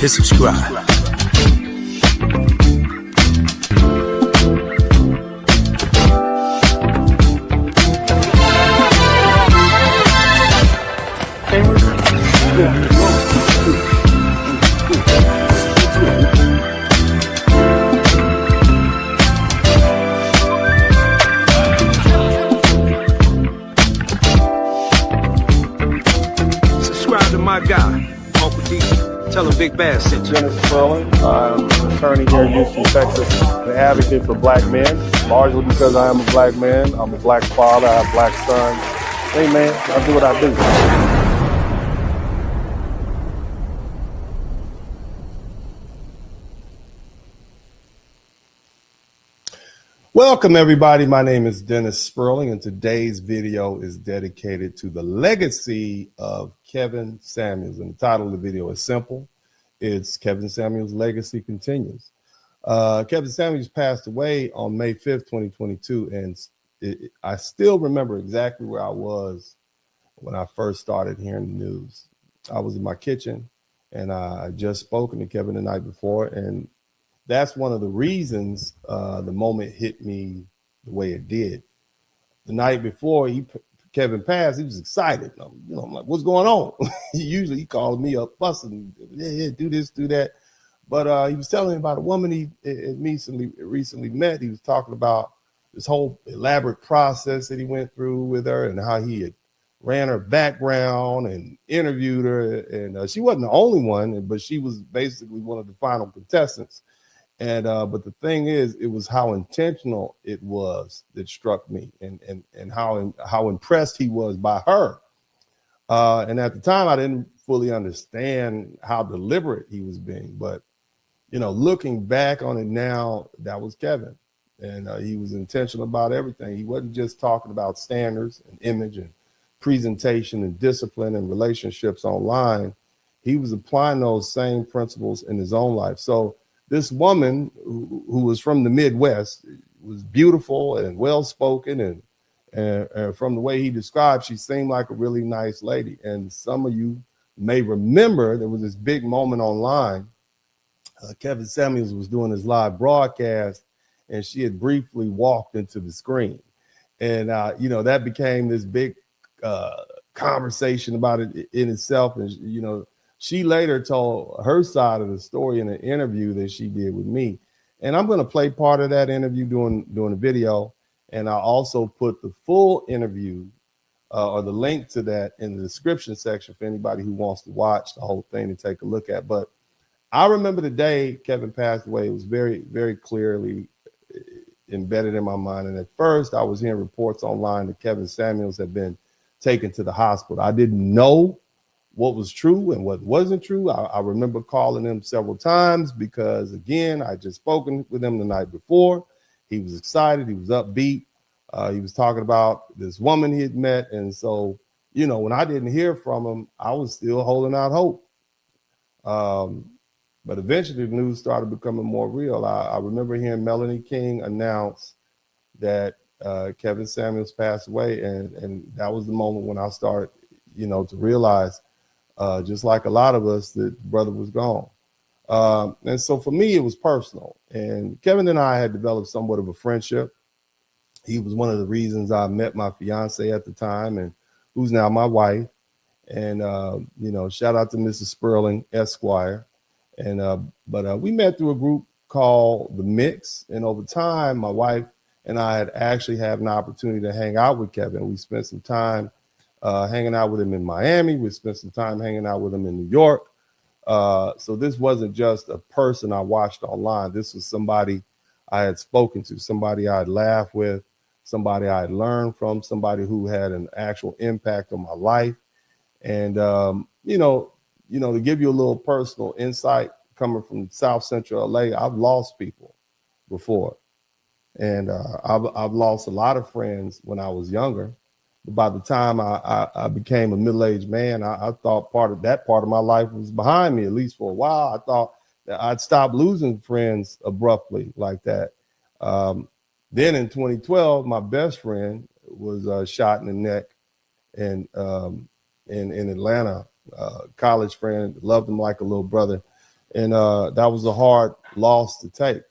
hit subscribe. Subscribe to my guy, Uncle D. Tell him Big Bass sent you. Spurling. I'm an attorney here in Houston, Texas, an advocate for black men, largely because I am a black man. I'm a black father. I have black sons. Hey, man, I do what I do. Welcome, everybody. My name is Dennis Spurling, and today's video is dedicated to the legacy of Kevin Samuels. And the title of the video is simple. It's Kevin Samuels' Legacy Continues. Kevin Samuels passed away on May 5th, 2022, and I still remember exactly where I was when I first started hearing the news. I was in my kitchen, and I had just spoken to Kevin the night before, and that's one of the reasons the moment hit me the way it did. The night before Kevin passed, he was excited. I'm like, what's going on? Usually he calls me up fussing, yeah, do this, do that. But he was telling me about a woman he recently met. He was talking about this whole elaborate process that he went through with her and how he had ran her background and interviewed her. And she wasn't the only one, but she was basically one of the final contestants. And but the thing is, it was how intentional it was that struck me, and how impressed he was by her. And at the time, I didn't fully understand how deliberate he was being. But looking back on it now, that was Kevin, and he was intentional about everything. He wasn't just talking about standards and image and presentation and discipline and relationships online. He was applying those same principles in his own life. So this woman who was from the Midwest was beautiful and well-spoken, and from the way he described, she seemed like a really nice lady. And some of you may remember there was this big moment online. Kevin Samuels was doing his live broadcast, and she had briefly walked into the screen. And, that became this big conversation about it in itself. And, she later told her side of the story in an interview that she did with me. And I'm going to play part of that interview during the video. And I also put the full interview or the link to that in the description section for anybody who wants to watch the whole thing and take a look at. But I remember the day Kevin passed away. It was very, very clearly embedded in my mind. And at first I was hearing reports online that Kevin Samuels had been taken to the hospital. I didn't know what was true and what wasn't true. I remember calling him several times because, again, I just spoken with him the night before. He was excited. He was upbeat. He was talking about this woman he had met. And so, when I didn't hear from him, I was still holding out hope. But eventually the news started becoming more real. I remember hearing Melanie King announce that Kevin Samuels passed away. And that was the moment when I started, to realize, just like a lot of us, that brother was gone. And so for me, it was personal. And Kevin and I had developed somewhat of a friendship. He was one of the reasons I met my fiance at the time, and who's now my wife. And, shout out to Mrs. Spurling, Esquire. And but we met through a group called The Mix. And over time, my wife and I had actually had an opportunity to hang out with Kevin. We spent some time hanging out with him in Miami. We spent some time hanging out with him in New York. So this wasn't just a person I watched online. This was somebody I had spoken to, somebody I had laughed with, somebody I had learned from, somebody who had an actual impact on my life. And, to give you a little personal insight, coming from South Central LA, I've lost people before. And I've lost a lot of friends when I was younger. By the time I became a middle-aged man, I thought part of my life was behind me, at least for a while. I thought that I'd stop losing friends abruptly like that. Then in 2012, my best friend was shot in the neck in Atlanta. College friend, loved him like a little brother. And that was a hard loss to take.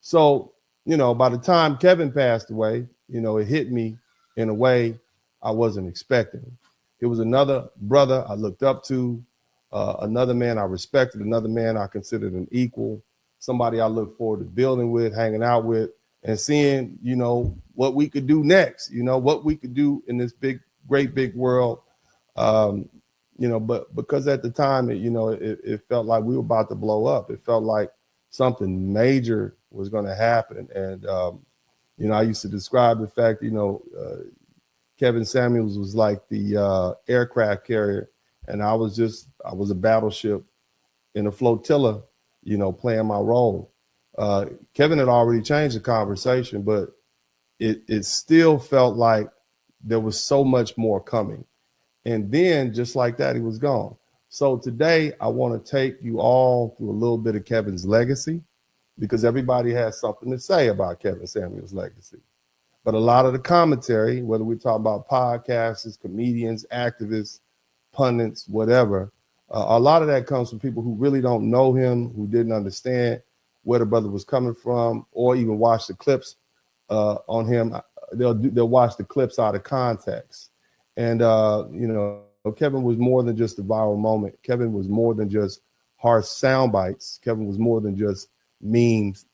So, by the time Kevin passed away, it hit me in a way I wasn't expecting. It was another brother I looked up to, another man I respected, another man I considered an equal, somebody I looked forward to building with, hanging out with, and seeing, what we could do next, what we could do in this great big world. Um, but because at the time, it felt like we were about to blow up. It felt like something major was going to happen. And, I used to describe the fact, Kevin Samuels was like the aircraft carrier, and I was a battleship in a flotilla, playing my role. Kevin had already changed the conversation, but it still felt like there was so much more coming. And then just like that, he was gone. So today I want to take you all through a little bit of Kevin's legacy, because everybody has something to say about Kevin Samuels' legacy. But a lot of the commentary, whether we talk about podcasters, comedians, activists, pundits, whatever, a lot of that comes from people who really don't know him, who didn't understand where the brother was coming from, or even watch the clips on him. They'll watch the clips out of context. And, Kevin was more than just a viral moment. Kevin was more than just harsh sound bites. Kevin was more than just memes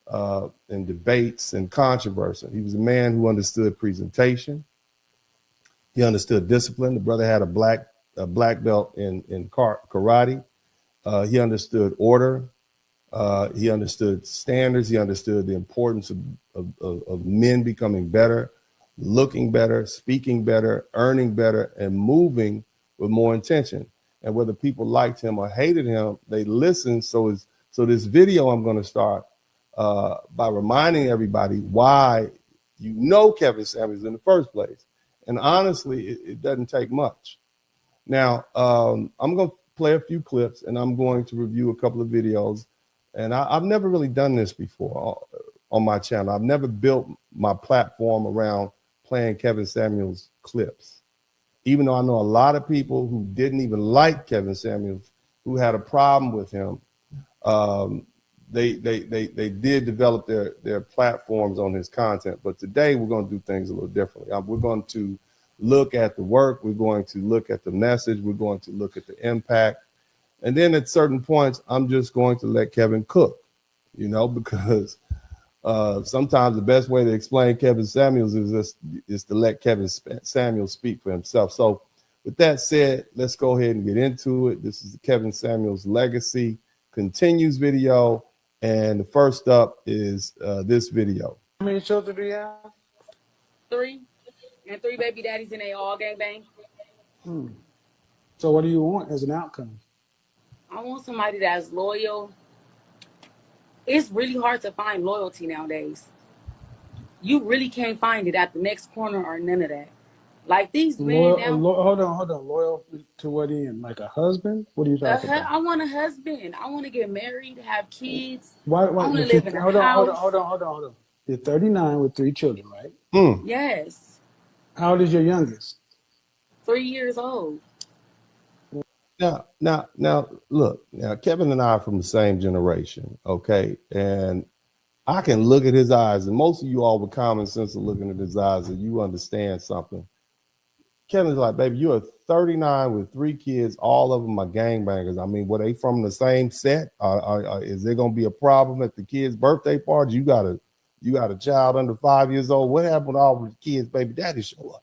and debates and controversy. He was a man who understood presentation. He understood discipline. The brother had a black belt in karate. He understood order. He understood standards. He understood the importance of men becoming better, looking better, speaking better, earning better, and moving with more intention. And whether people liked him or hated him, they listened. So this video I'm going to start by reminding everybody why Kevin Samuels in the first place. And honestly, it doesn't take much. Now, I'm going to play a few clips, and I'm going to review a couple of videos. And I've never really done this before on my channel. I've never built my platform around playing Kevin Samuels clips, even though I know a lot of people who didn't even like Kevin Samuels, who had a problem with him. They did develop their platforms on his content. But today we're going to do things a little differently. We're going to look at the work. We're going to look at the message. We're going to look at the impact. And then at certain points, I'm just going to let Kevin cook, because sometimes the best way to explain Kevin Samuels is to let Kevin Samuels speak for himself. So with that said, let's go ahead and get into it. This is the Kevin Samuels Legacy Continues video. And the first up is this video. How many children do you have? 3, and 3 baby daddies, and they all gangbang. So what do you want as an outcome? I want somebody that's loyal. It's really hard to find loyalty nowadays. You really can't find it at the next corner or none of that. Like these men now. Hold on. Loyal to what end? Like a husband? What are you talking about? I want a husband. I want to get married, have kids. Why I want to live in a house. Hold on. You're 39 with 3 children, right? Yes. How old is your youngest? 3 years old. Now, look. Now, Kevin and I are from the same generation, okay? And I can look at his eyes, and most of you all with common sense are looking at his eyes, and you understand something. Kevin's like, baby, you are 39 with 3 kids. All of them are gangbangers. I mean, were they from the same set? Is there going to be a problem at the kids' birthday party? You got a child under 5 years old. What happened to all the kids' baby daddy show up?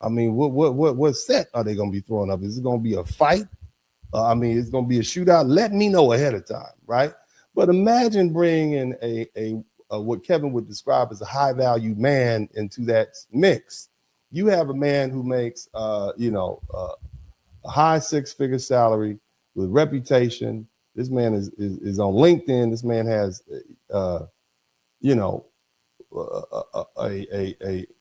I mean, what set are they going to be throwing up? Is it going to be a fight? It's going to be a shootout. Let me know ahead of time, right? But imagine bringing a what Kevin would describe as a high-value man into that mix. You have a man who makes, a high 6-figure salary with reputation. This man is on LinkedIn. This man has, a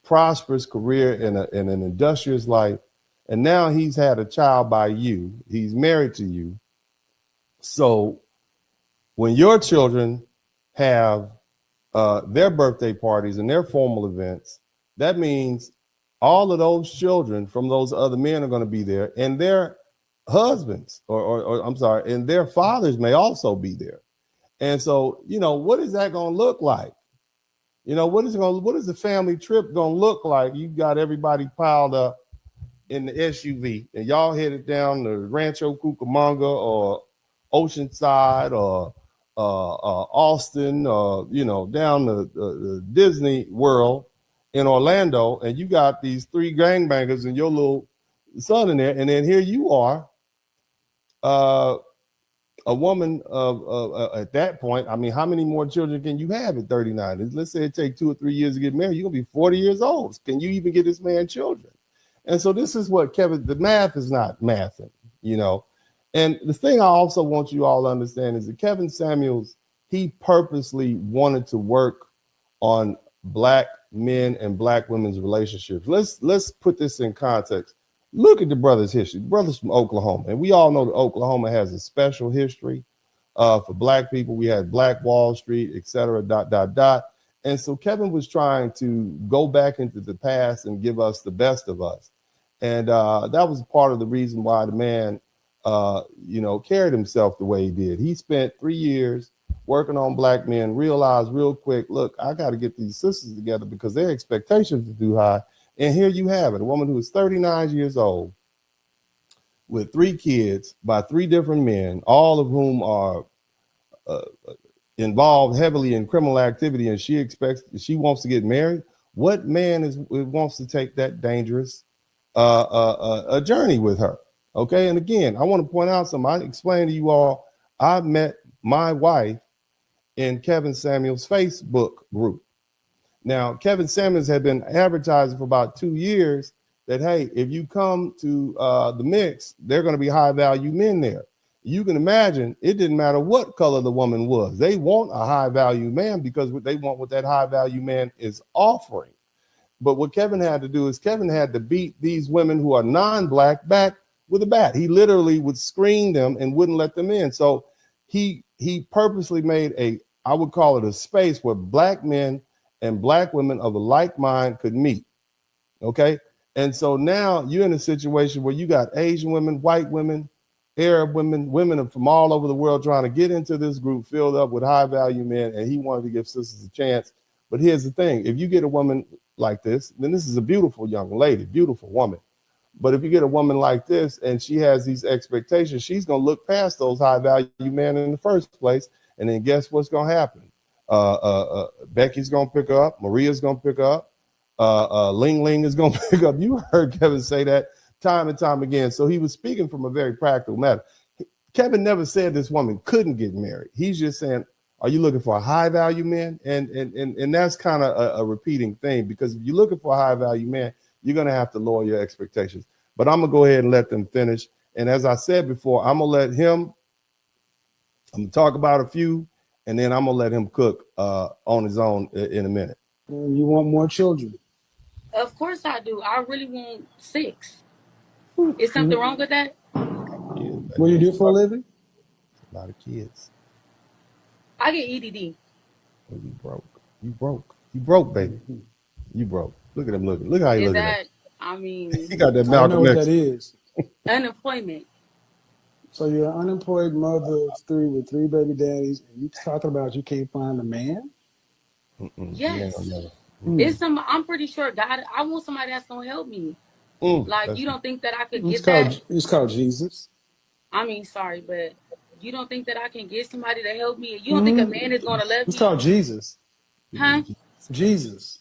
prosperous career in an industrious life. And now he's had a child by you. He's married to you. So when your children have their birthday parties and their formal events, that means all of those children from those other men are going to be there, and their husbands, or I'm sorry, and their fathers may also be there. And so, what is that going to look like? What is the family trip going to look like? You got everybody piled up in the SUV, and y'all headed down to Rancho Cucamonga or Oceanside or Austin, or down to Disney World in Orlando, and you got these 3 gangbangers and your little son in there, and then here you are, a woman of at that point. I mean, how many more children can you have at 39? Let's say it take 2 or 3 years to get married. You're gonna be 40 years old. Can you even get this man children? And so this is what the math is not mathing, And the thing I also want you all to understand is that Kevin Samuels, he purposely wanted to work on Black men and Black women's relationships. Let's put this in context. Look at the brother's history. The brother's from Oklahoma, and we all know that Oklahoma has a special history for Black people. We had Black Wall Street, et cetera, ... And so Kevin was trying to go back into the past and give us the best of us. And that was part of the reason why the man, carried himself the way he did. He spent 3 years working on Black men, realized real quick, look, I got to get these sisters together because their expectations are too high. And here you have it, a woman who is 39 years old with 3 kids by 3 different men, all of whom are involved heavily in criminal activity, and she wants to get married. What man wants to take that dangerous a journey with her? Okay, and again, I want to point out something. I explained to you all, I met my wife in Kevin Samuels' Facebook group. Now, Kevin Samuels had been advertising for about 2 years that, hey, if you come to the mix, there are going to be high value men there. You can imagine it didn't matter what color the woman was. They want a high value man because they want what that high value man is offering. But what Kevin had to do is Kevin had to beat these women who are non-Black back with a bat. He literally would screen them and wouldn't let them in. So he purposely made I would call it a space where Black men and Black women of a like mind could meet. Okay. And so now you're in a situation where you got Asian women, white women, Arab women, women from all over the world trying to get into this group filled up with high value men. And he wanted to give sisters a chance. But here's the thing. If you get a woman like this, then this is a beautiful young lady, beautiful woman. But if you get a woman like this and she has these expectations, she's going to look past those high value men in the first place. And then guess what's going to happen? Becky's going to pick her up. Maria's going to pick her up. Ling Ling is going to pick up. You heard Kevin say that time and time again. So he was speaking from a very practical matter. Kevin never said this woman couldn't get married. He's just saying, are you looking for a high value man? And that's kind of a repeating thing, because if you're looking for a high value man, you're going to have to lower your expectations. But I'm going to go ahead and let them finish. And as I said before, I'm going to talk about a few, and then I'm going to let him cook on his own in a minute. You want more children? Of course I do. I really want 6. Is something wrong with that? What do you do for a living? A lot of kids. I get EDD. Oh, you broke. You broke. You broke, baby. You broke. Look at him looking. Look how he looking at. I mean, he got that I don't know Malcolm what X. that is. Unemployment. So you're an unemployed mother of 3 with 3 baby daddies, and you talking about you can't find a man? Yes. It's I'm pretty sure God. I want somebody that's gonna help me. Like, you don't think that I could get that? It's called Jesus. I mean, sorry, but you don't think that I can get somebody to help me? You don't think a man is gonna love me? It's called Jesus. Huh? Jesus.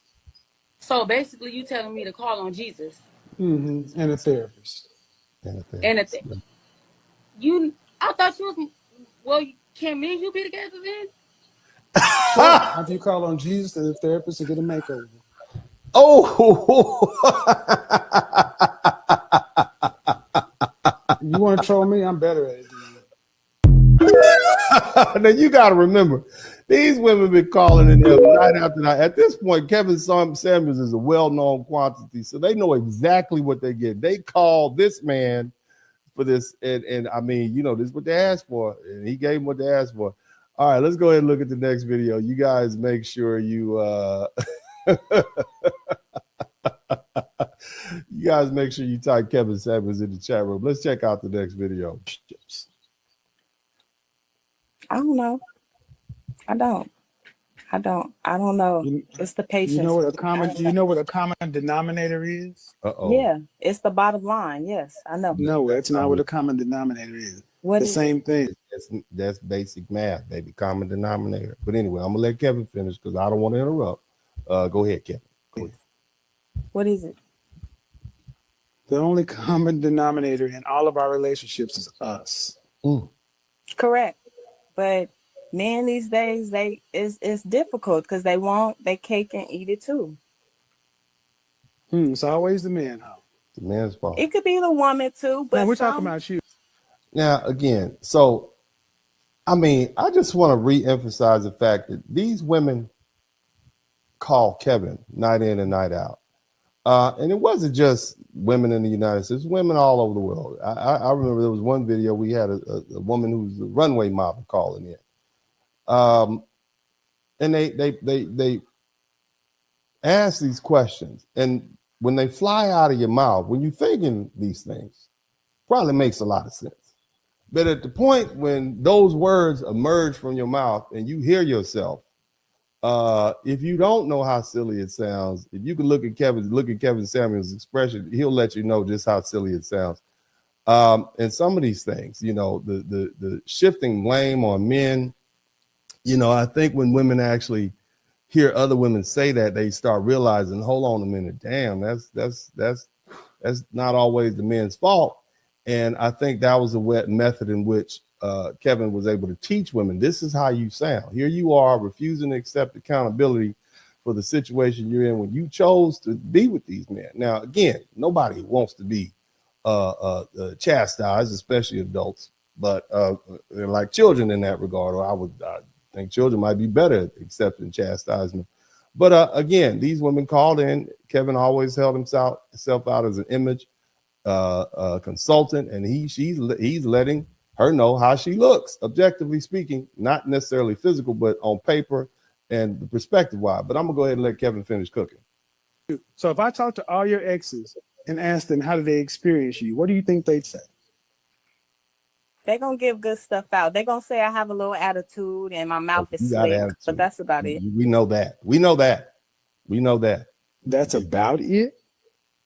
So basically, you telling me to call on Jesus. And a therapist. And I thought you was. Well, can me and you be together then? Sure. After you call on Jesus and the therapist and get a makeover. Oh, you want to troll me? I'm better at it than you. Now you got to remember, these women been calling in there night after night. At this point, Kevin Samuels is a well-known quantity, so they know exactly what they get. They call this man for this, and I mean, this is what they asked for, and he gave them what they asked for. All right, let's go ahead and look at the next video. You guys make sure you You guys make sure you type Kevin Samuels in the chat room. Let's check out the next video. I don't know. I don't know. It's the You know patience. what a common denominator is? Yeah, it's the bottom line. Yes, I know. No, that's not what a common denominator is. What The is same thing. That's basic math, baby. Common denominator. But anyway, I'm gonna let Kevin finish because I don't want to interrupt. Go ahead, Kevin. Go ahead. What is it? The only common denominator in all of our relationships is us. Correct. But men these days, it's difficult because they want their cake and eat it too. It's always the man, huh? The man's fault. It could be the woman too, but No, we're talking about you. Now, again, so I mean, I just want to re-emphasize the fact that these women call Kevin night in and night out. And it wasn't just women in the United States, women all over the world. I remember there was one video we had a woman who's a runway model calling in. And they ask these questions. And when they fly out of your mouth, when you're thinking these things, probably makes a lot of sense. But at the point when those words emerge from your mouth and you hear yourself, if you don't know how silly it sounds, if you can look at Kevin Samuels' expression, he'll let you know just how silly it sounds. And some of these things, you know, the shifting blame on men, you know, I think when women actually hear other women say that, they start realizing, hold on a minute, damn, that's not always the men's fault. And I think that was a wet method in which Kevin was able to teach women, this is how you sound. Here you are refusing to accept accountability for the situation you're in when you chose to be with these men. Now, again, nobody wants to be chastised, especially adults, but they're like children in that regard, or I think children might be better at accepting chastisement. But again, these women called in. Kevin always held himself out as an image consultant, and he's letting her know how she looks, objectively speaking, not necessarily physical, but on paper and the perspective wise. But I'm gonna go ahead and let Kevin finish cooking. So if I talk to all your exes and ask them how did they experience you, what do you think they'd say? They're going to give good stuff out. They're going to say I have a little attitude and my mouth is slick, but that's about it. We know that. We know that. That's about it?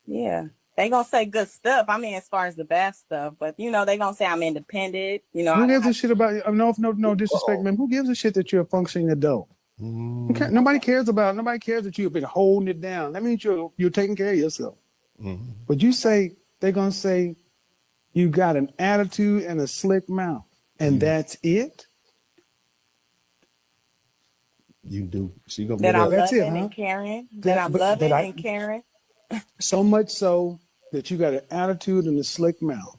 Yeah. They're going to say good stuff. I mean, as far as the bad stuff, but, you know, they're going to say I'm independent. You know, who gives a shit about you? No disrespect, man. Who gives a shit that you're a functioning adult? Nobody cares that you've been holding it down. That means you're taking care of yourself. But you say, they're going to say, you got an attitude and a slick mouth, and that's it? You do. She gonna that I'm that's loving it, huh? and caring. That I'm loving and caring. So much so that you got an attitude and a slick mouth.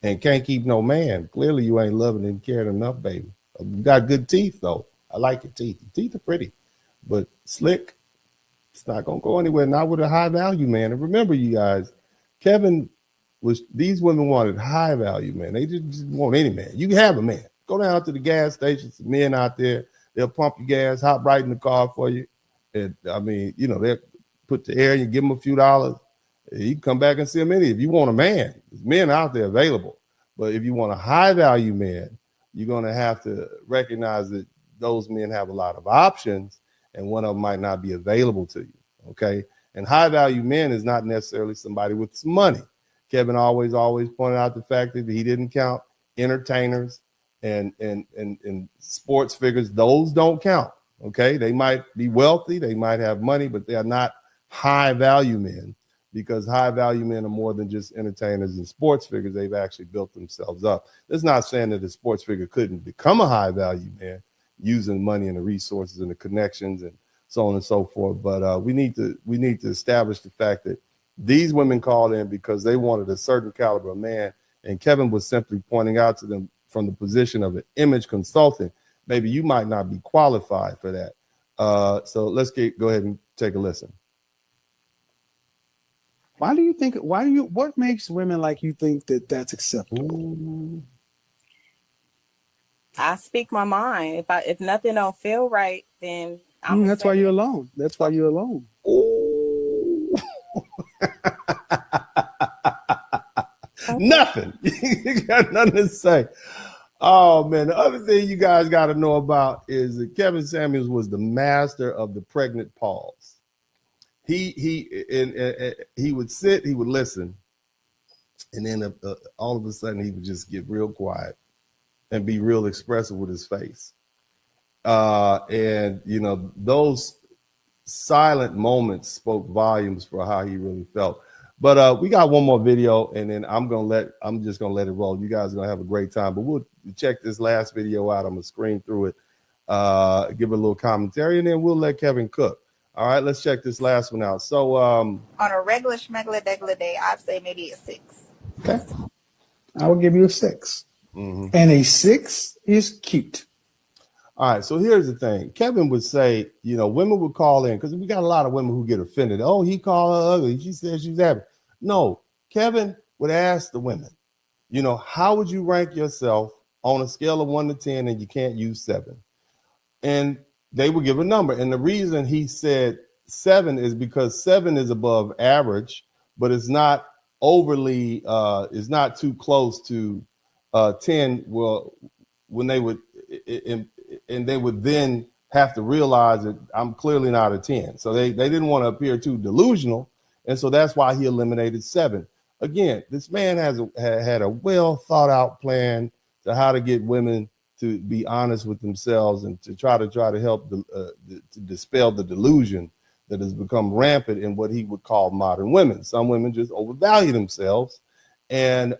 And can't keep no man. Clearly you ain't loving and caring enough, baby. You got good teeth, though. I like your teeth. Your teeth are pretty. But slick, it's not going to go anywhere. Not with a high value man. And remember, you guys, these women wanted high value man. They just want any man. You can have a man. Go down to the gas stations, men out there, they'll pump your gas, hop right in the car for you. And I mean, you know, they'll put the air, you give them a few dollars. You can come back and see them if you want a man. There's men out there available. But if you want a high value man, you're going to have to recognize that those men have a lot of options and one of them might not be available to you. Okay. And high value men is not necessarily somebody with some money. Kevin always pointed out the fact that he didn't count entertainers and sports figures. Those don't count. Okay. They might be wealthy. They might have money, but they are not high value men, because high value men are more than just entertainers and sports figures. They've actually built themselves up. That's not saying that a sports figure couldn't become a high value man using money and the resources and the connections and so on and so forth. But we need to establish the fact that these women called in because they wanted a certain caliber of man. And Kevin was simply pointing out to them from the position of an image consultant, maybe you might not be qualified for that. So let's go ahead and take a listen. What makes women like you think that that's acceptable? Ooh. I speak my mind. If nothing don't feel right, then that's why you're alone. That's why you're alone. Ooh. Nothing. You got nothing to say. Oh man, the other thing you guys got to know about is that Kevin Samuels was the master of the pregnant pause. He would sit, he would listen, and then all of a sudden he would just get real quiet and be real expressive with his face. And you know, those silent moments spoke volumes for how he really felt. But we got one more video, and then I'm just gonna let it roll. You guys are gonna have a great time. But we'll check this last video out. I'm gonna screen through it, give it a little commentary, and then we'll let Kevin cook. All right, let's check this last one out. So on a regular schmegular day, I'd say maybe a 6. Okay. I will give you a 6. And a 6 is cute. All right, so here's the thing. Kevin would say, you know, women would call in because we got a lot of women who get offended. Oh, he called her ugly. She said she's happy. No, Kevin would ask the women, you know, how would you rank yourself on a scale of 1 to 10, and you can't use 7? And they would give a number. And the reason he said 7 is because 7 is above average, but it's not overly, it's not too close to 10. Well, when they would, and they would then have to realize that I'm clearly not a 10. So they didn't want to appear too delusional. And so that's why he eliminated 7. Again, this man had a well thought out plan to how to get women to be honest with themselves and to try to help to dispel the delusion that has become rampant in what he would call modern women. Some women just overvalue themselves. And,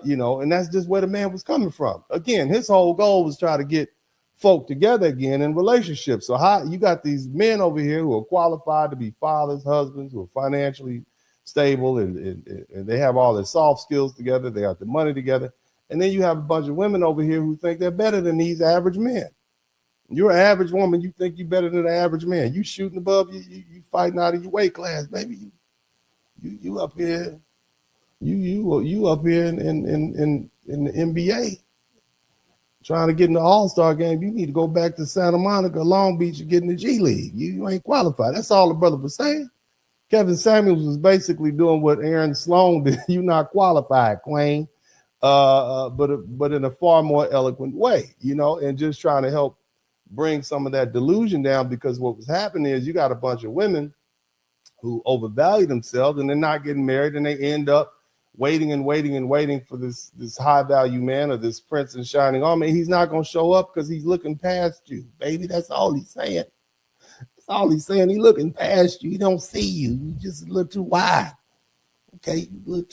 you know, and that's just where the man was coming from. Again, his whole goal was try to get folk together again in relationships. So how you got these men over here who are qualified to be fathers, husbands, who are financially stable, and they have all their soft skills together. They got the money together. And then you have a bunch of women over here who think they're better than these average men. You're an average woman. You think you're better than the average man. You shooting above, you fighting out of your weight class, baby. You up here. You up here in the NBA trying to get in the All-Star game. You need to go back to Santa Monica, Long Beach, and get in the G League. You ain't qualified. That's all the brother was saying. Kevin Samuels was basically doing what Aaron Sloan did. You're not qualified, Queen, but in a far more eloquent way, you know, and just trying to help bring some of that delusion down, because what was happening is you got a bunch of women who overvalue themselves and they're not getting married, and they end up waiting for this high value man or this prince in shining armor. He's not going to show up because he's looking past you, baby. That's all he's saying. That's all he's saying. He's looking past you. He don't see you. You just look too wide. Okay, you look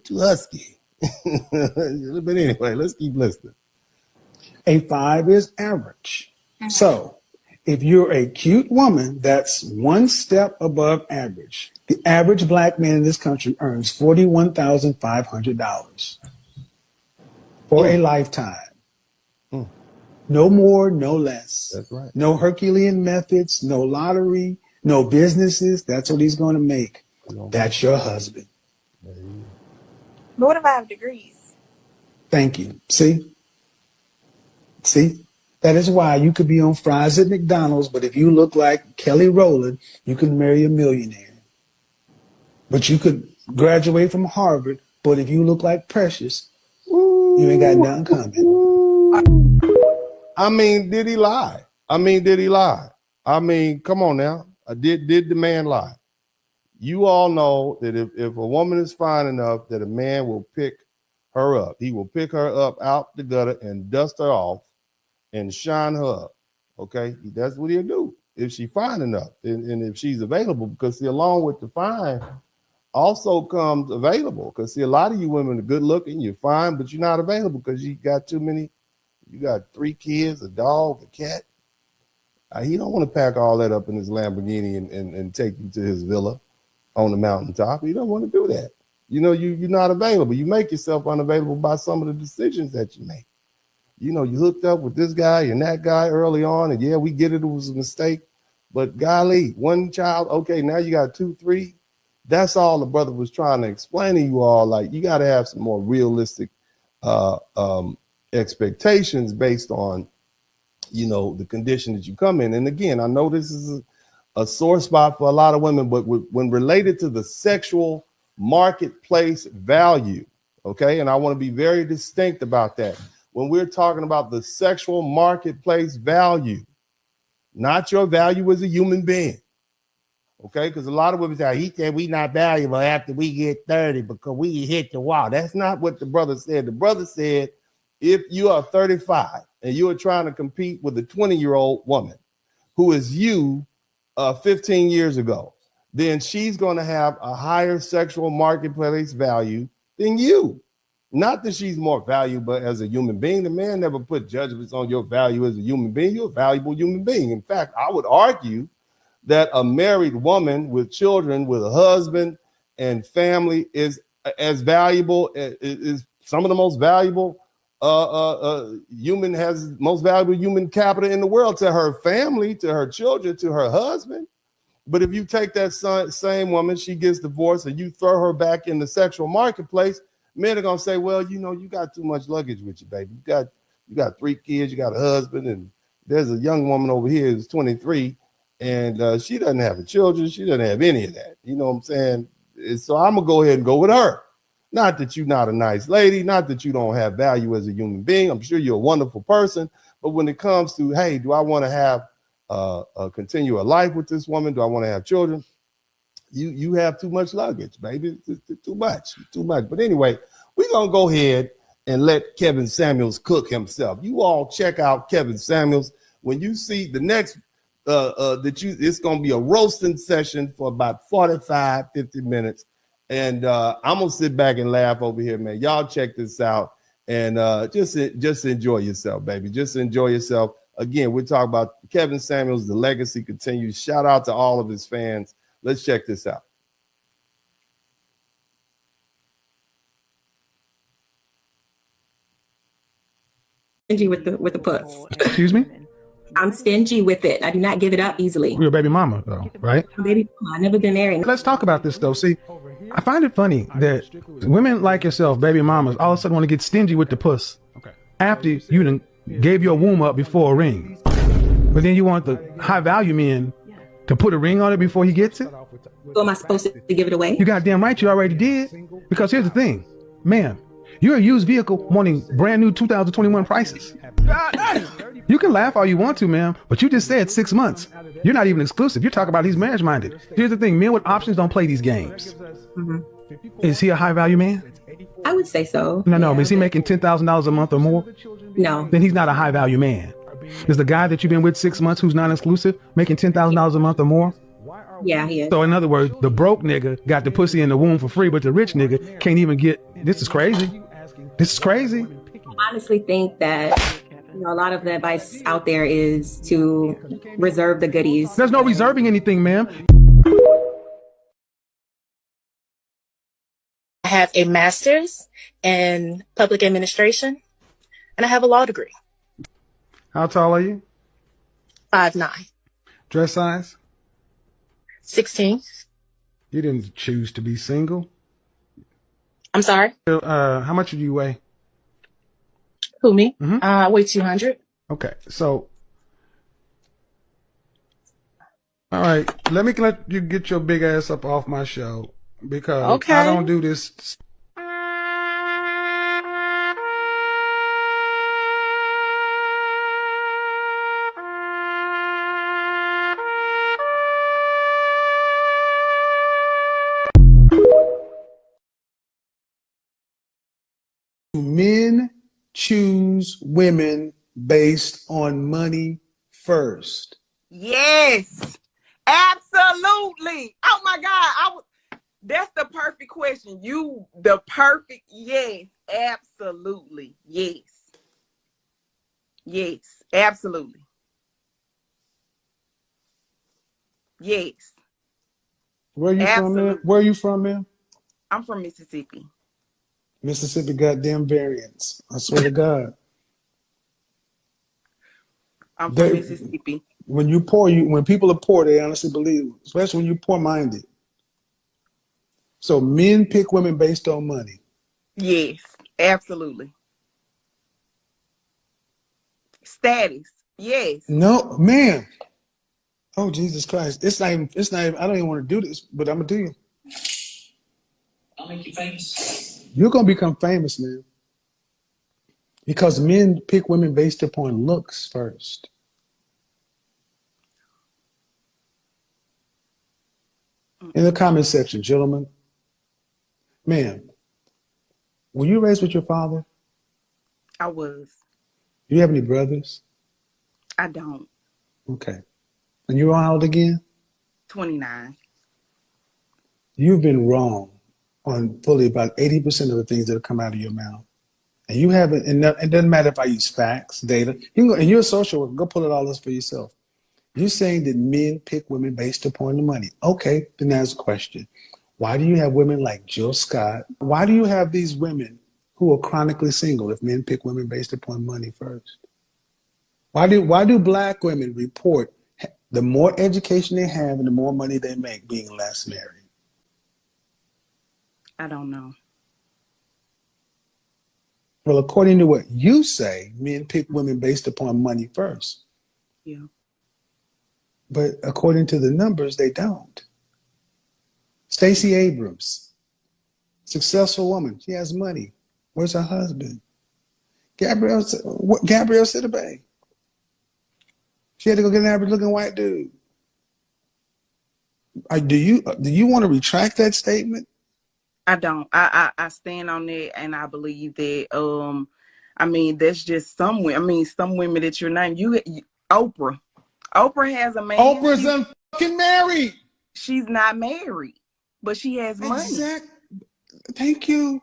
too husky. But anyway, let's keep listening. A 5 is average. So if you're a cute woman, that's one step above average. The average black man in this country earns $41,500 for a lifetime. No more, no less. That's right. No Herculean methods, no lottery, no businesses. That's what he's going to make. That's your husband. But what if I have degrees? Thank you. See? That is why you could be on fries at McDonald's, but if you look like Kelly Rowland, you can marry a millionaire. But you could graduate from Harvard, but if you look like Precious, you ain't got nothing coming. I mean, did he lie? I mean, come on now. Did the man lie? You all know that if a woman is fine enough, that a man will pick her up. He will pick her up out the gutter and dust her off and shine her up. Okay, that's what he'll do if she's fine enough, and if she's available. Because see, along with the fine also comes available. Because see, a lot of you women are good looking, you're fine, but you're not available because you got too many. You got 3 kids, a dog, a cat. He don't want to pack all that up in his Lamborghini and take you to his villa on the mountaintop. He don't want to do that. You know, you're not available. You make yourself unavailable by some of the decisions that you make. You know, you hooked up with this guy and that guy early on, and yeah, we get it was a mistake. But golly, one child, okay, now you got 2, 3. That's all the brother was trying to explain to you all. Like, you got to have some more realistic expectations based on, you know, the condition that you come in. And again, I know this is a sore spot for a lot of women, but when related to the sexual marketplace value, okay, and I want to be very distinct about that. When we're talking about the sexual marketplace value, not your value as a human being, okay, because a lot of women say, he said we not valuable after we get 30 because we hit the wall. That's not what the brother said. The brother said, if you are 35 and you are trying to compete with a 20-year-old woman who is you 15 years ago, then she's going to have a higher sexual marketplace value than you. Not that she's more valuable as a human being. The man never put judgments on your value as a human being. You're a valuable human being. In fact, I would argue that a married woman with children, with a husband and family is as valuable, is some of the most valuable most valuable human capital in the world to her family, to her children, to her husband. But if you take that same woman, she gets divorced, and you throw her back in the sexual marketplace, men are gonna say, well, you know, you got too much luggage with you, baby. You got 3 kids, you got a husband, and there's a young woman over here who's 23, and she doesn't have children, she doesn't have any of that. You know what I'm saying? So I'm gonna go ahead and go with her. Not that you're not a nice lady, not that you don't have value as a human being. I'm sure you're a wonderful person, but when it comes to, hey, do I want to have continue a life with this woman? Do I want to have children? You have too much luggage, baby. It's too much. But anyway, we're gonna go ahead and let Kevin Samuels cook himself. You all check out Kevin Samuels. When you see the next it's gonna be a roasting session for about 45, 50 minutes. And I'm gonna sit back and laugh over here, man. Y'all check this out and just enjoy yourself, baby. Just enjoy yourself. Again, we're talking about Kevin Samuels. The legacy continues. Shout out to all of his fans. Let's check this out. Stingy with the puss. Excuse me? I'm stingy with it. I do not give it up easily. You're a baby mama, though, right? Baby mama, I've never been married. Let's talk about this, though. See, I find it funny that women like yourself, baby mamas, all of a sudden want to get stingy with the puss after you done gave your womb up before a ring. But then you want the high value men to put a ring on it before he gets it? So am I supposed to give it away? You goddamn right you already did. Because here's the thing, ma'am, you're a used vehicle wanting brand new 2021 prices. You can laugh all you want to, ma'am, but you just said 6 months. You're not even exclusive. You're talking about he's marriage minded. Here's the thing, men with options don't play these games. Mm-hmm. Is he a high value man? I would say so. No, but is he making $10,000 a month or more? No. Then he's not a high value man. Is the guy that you've been with 6 months who's non-exclusive making $10,000 a month or more? Yeah, he is. So in other words, the broke nigga got the pussy in the womb for free, but the rich nigga can't even get. This is crazy. This is crazy. I honestly think that a lot of the advice out there is to reserve the goodies. There's no reserving anything, ma'am. I have a master's in public administration, and I have a law degree. How tall are you? 5'9". Dress size? 16. You didn't choose to be single. I'm sorry? How much do you weigh? Who, me? Mm-hmm. I weigh 200. Okay, so. All right, let you get your big ass up off my show because I don't do this. Men choose women based on money first. Yes, absolutely. Oh my God, that's the perfect question. Yes, absolutely. Yes, absolutely. Yes. Where are you from, man? Where are you from, man? I'm from Mississippi. Mississippi goddamn variants. I swear to God. I'm from Mississippi. When people are poor, they honestly believe, especially when you're poor-minded. So men pick women based on money. Yes, absolutely. Status, yes. No, man. Oh, Jesus Christ. It's not even, I don't even want to do this, but I'm going to do you. I'll make you famous. You're going to become famous, man. Because men pick women based upon looks first. In the comment section, gentlemen, ma'am, were you raised with your father? I was. Do you have any brothers? I don't. Okay. And you're how old again? 29. You've been wrong on fully about 80% of the things that have come out of your mouth. And you haven't, and it doesn't matter if I use facts, data. You can go, and you're a social worker, go pull it all this for yourself. You're saying that men pick women based upon the money. Okay, then that's a question. Why do you have women like Jill Scott? Why do you have these women who are chronically single if men pick women based upon money first? Why do black women report the more education they have and the more money they make being less married? I don't know. Well, according to what you say, men pick women based upon money first. Yeah. But according to the numbers, they don't. Stacey Abrams, successful woman. She has money. Where's her husband? Gabrielle Sidibe. She had to go get an average-looking white dude. Do you want to retract that statement? I don't. I stand on that, and I believe that. I mean, that's just some women. I mean, some women that you're not. Oprah. Oprah has a man. Oprah's fucking married. She's not married, but she has money. Thank you.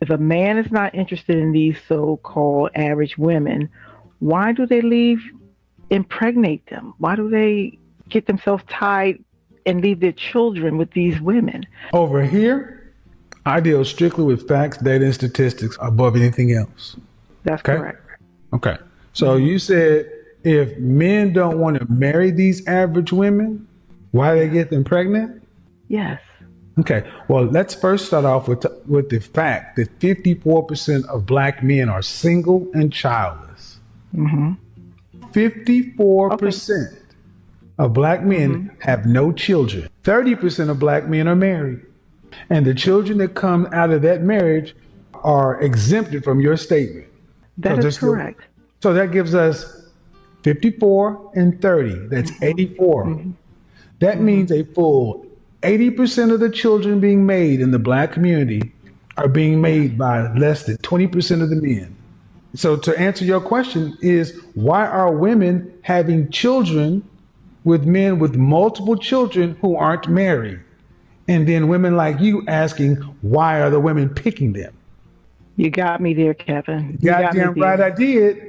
If a man is not interested in these so-called average women, why do they impregnate them? Why do they get themselves tied and leave their children with these women? Over here, I deal strictly with facts, data, and statistics above anything else. That's correct. Okay. So you said if men don't want to marry these average women, why they get them pregnant? Yes. Okay. Well, let's first start off with the fact that 54% of black men are single and childless. 54% of black men have no children. 30% of black men are married. And the children that come out of that marriage are exempted from your statement. That is correct. So that gives us 54 and 30. That's 84. That means a full 80% of the children being made in the black community are being made by less than 20% of the men. So to answer your question is, why are women having children with men with multiple children who aren't married? And then women like you asking, why are the women picking them? You got me there, Kevin. Goddamn right I did.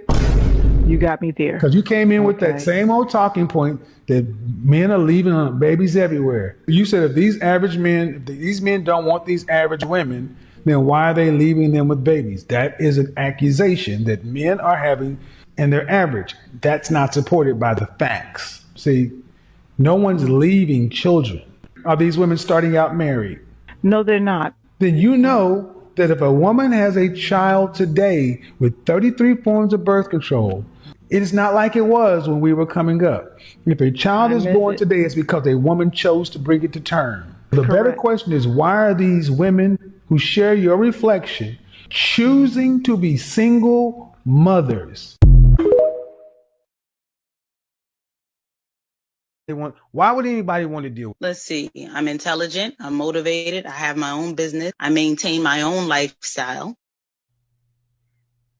You got me there. Because you came in with that same old talking point that men are leaving babies everywhere. You said if these men don't want these average women, then why are they leaving them with babies? That is an accusation that men are having and they're average. That's not supported by the facts. See, no one's leaving children. Are these women starting out married? No, they're not. Then you know that if a woman has a child today with 33 forms of birth control, it is not like it was when we were coming up. If a child is born today, it's because a woman chose to bring it to term. The better question is, why are these women who share your reflection choosing to be single mothers? Why would anybody want to deal with it? Let's see. I'm intelligent. I'm motivated. I have my own business. I maintain my own lifestyle.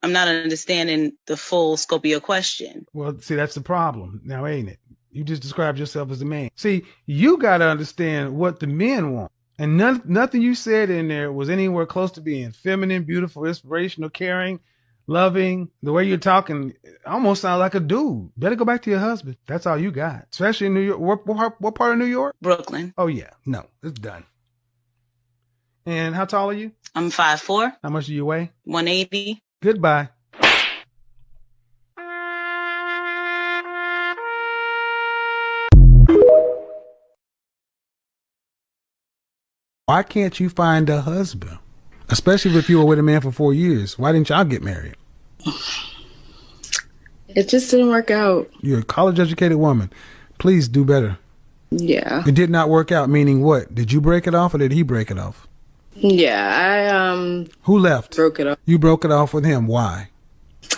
I'm not understanding the full scope of your question. Well, see, that's the problem now, ain't it? You just described yourself as a man. See, you got to understand what the men want. And nothing you said in there was anywhere close to being feminine, beautiful, inspirational, caring, loving. The way you're talking almost sounds like a dude. Better go back to your husband. That's all you got. Especially in New York. What part of New York? Brooklyn. Oh, yeah. No, it's done. And how tall are you? I'm 5'4". How much do you weigh? 180. Goodbye. Why can't you find a husband? Especially if you were with a man for 4 years. Why didn't y'all get married? It just didn't work out. You're a college-educated woman. Please do better. Yeah. It did not work out, meaning what? Did you break it off or did he break it off? Yeah, I Who left? broke it off. You broke it off with him. Why?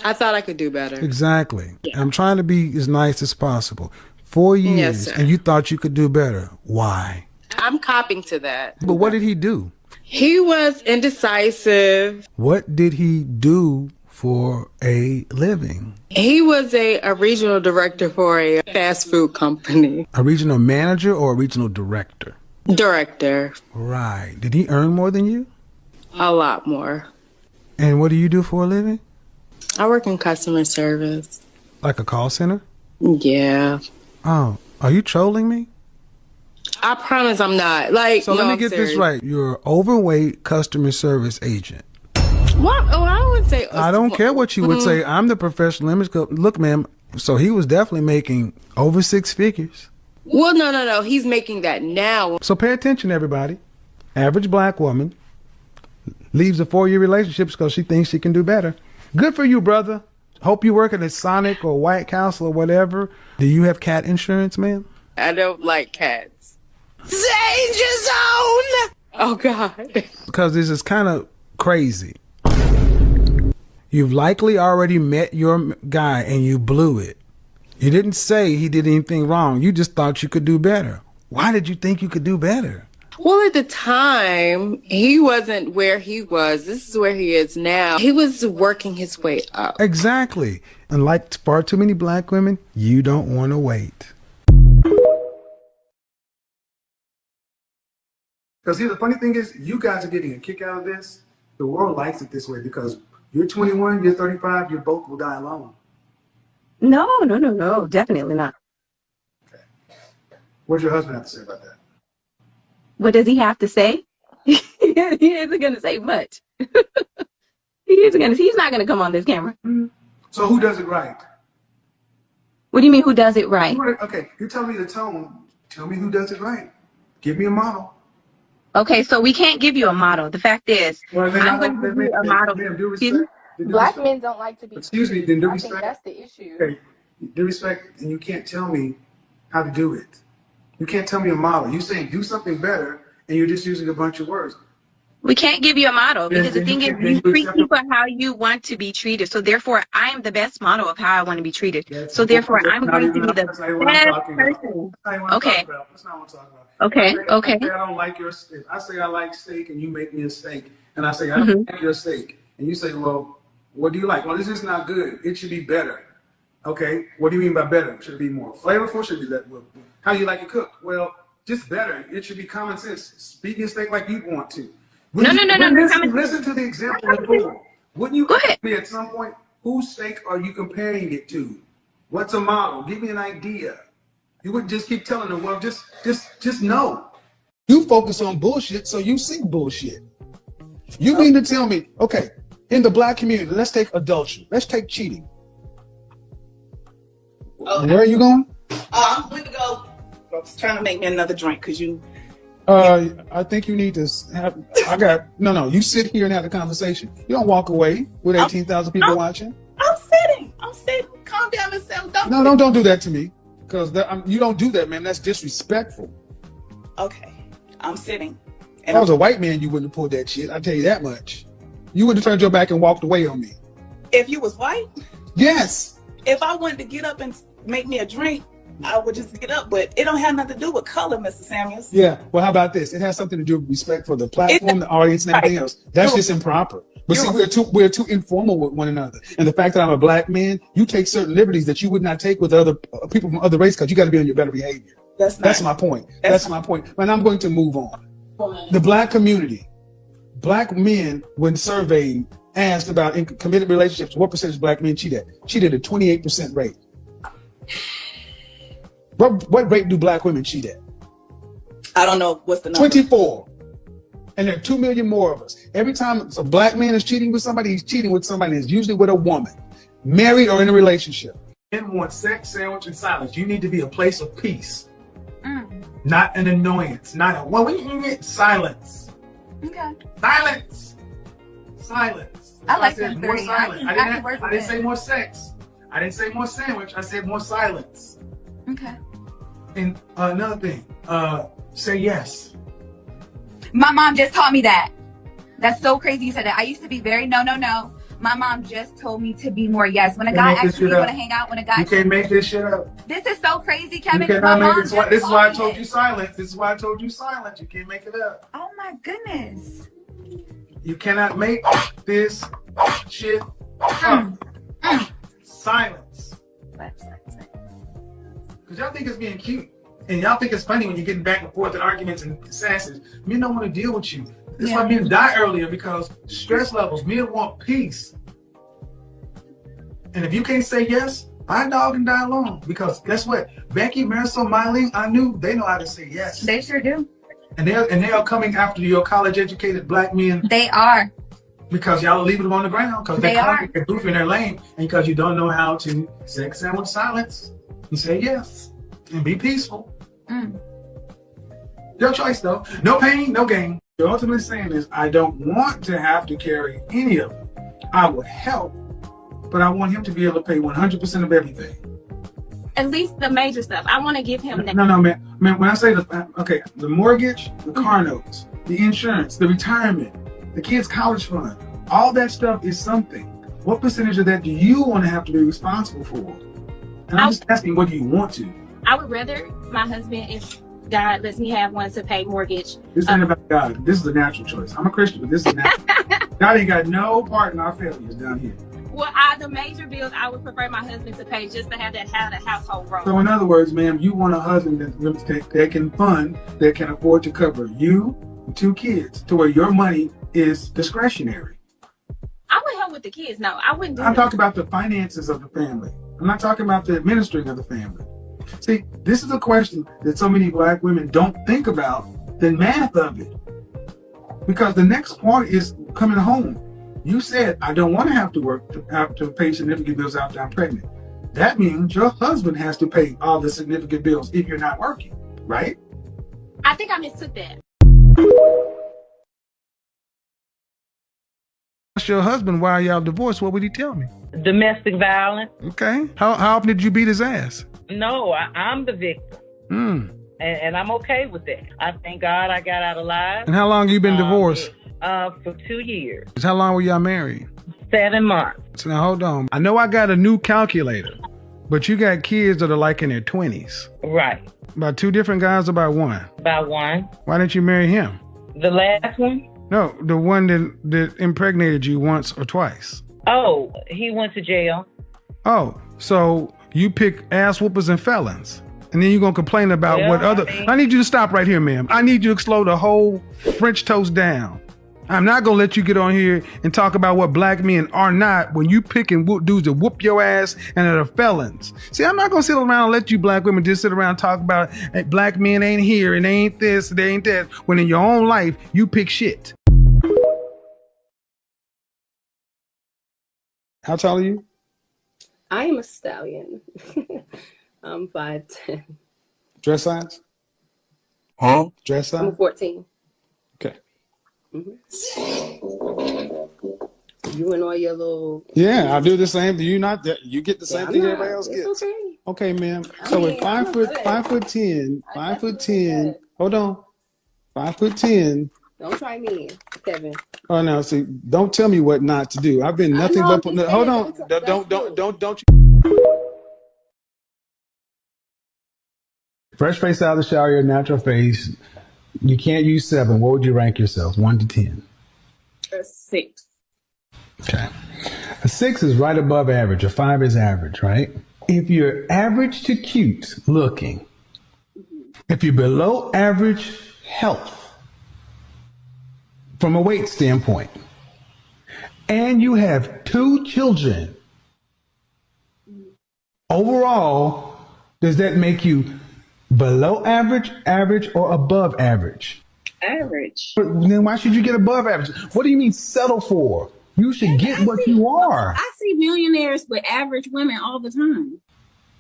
I thought I could do better. Exactly. Yeah. I'm trying to be as nice as possible. 4 years, yes, and you thought you could do better. Why? I'm copying to that. But what did he do? He was indecisive. What did he do for a living? He was a regional director for a fast food company. A regional manager or a regional director? Director. Right. Did he earn more than you? A lot more. And what do you do for a living? I work in customer service. Like a call center? Yeah. Oh, are you trolling me? I promise I'm not. Like, so let me get this right. You're an overweight customer service agent. What? Oh, I would say. I don't care what you would say. I'm the professional image coach. Look, ma'am. So he was definitely making over 6 figures. Well, no. He's making that now. So pay attention, everybody. Average black woman leaves a 4-year relationship because she thinks she can do better. Good for you, brother. Hope you work at a Sonic or White Castle or whatever. Do you have cat insurance, ma'am? I don't like cats. Danger zone! Oh, God. Because this is kind of crazy. You've likely already met your guy and you blew it. You didn't say he did anything wrong. You just thought you could do better. Why did you think you could do better? Well, at the time, he wasn't where he was. This is where he is now. He was working his way up. Exactly. And like far too many black women, you don't want to wait. Because see, the funny thing is, you guys are getting a kick out of this. The world likes it this way because you're 21, you're 35, you both will die alone. No, definitely not. Okay. What does your husband have to say about that? What does he have to say? He isn't going to say much. He's not going to come on this camera. So who does it right? What do you mean, who does it right? Okay, you tell me the tone. Tell me who does it right. Give me a model. Okay, so we can't give you a model. The fact is, I'm going to give you a model. Black men don't like to be. Excuse me, then do I respect. think that's the issue. Okay, do respect, and you can't tell me how to do it. You can't tell me a model. You saying do something better, and you're just using a bunch of words. We can't give you a model because the thing is, you treat people how you want to be treated. So therefore, I am the best model of how I want to be treated. So therefore, I'm going to be the best person. Okay. That's not what I'm talking about. Okay. I don't like your steak. I say I like steak, and you make me a steak, and I say I don't like your steak, and you say, well, what do you like? Well, this is not good. It should be better. Okay. What do you mean by better? Should it be more flavorful? Should it be that? How do you like it cooked? Well, just better. It should be common sense. Speak your steak like you want to. No. Listen to the example before. Wouldn't you ask me at some point, whose steak are you comparing it to? What's a model? Give me an idea. You wouldn't just keep telling them, well, just know. You focus on bullshit, so you see bullshit. You mean to tell me, okay, in the black community, let's take adultery. Let's take cheating. Okay. Where are you going? I'm going to go. I was trying to make me another drink because you. I think you need to have. No. You sit here and have a conversation. You don't walk away with 18,000 people watching. I'm sitting. Calm down and settle down. No, don't do that to me, because you don't do that, man. That's disrespectful. Okay, I'm sitting. If I was a white man, you wouldn't have pulled that shit. I tell you that much. You would have turned your back and walked away on me. If you was white? Yes. If I wanted to get up and make me a drink, I would just get up, but it don't have nothing to do with color, Mr. Samuels. Yeah. Well, how about this? It has something to do with respect for the platform, the audience, and everything else. That's just improper. But see, we're too informal with one another. And the fact that I'm a black man, you take certain liberties that you would not take with other people from other races because you got to be on your better behavior. That's my point. That's my point. And I'm going to move on. The black community, black men, when surveyed, asked about in committed relationships, what percentage of black men cheat at? Cheated at 28% rate. What rate do black women cheat at? I don't know what's the number. 24. And there are 2 million more of us. Every time a black man is cheating with somebody, he's cheating with somebody that's usually with a woman, married or in a relationship. Men want sex, sandwich, and silence. You need to be a place of peace, not an annoyance, not a, well, we need silence. Okay. Silence. Silence. I like said that more 30. silence. I didn't say more sex. I didn't say more sandwich. I said more silence. Okay. And another thing, say yes. My mom just taught me that. That's so crazy you said that. I used to be very no. My mom just told me to be more yes. When a guy asks me, you want to hang out? When a guy, you can't make this shit up. This is so crazy, Kevin. You cannot make this. This is why I told you silence. This is why I told you silence. You can't make it up. Oh my goodness. You cannot make this shit up. Silence. Because y'all think it's being cute. And y'all think it's funny when you're getting back and forth in arguments and assassins. Men don't want to deal with you. That's why men die earlier, because stress levels. Men want peace. And if you can't say yes, my dog can die alone. Because guess what? Becky, Marisol, Mylene, I knew they know how to say yes. They sure do. And they are coming after your college-educated black men. They are. Because y'all are leaving them on the ground. Because they're goofy in their lane. And because you don't know how to sex and with silence. You say yes. And be peaceful. Your choice, though. No pain, no gain. You're ultimately saying is, I don't want to have to carry any of it. I would help, but I want him to be able to pay 100% of everything. At least the major stuff. I want to give him that. No, man. When I say the mortgage, the car notes, the insurance, the retirement, the kids' college fund, all that stuff is something. What percentage of that do you want to have to be responsible for? And I'm just asking, what do you want to? I would rather my husband, if God lets me have one, to pay mortgage. This ain't about God. This is a natural choice. I'm a Christian, but this is natural. God ain't got no part in our failures down here. Well, the major bills, I would prefer my husband to pay just to have the household role. So in other words, ma'am, you want a husband that can fund, that can afford to cover you and 2 kids, to where your money is discretionary. I would help with the kids. No, I wouldn't do I'm talking about the finances of the family. I'm not talking about the administering of the family. See, this is a question that so many black women don't think about the math of it. Because the next part is coming home. You said, I don't want to have to work to have to pay significant bills after I'm pregnant. That means your husband has to pay all the significant bills if you're not working, right? I think I mistook that. Ask your husband why y'all divorced. What would he tell me? Domestic violence. Okay. How often did you beat his ass? No, I'm the victim. And I'm okay with that. I thank God I got out alive. And how long you been divorced? For 2 years. How long were y'all married? 7 months. So now hold on. I know I got a new calculator, but you got kids that are like in their 20s. Right. About 2 different guys, about one? About one. Why didn't you marry him? The last one? No, the one that impregnated you once or twice. Oh, he went to jail. Oh, so you pick ass whoopers and felons. And then you're going to complain about I need you to stop right here, ma'am. I need you to slow the whole French toast down. I'm not going to let you get on here and talk about what black men are not when you pick and dudes that whoop your ass and that are felons. See, I'm not going to sit around and let you black women just sit around and talk about hey, black men ain't here and they ain't this, they ain't that, when in your own life, you pick shit. How tall are you? I am a stallion. I'm 5'10". Dress size? Huh? Dress size? I'm 14. Okay. You and all your little... Yeah, I do the same. Do you not? You get the same thing everybody else it's gets? Okay. Okay, ma'am. So at 5'10", hold on. 5'10". Don't try me, Kevin. Oh no, see, don't tell me what not to do. I've been nothing but hold on. Don't you Fresh face out of the shower, your natural face. You can't use 7. What would you rank yourself? 1 to 10? A 6. Okay. A 6 is right above average. A 5 is average, right? If you're average to cute looking, if you're below average health from a weight standpoint, and you have 2 children, overall, does that make you below average, average, or above average? Average. Then why should you get above average? What do you mean settle for? You should get what you are. I see millionaires with average women all the time.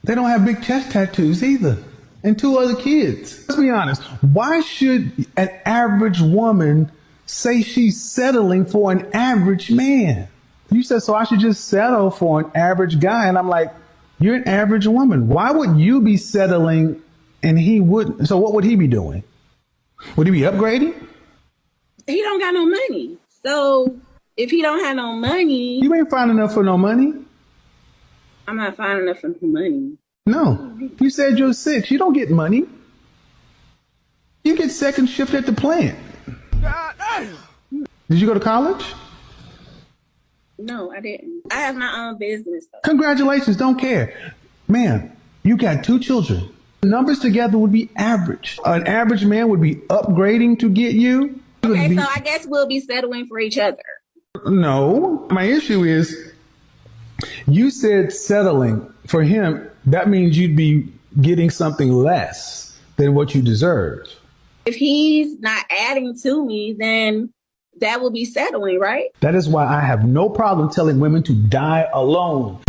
They don't have big chest tattoos either. And 2 other kids. Let's be honest. Why should an average woman say she's settling for an average man? You said, so I should just settle for an average guy. And I'm like, You're an average woman. Why would you be settling and he wouldn't? So what would he be doing? Would he be upgrading? He don't got no money. So if he don't have no money, You ain't fine enough for no money. I'm not fine enough for money. No. You said you're 6. You don't get money. You get second shift at the plant. Did you go to college? No, I didn't. I have my own business though. Congratulations. Don't care. Man, you got 2 children. The numbers together would be average. An average man would be upgrading to get you. Okay, so I guess we'll be settling for each other. No. My issue is you said settling for him. That means you'd be getting something less than what you deserve. If he's not adding to me, then that will be settling, right? That is why I have no problem telling women to die alone.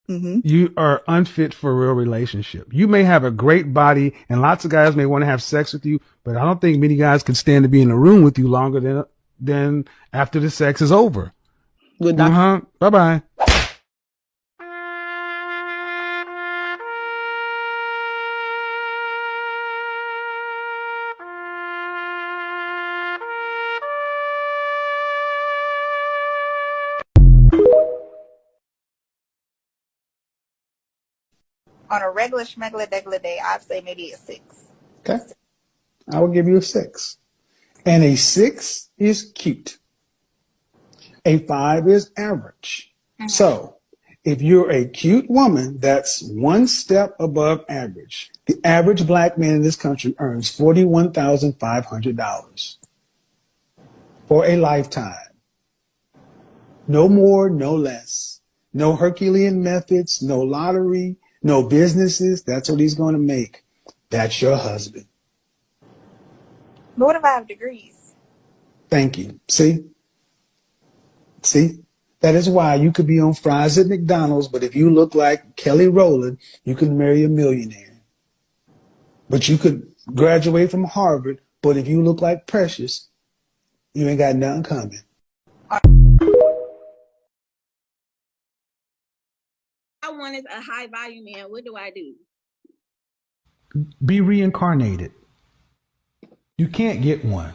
You are unfit for a real relationship. You may have a great body and lots of guys may want to have sex with you, but I don't think many guys can stand to be in a room with you longer than after the sex is over. Bye-bye. On a regular schmegular day, I'd say maybe a 6. Okay. I will give you a 6. And a 6 is cute. A 5 is average. So if you're a cute woman, that's one step above average. The average black man in this country earns $41,500 for a lifetime. No more, no less. No Herculean methods, no lottery, no businesses. That's what he's going to make. That's your husband. But what if I have degrees? Thank you. See? That is why you could be on fries at McDonald's, but if you look like Kelly Rowland, you can marry a millionaire. But you could graduate from Harvard, but if you look like Precious, you ain't got nothing coming. I wanted a high volume man. What do I do? Be reincarnated. You can't get one.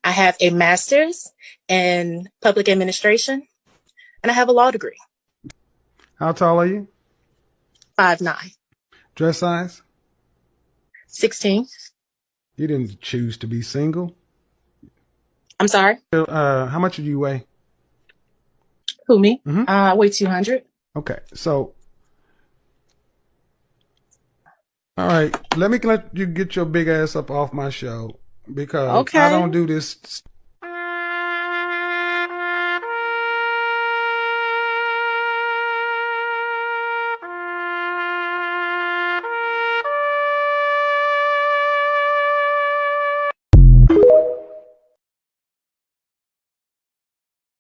I have a master's in public administration, and I have a law degree. How tall are you? 5'9". Dress size? 16. You didn't choose to be single. I'm sorry? How much do you weigh? Who, me? I weigh 200. Okay, so all right, let me let you get your big ass up off my show because I don't do this.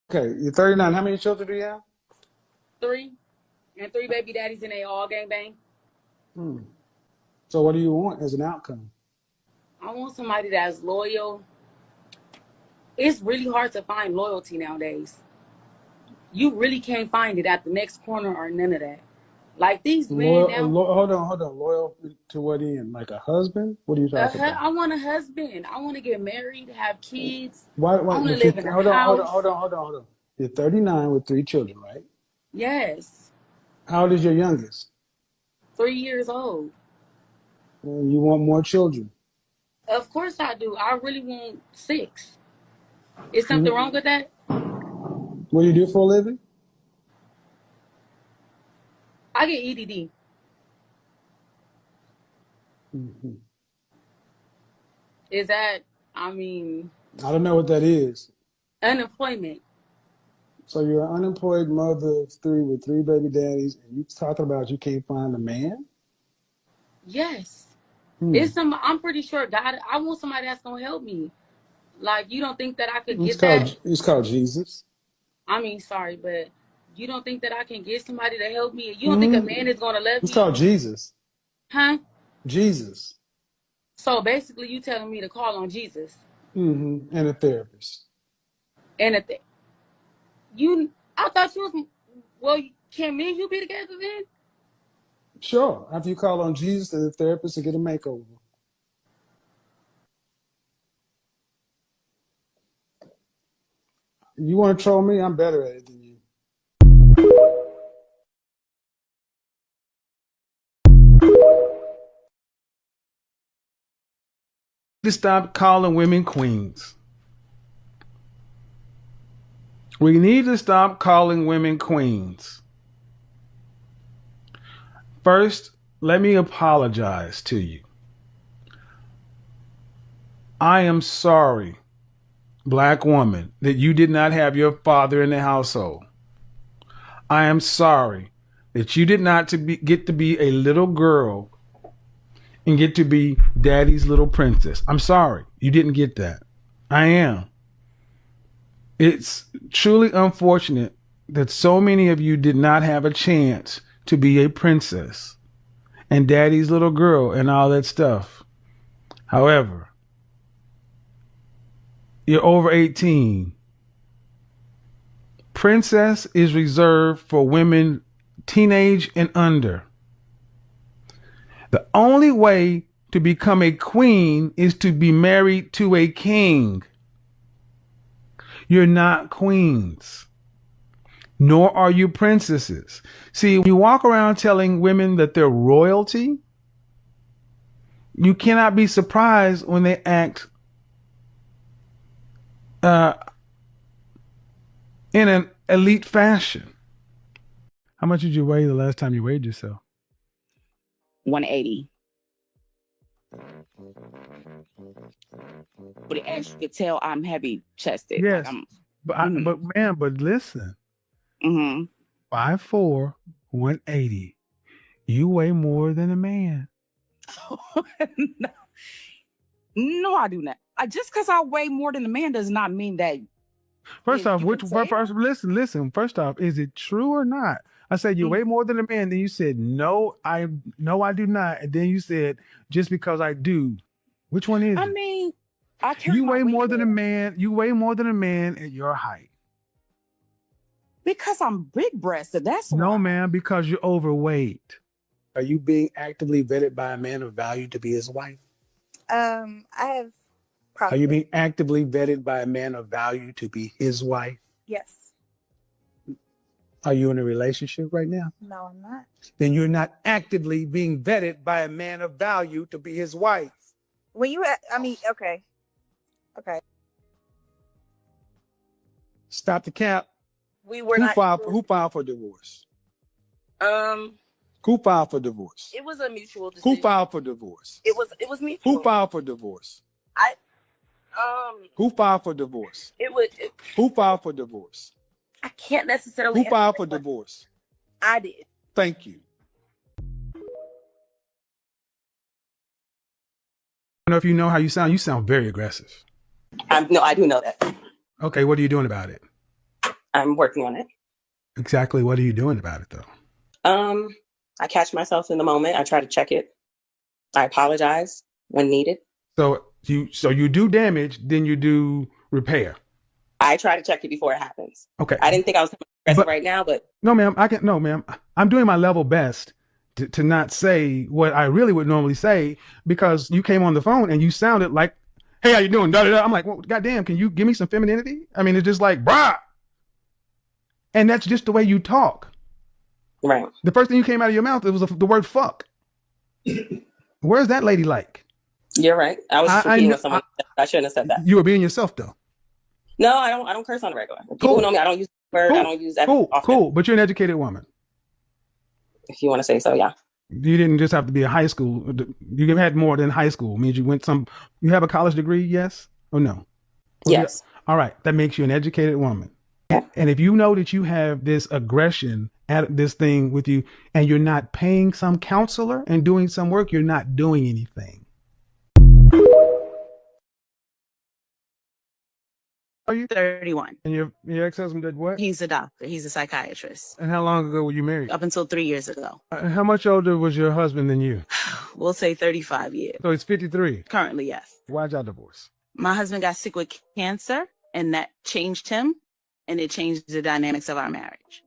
Okay, you're 39. How many children do you have? 3. And 3 baby daddies and they all gangbang. So what do you want as an outcome? I want somebody that's loyal. It's really hard to find loyalty nowadays. You really can't find it at the next corner or none of that. Like these men now. Hold on. Loyal to what end? Like a husband? What are you talking about? I want a husband. I want to get married, have kids. Why, I want to live in a house. Hold on. You're 39 with 3 children, right? Yes. How old is your youngest? 3 years old. And you want more children? Of course I do. I really want 6. Is something wrong with that? What do you do for a living? I get EDD. Is that, I don't know what that is. Unemployment. So you're an unemployed mother of 3 with 3 baby daddies, and you talking about you can't find a man? Yes. I'm pretty sure God, I want somebody that's going to help me. Like, you don't think that I could get that? It's called Jesus. Sorry, but you don't think that I can get somebody to help me? You don't think a man is going to love me? It's called Jesus. Huh? Jesus. So basically, you telling me to call on Jesus And a therapist. and I thought you was. Well, can me and you be together then? Sure. After you call on Jesus and a therapist to get a makeover. You want to troll me? I'm better at it than you. To stop calling women queens. We need to stop calling women queens. First, let me apologize to you. I am sorry, Black woman, that you did not have your father in the household. I am sorry that you did not get to be a little girl and get to be daddy's little princess. I'm sorry you didn't get that. I am. It's truly unfortunate that so many of you did not have a chance to be a princess and daddy's little girl and all that stuff. However, you're over 18. Princess is reserved for women teenage and under. The only way to become a queen is to be married to a king. You're not queens, nor are you princesses. See, when you walk around telling women that they're royalty, you cannot be surprised when they act in an elite fashion. How much did you weigh the last time you weighed yourself? 180. But as you can tell, I'm heavy chested. Yes, Like but listen. 5'4", 180. You weigh more than a man. No, I do not. Just because I weigh more than a man does not mean that. First off, listen. First off, is it true or not? I said you weigh more than a man. Then you said no, I do not. And then you said just because I do. Which one is it? I mean, I carry You my weigh weight more than a well. man. You weigh more than a man at your height. Because I'm big breasted. That's why. No, man, because you're overweight. Are you being actively vetted by a man of value to be his wife? I have Are you being actively vetted by a man of value to be his wife? Yes. Are you in a relationship right now? No, I'm not. Then you're not actively being vetted by a man of value to be his wife. When you, okay. Okay. Stop the cap. We were Who filed for divorce? Who filed for divorce? It was a mutual decision. Who filed for divorce? It was mutual. Who filed for divorce? Who filed for divorce? Who filed for divorce? I can't necessarily. Who filed for divorce? I did. Thank you. I don't know if you know how you sound. You sound very aggressive. No, I do know that. Okay, what are you doing about it? I'm working on it. Exactly. What are you doing about it, though? I catch myself in the moment. I try to check it. I apologize when needed. So you do damage, then you do repair. I try to check it before it happens. Okay. I didn't think I was aggressive right now, but no, ma'am. I'm doing my level best to not say what I really would normally say because you came on the phone and you sounded like, "Hey, how you doing?" Da, da, da. I'm like, well, goddamn, can you give me some femininity? I mean, it's just like, brah. And that's just the way you talk. Right. The first thing you came out of your mouth, it was the word fuck. Where's that lady like? You're right. I was just repeating what someone said. I shouldn't have said that. You were being yourself, though. No, I don't curse on the regular. People who know me, I don't use the word. I don't use that often. Cool. But you're an educated woman. If you want to say so, yeah. You didn't just have to be a high school. You had more than high school. It means you have a college degree, yes or no? Yes. All right. That makes you an educated woman. Yeah. And if you know that you have this aggression at this thing with you and you're not paying some counselor and doing some work, you're not doing anything. Are you 31? And your ex-husband did what? He's a doctor. He's a psychiatrist. And how long ago were you married? Up until 3 years ago. How much older was your husband than you? We'll say 35 years. So he's 53. Currently, yes. Why'd y'all divorce? My husband got sick with cancer, and that changed him, and it changed the dynamics of our marriage.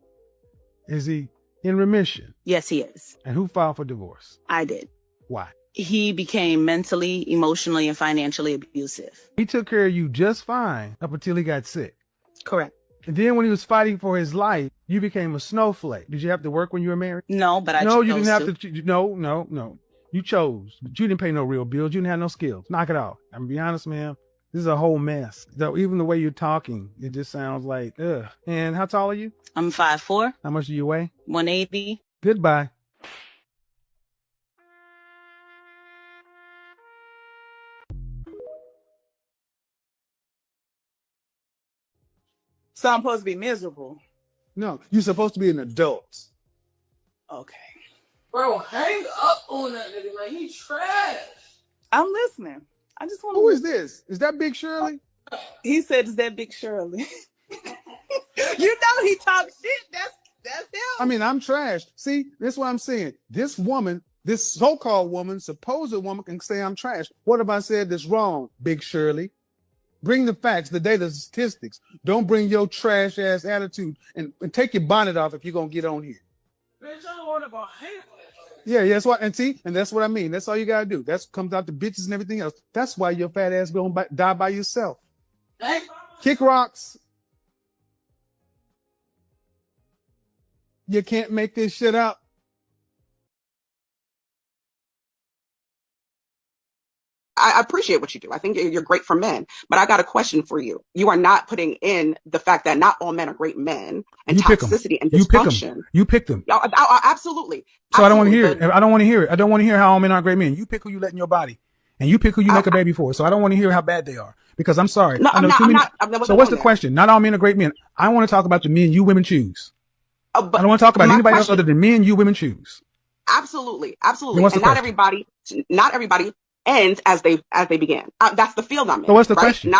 Is he in remission? Yes, he is. And who filed for divorce? I did. Why? He became mentally, emotionally, and financially abusive. He took care of you just fine up until he got sick. Correct. And then when he was fighting for his life, you became a snowflake. Did you have to work when you were married? No, but I chose No, you didn't have to. No. You chose. But you didn't pay no real bills. You didn't have no skills. Knock it off. I'm gonna be honest, ma'am. This is a whole mess. So even the way you're talking, it just sounds like, ugh. And how tall are you? I'm 5'4". How much do you weigh? 180. Goodbye. So I'm supposed to be miserable. No, you're supposed to be an adult. Okay. Bro, hang up on that nigga, man. He trash. I'm listening. I just want to. Who is this? Is that Big Shirley? He said, "Is that Big Shirley?" You know he talks shit. That's him. I mean, I'm trash. See, that's what I'm saying. This woman, this so-called woman, supposed woman can say I'm trash. What have I said that's wrong, Big Shirley? Bring the facts, the data, the statistics. Don't bring your trash ass attitude and take your bonnet off if you're gonna get on here. Bitch, I don't want to go hang. Yeah, that's what, and see, and that's what I mean. That's all you gotta do. That comes out to bitches and everything else. That's why your fat ass gonna die by yourself. Hey. Kick rocks. You can't make this shit up. I appreciate what you do. I think you're great for men, but I got a question for you. You are not putting in the fact that not all men are great men, and You pick 'em. toxicity and You pick 'em. dysfunction. You pick them. Absolutely. So I don't want to hear Absolutely, it. I don't want to hear it. I don't want to hear how all men aren't great men. You pick who you let in your body, and you pick who you make a baby for. So I don't want to hear how bad they are, because I'm sorry. No, I know I'm too many- not. So what's the question? Not all men are great men. I want to talk about the men you women choose. I don't want to talk about anybody else other than men you women choose. Absolutely. Then what's the And not question? everybody ends as they began. That's the field I'm in. So what's the right? question?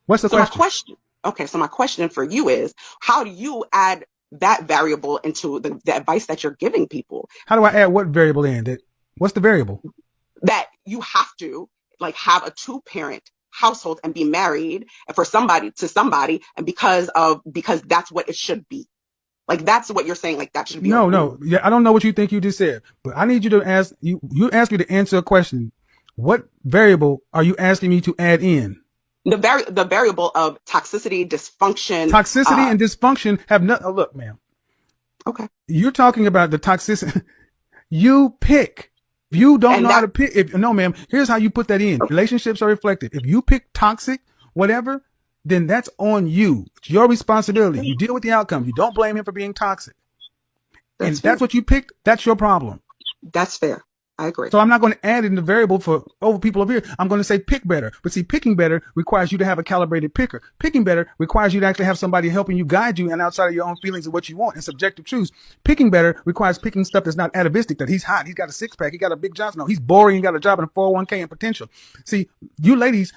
What's the so question? My question? Okay, so my question for you is, how do you add that variable into the advice that you're giving people? How do I add what variable in? What's the variable? That you have to have a 2-parent household and be married for somebody to somebody, and because that's what it should be. That's what you're saying. That should be. No. Yeah, I don't know what you think you just said, but I need you to ask you. You ask me to answer a question. What variable are you asking me to add in? The variable of toxicity, dysfunction. Toxicity and dysfunction have nothing. Oh, look, ma'am. Okay. You're talking about the toxicity. You pick. If you don't know how to pick, no, ma'am. Here's how you put that in. Relationships are reflective. If you pick toxic, whatever, then that's on you. It's your responsibility. You deal with the outcome. You don't blame him for being toxic. That's what you picked. That's your problem. That's fair. I agree. So I'm not going to add in the variable for people over here. I'm going to say pick better. But see, picking better requires you to have a calibrated picker. Picking better requires you to actually have somebody helping you guide you and outside of your own feelings of what you want and subjective truths. Picking better requires picking stuff that's not atavistic, that he's hot, he's got a six-pack, he got a big job. No, he's boring, he got a job and a 401k and potential. See, you ladies,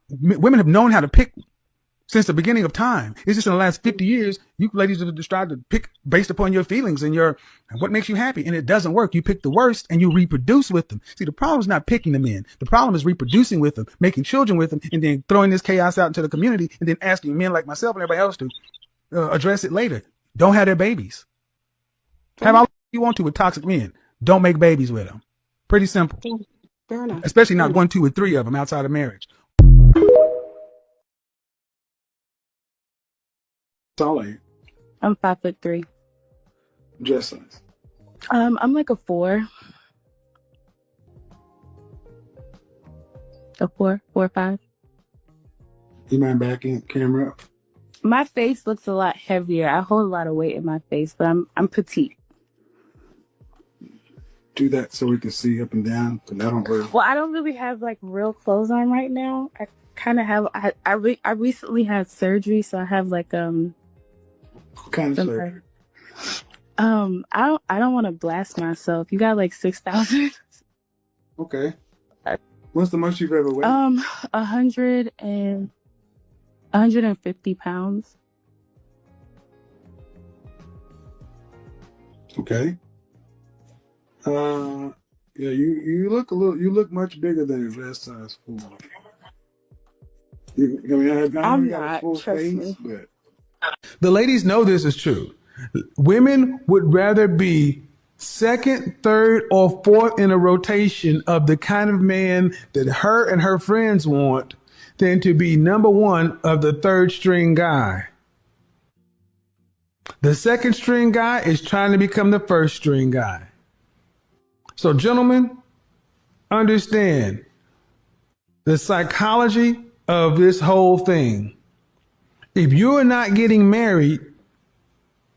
women have known how to pick since the beginning of time. It's just in the last 50 years, you ladies have tried to pick based upon your feelings and what makes you happy. And it doesn't work. You pick the worst and you reproduce with them. See, the problem is not picking them in. The problem is reproducing with them, making children with them, and then throwing this chaos out into the community and then asking men like myself and everybody else to address it later. Don't have their babies. Have all you want to with toxic men. Don't make babies with them. Pretty simple. Fair enough. Especially not 1, 2, or 3 of them outside of marriage. Tall are you? I'm 5'3". Dress size? I'm like a 4. A 4 or 5. You mind backing camera up? My face looks a lot heavier. I hold a lot of weight in my face, but I'm petite. Do that so we can see up and down. But I don't really. Well, I don't really have real clothes on right now. I kind of have. I recently had surgery, so I have What kind of surgery? I don't want to blast myself. You got 6,000. Okay. What's the most you've ever weighed? 100 and 150 pounds. Okay. Yeah, you look much bigger than your dress size 4. I mean, I know I'm you got a not, full trust face, me. but The ladies know this is true. Women would rather be second, third, or fourth in a rotation of the kind of man that her and her friends want than to be number one of the third string guy. The second string guy is trying to become the first string guy. So, gentlemen, understand the psychology of this whole thing. If you are not getting married,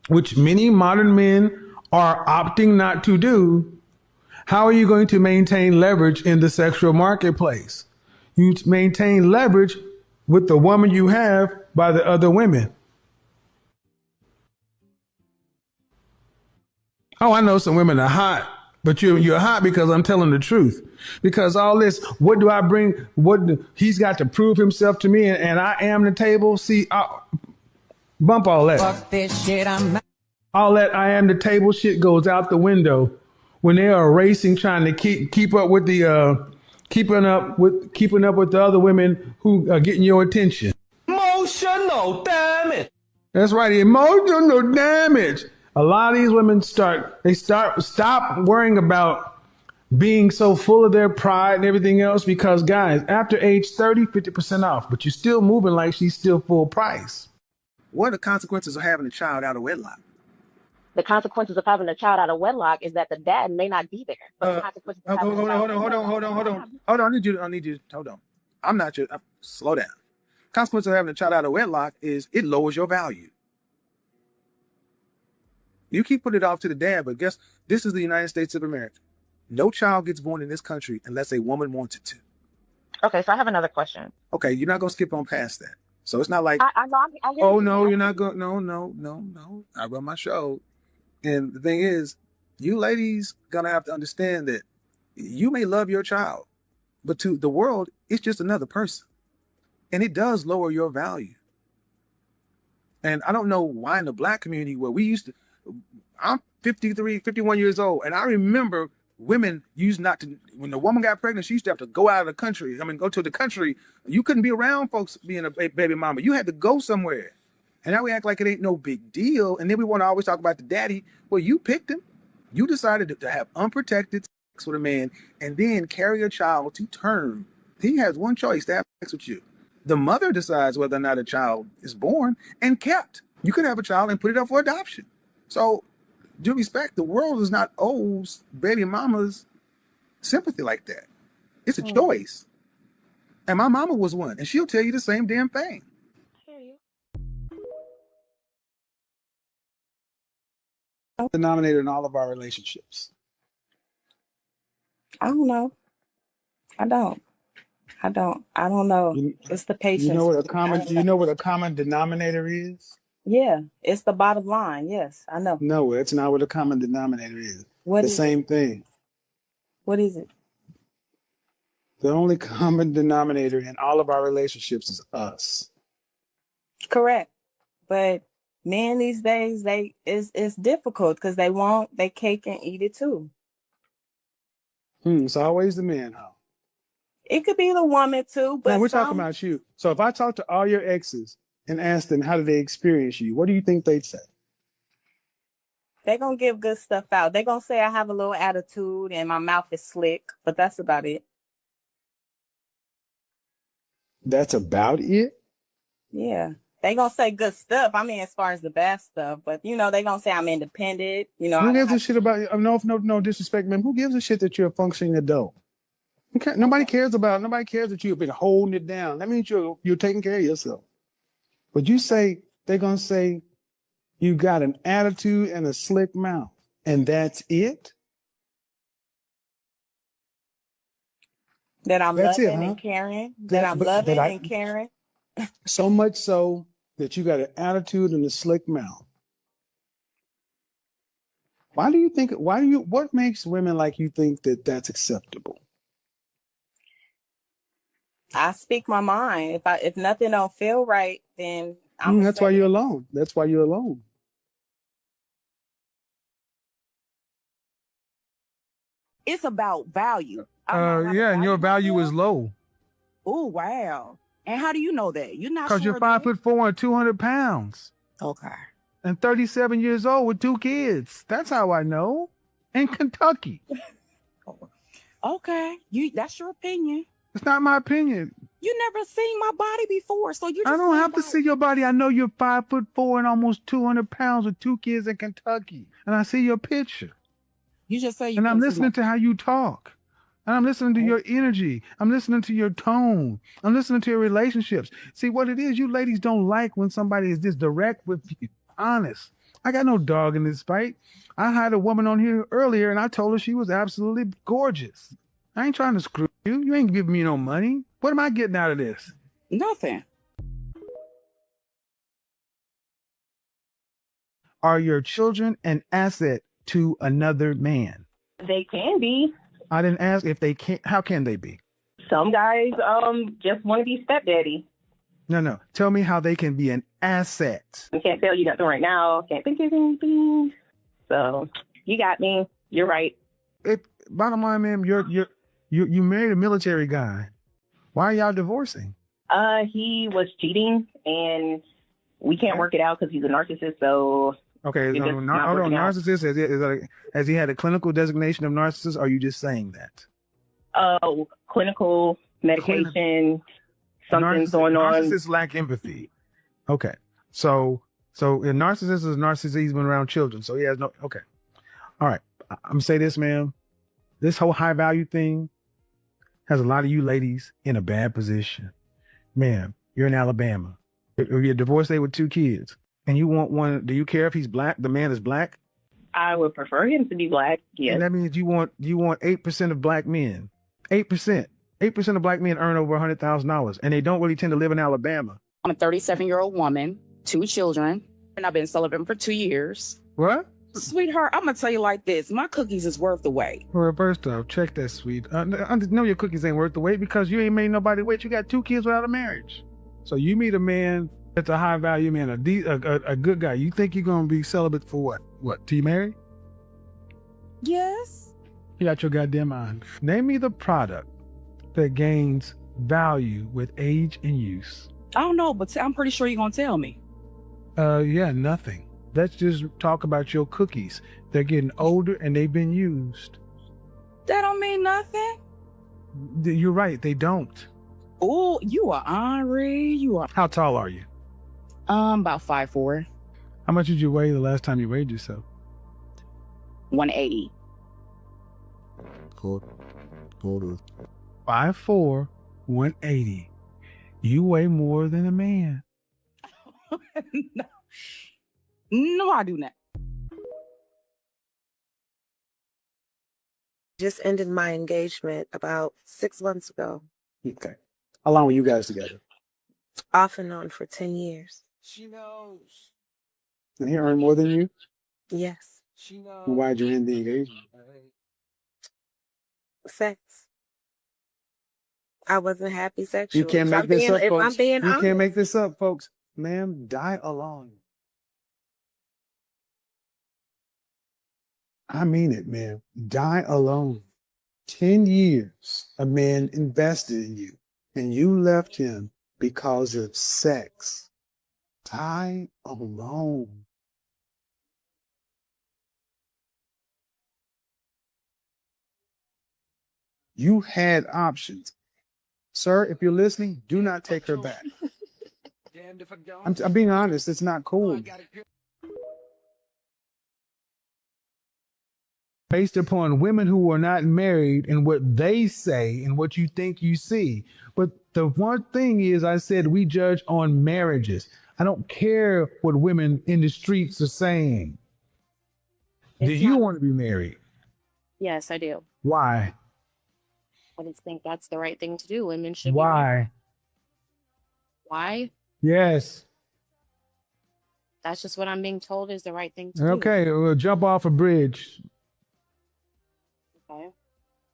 which many modern men are opting not to do, how are you going to maintain leverage in the sexual marketplace? You maintain leverage with the woman you have by the other women. Oh, I know some women are hot, but you're hot because I'm telling the truth. Because all this, what do I bring? He's got to prove himself to me, and I am the table. See, bump all that. Fuck this shit, all that I am the table shit goes out the window when they are racing, trying to keep up with the keeping up with the other women who are getting your attention. Emotional damage. That's right, emotional damage. A lot of these women stop worrying about being so full of their pride and everything else because, guys, after age 30, 50% off, but you're still moving like she's still full price. What are the consequences of having a child out of wedlock? The consequences of having a child out of wedlock is that the dad may not be there. But the consequences of having a child Hold on. I need you. Hold on. I'm not your. Slow down. Consequence of having a child out of wedlock is it lowers your value. You keep putting it off to the dad, but guess this is the United States of America. No child gets born in this country unless a woman wants it to. Okay, so I have another question. Okay, you're not gonna skip on past that. So it's not like I know. oh no, you're not going. No. I run my show, and the thing is, you ladies gonna have to understand that you may love your child, but to the world, it's just another person, and it does lower your value. And I don't know why in the Black community where we used to, I'm 53, 51 years old, and I remember women used not to, when the woman got pregnant, she used to have to go out of the country. Go to the country. You couldn't be around folks being a baby mama. You had to go somewhere. And now we act like it ain't no big deal. And then we want to always talk about the daddy. Well, you picked him. You decided to have unprotected sex with a man and then carry a child to term. He has one choice to have sex with you. The mother decides whether or not a child is born and kept. You could have a child and put it up for adoption. So, due respect, the world does not owe baby mamas sympathy like that. It's a choice. And my mama was one, and she'll tell you the same damn thing. Denominator in all of our relationships. I don't know. I don't know. It's the patience. You know what a common denominator is? Yeah, it's the bottom line. Yes, I know. No, it's not what a common denominator is. What the is same thing. What is it? The only common denominator in all of our relationships is us. Correct. But men these days, it's difficult because they cake and eat it too. It's always the man, huh? It could be the woman too, but now we're talking about you. So if I talk to all your exes and ask them how did they experience you, what do you think they'd say? They're gonna give good stuff out. They're gonna say I have a little attitude and my mouth is slick, but that's about it. That's about it? Yeah. They gonna say good stuff. I mean, as far as the bad stuff, but they gonna say I'm independent. Who gives a shit about you? No disrespect, man. Who gives a shit that you're a functioning adult? Nobody cares that you've been holding it down. That means you're taking care of yourself. But they're gonna say you got an attitude and a slick mouth, and that's it? That I'm loving and caring. That I'm loving and caring. So much so that you got an attitude and a slick mouth. What makes women like you think that that's acceptable? I speak my mind. If nothing don't feel right, then I'm That's why you're alone. That's why you're alone. It's about value. Yeah, and your value is low. Oh, wow. And how do you know that? You're not Because sure you're 5'4" and 200 pounds. Okay. And 37 years old with 2 kids. That's how I know. In Kentucky. Okay. That's your opinion. It's not my opinion. You never seen my body before, so you just I don't have to see your body. I know you're 5'4" and almost 200 pounds with 2 kids in Kentucky. And I see your picture. You just say you And I'm listening to how you talk. And I'm listening to your energy. I'm listening to your tone. I'm listening to your relationships. See, what it is, you ladies don't like when somebody is this direct with you. Honest. I got no dog in this fight. I had a woman on here earlier and I told her she was absolutely gorgeous. I ain't trying to screw you. You ain't giving me no money. What am I getting out of this? Nothing. Are your children an asset to another man? They can be. I didn't ask if they can. How can they be? Some guys just want to be stepdaddy. No. Tell me how they can be an asset. I can't tell you nothing right now. Can't think of anything. So you got me. You're right. Bottom line, ma'am, you married a military guy. Why are y'all divorcing? He was cheating and we can't work it out because he's a narcissist. So okay, narcissist. Has he had a clinical designation of narcissist? Or are you just saying that? Clinical medication. Something's going on. Narcissists lack empathy. Okay, so a narcissist is a narcissist. He's been around children, so he has no. Okay, all right. I'm gonna say this, ma'am. This whole high value thing has a lot of you ladies in a bad position. Ma'am, you're in Alabama. You're divorced with 2 kids, and you want one. Do you care if he's black? The man is black. I would prefer him to be black. Yes. And that means you want 8% of black men. 8%. 8% of black men earn over $100,000, and they don't really tend to live in Alabama. I'm a 37-year-old woman, 2 children, and I've been celibate for 2 years. What? Sweetheart, I'm going to tell you like this. My cookies is worth the wait. Well, first off, check that, sweet. I know your cookies ain't worth the wait because you ain't made nobody wait. You got 2 kids without a marriage. So you meet a man that's a high value man, a good guy. You think you're going to be celibate for what? What, till you marry? Yes. You got your goddamn mind. Name me the product that gains value with age and use. I don't know, but I'm pretty sure you're going to tell me. Yeah, nothing. Let's just talk about your cookies. They're getting older and they've been used. That don't mean nothing. You're right, they don't. Oh, you are Henri. You are. How tall are you? About 5'4". How much did you weigh the last time you weighed yourself? 180. Hold on. 5'4", 180. You weigh more than a man. No, I do not. Just ended my engagement about 6 months ago. Okay. How long were you guys together? Off and on for 10 years. She knows. And he earned more than you? Yes. She knows. Why'd you end the engagement? Sex. I wasn't happy sexually. You can't make this up, if folks. I'm being You honest. can't make this up, folks. Ma'am, die alone. I mean it, man. Die alone. 10 years a man invested in you, and you left him because of sex. Die alone. You had options. Sir, if you're listening, do not take her back. Damned if I don't. I'm being honest. It's not cool. Based upon women who are not married and what they say and what you think you see. But the one thing is, I said we judge on marriages. I don't care what women in the streets are saying. Do you want to be married? Yes, I do. Why? I just think that's the right thing to do. Women should be. Why? Why? Yes. That's just what I'm being told is the right thing to do. Okay, well, jump off a bridge. Okay.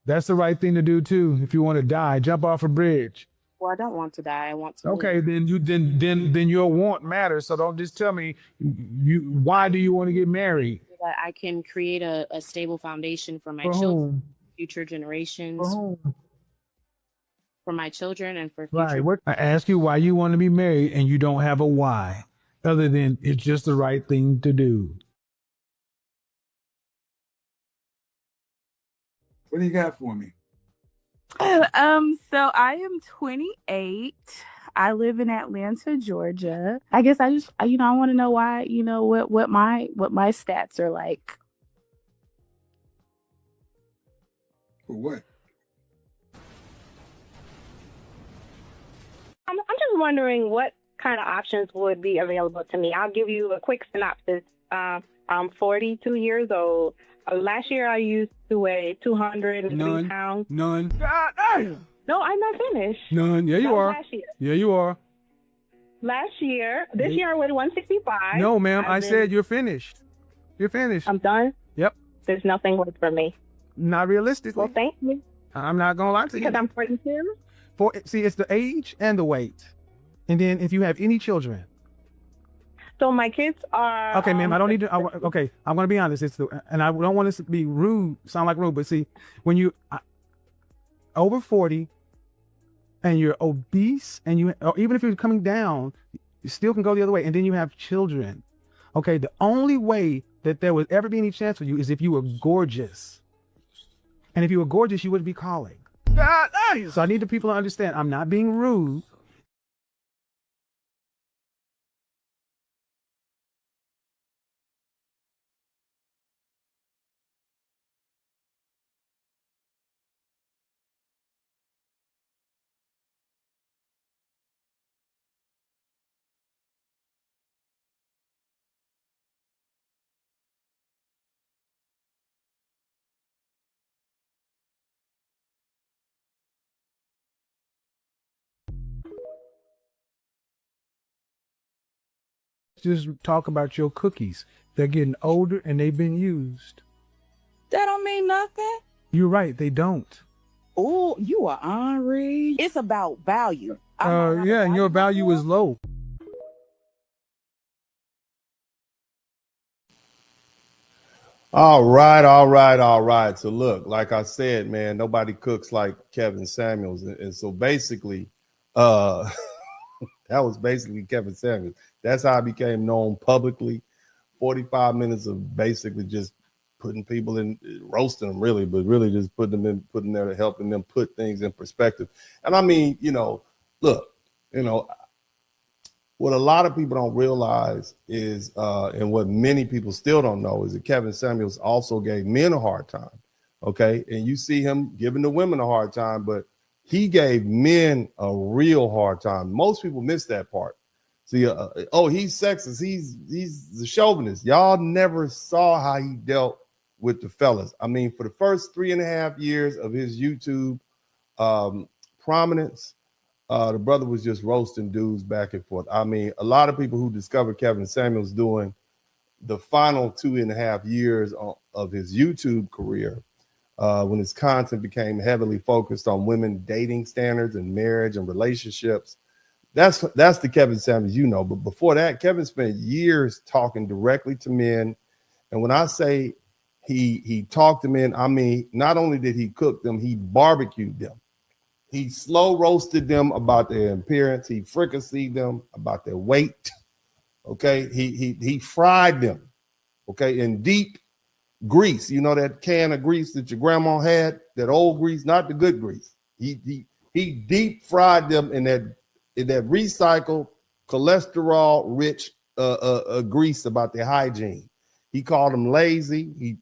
That's the right thing to do too. If you want to die, jump off a bridge. Well, I don't want to die. I want to Okay, live. then your want matters. So don't just tell me why do you want to get married? So that I can create a stable foundation for my For children, whom? future For generations, whom? for my children, and for Right. future. What I ask you why you want to be married and you don't have a why, other than it's just the right thing to do. What do you got for me? So I am 28. I live in Atlanta, Georgia. I guess I just, I want to know why, what my stats are like. For what? I'm just wondering what kind of options would be available to me. I'll give you a quick synopsis. I'm 42 years old. Last year I used to weigh 203 pounds. None. God damn! No, I'm not finished. None. Yeah, That you was are. last year. Yeah, you are. This year I weighed 165. No, ma'am. I've I been- said you're finished. You're finished. I'm done? Yep. There's nothing left for me. Not realistically. Well, thank you. I'm not gonna lie to you. Because I'm 42? See, it's the age and the weight, and then if you have any children. So my kids are... Okay, ma'am. I don't need to. Okay, I'm gonna be honest. And I don't want this to be rude. Sound like rude, but see, when you over 40, and you're obese, and or even if you're coming down, you still can go the other way, and then you have children. Okay, the only way that there would ever be any chance for you is if you were gorgeous, and if you were gorgeous, you wouldn't be calling. So I need the people to understand. I'm not being rude. Just talk about your cookies. They're getting older and they've been used. That don't mean nothing. You're right, they don't. Oh, you are Henri. It's about value. Yeah, and your value is low. All right. So look, like I said, man, nobody cooks like Kevin Samuels. And so basically, that was basically Kevin Samuels. That's how I became known publicly. 45 minutes of basically just putting people in, roasting them really, but really just putting there to helping them put things in perspective. And I mean, look, what a lot of people don't realize is, and what many people still don't know, is that Kevin Samuels also gave men a hard time. Okay. And you see him giving the women a hard time, but he gave men a real hard time. Most people miss that part. See, he's sexist. He's the chauvinist. Y'all never saw how he dealt with the fellas. I mean, for the first 3.5 years of his YouTube prominence, the brother was just roasting dudes back and forth. I mean, a lot of people who discovered Kevin Samuels during the final 2.5 years of his YouTube career, when his content became heavily focused on women dating standards and marriage and relationships, that's the Kevin Samuels But before that, Kevin spent years talking directly to men. And when I say he talked to men, I mean, not only did he cook them, he barbecued them. He slow roasted them about their appearance. He fricasseed them about their weight. Okay. He fried them. Okay. In deep grease. You know that can of grease that your grandma had, that old grease, not the good grease. He deep fried them in that recycled cholesterol rich grease about their hygiene. He called them lazy.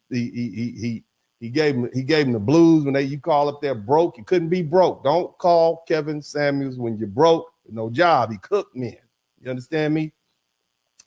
He gave them the blues when you call up there broke. You couldn't be broke. Don't call Kevin Samuels when you're broke, no job. He cooked men. You understand me?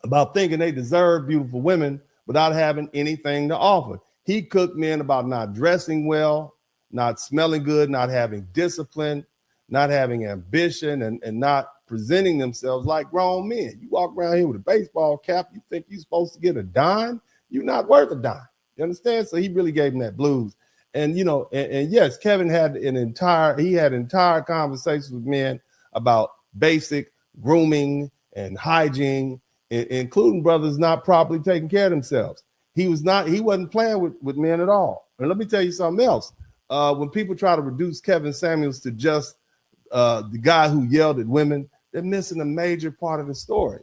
About thinking they deserve beautiful women without having anything to offer. He cooked men about not dressing well, not smelling good, not having discipline, not having ambition, and not presenting themselves like grown men. You walk around here with a baseball cap, you think you're supposed to get a dime? You're not worth a dime. You understand? So he really gave him that blues. And, and yes, Kevin had entire conversations with men about basic grooming and hygiene, including brothers not properly taking care of themselves. He wasn't playing with men at all. And let me tell you something else. When people try to reduce Kevin Samuels to just the guy who yelled at women, they're missing a major part of the story.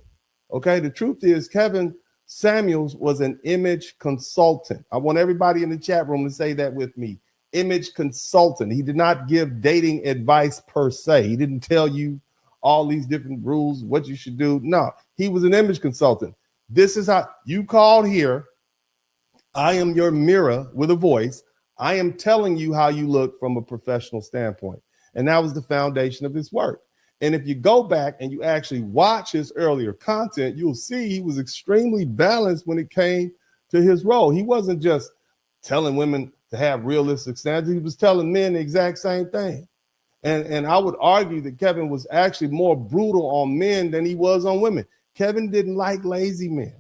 Okay, the truth is Kevin Samuels was an image consultant. I want everybody in the chat room to say that with me. Image consultant. He did not give dating advice per se. He didn't tell you all these different rules, what you should do. No, he was an image consultant. This is how you called here. I am your mirror with a voice. I am telling you how you look from a professional standpoint. And that was the foundation of his work. And if you go back and you actually watch his earlier content, you'll see he was extremely balanced when it came to his role. He wasn't just telling women to have realistic standards. He was telling men the exact same thing. And I would argue that Kevin was actually more brutal on men than he was on women. Kevin didn't like lazy men.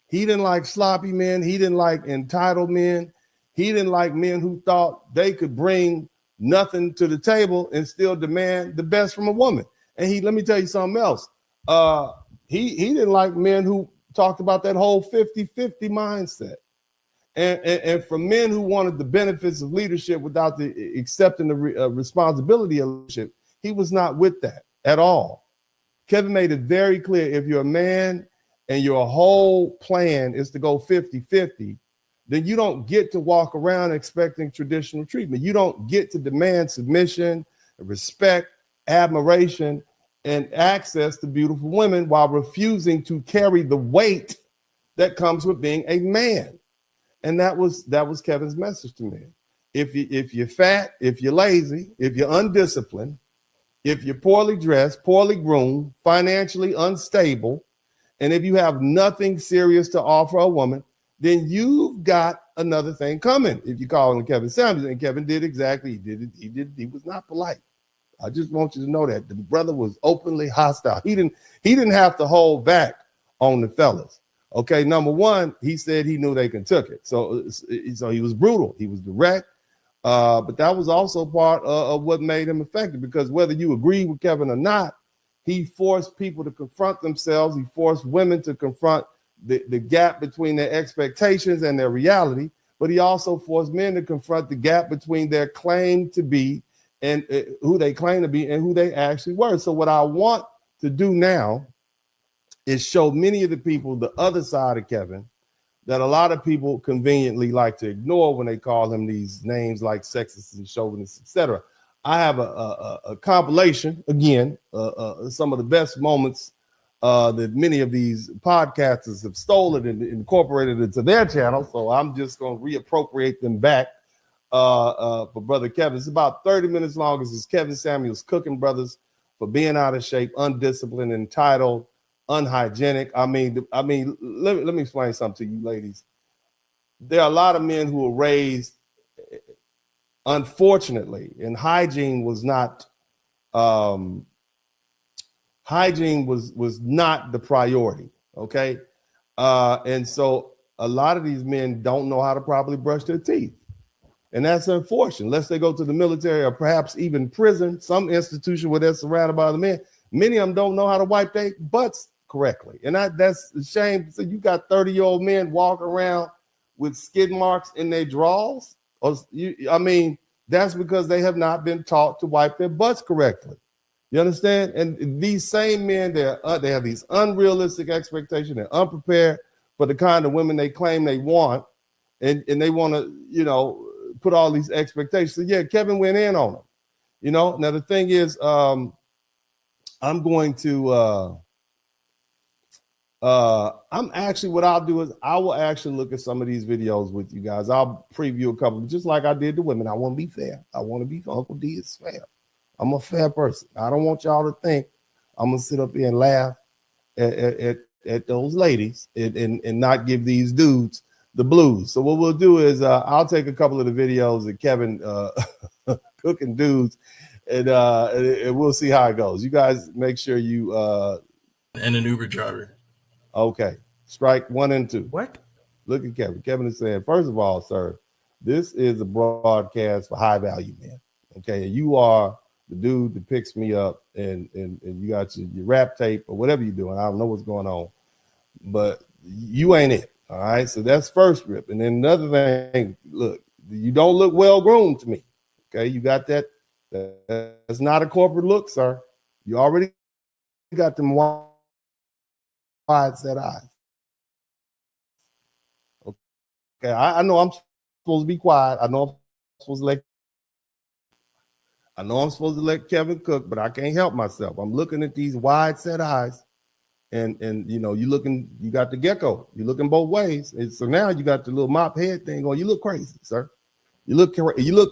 He didn't like sloppy men. He didn't like entitled men. He didn't like men who thought they could bring nothing to the table and still demand the best from a woman. And let me tell you something else. He didn't like men who talked about that whole 50-50 mindset. And for men who wanted the benefits of leadership without accepting the responsibility of leadership, he was not with that at all. Kevin made it very clear, if you're a man and your whole plan is to go 50-50, then you don't get to walk around expecting traditional treatment. You don't get to demand submission, respect, admiration, and access to beautiful women while refusing to carry the weight that comes with being a man. And that was Kevin's message to me. If you're fat, if you're lazy, if you're undisciplined, if you're poorly dressed, poorly groomed, financially unstable, and if you have nothing serious to offer a woman, then you've got another thing coming. If you call him Kevin Samuels, and Kevin did exactly, he was not polite. I just want you to know that the brother was openly hostile. He didn't have to hold back on the fellas. Okay, number one, he said he knew they can took it. So he was brutal. He was direct. But that was also part of what made him effective, because whether you agree with Kevin or not, he forced people to confront themselves. He forced women to confront the gap between their expectations and their reality. But he also forced men to confront the gap between their claim to be and who they claim to be and who they actually were. So what I want to do now is show many of the people the other side of Kevin that a lot of people conveniently like to ignore when they call him these names like sexist and chauvinist, etc. I have a compilation, again, some of the best moments that many of these podcasters have stolen and incorporated into their channel. So I'm just going to reappropriate them back for Brother Kevin. It's about 30 minutes long. This is Kevin Samuels cooking brothers for being out of shape, undisciplined, entitled, unhygienic. I mean, let me explain something to you ladies. There are a lot of men who were raised, unfortunately, and hygiene was not the priority. Okay. And so a lot of these men don't know how to properly brush their teeth. And that's unfortunate. Unless they go to the military or perhaps even prison, some institution where they're surrounded by other men. Many of them don't know how to wipe their butts correctly. And that's a shame. So you got 30-year-old men walking around with skid marks in their drawers. That's because they have not been taught to wipe their butts correctly. You understand? And these same men, they have these unrealistic expectations. They're unprepared for the kind of women they claim they want. And they want to, put all these expectations. So yeah, Kevin went in on them. Now the thing is, I'm going to, what I'll do is I will actually look at some of these videos with you guys. I'll preview a couple, just like I did to women. I want to be fair. I want to be Uncle D is fair. I'm a fair person. I don't want y'all to think I'm going to sit up here and laugh at those ladies and not give these dudes the blues. So what we'll do is I'll take a couple of the videos of Kevin cooking dudes and we'll see how it goes. You guys make sure you and an Uber driver. Okay. Strike 1 and 2. What? Look at Kevin. Kevin is saying, first of all, sir, this is a broadcast for high value men. Okay. You are the dude that picks me up, and you got your rap tape or whatever you're doing. I don't know what's going on, but you ain't it. All right. So that's first rip. And then another thing, look, you don't look well groomed to me. Okay. You got that. That's not a corporate look, sir. You already got them wide set eyes. Okay. I know I'm supposed to be quiet. I know I'm supposed to let Kevin cook, but I can't help myself. I'm looking at these wide set eyes. And you know, you got the gecko. You're looking both ways. And so now you got the little mop head thing on. You look crazy, sir. You look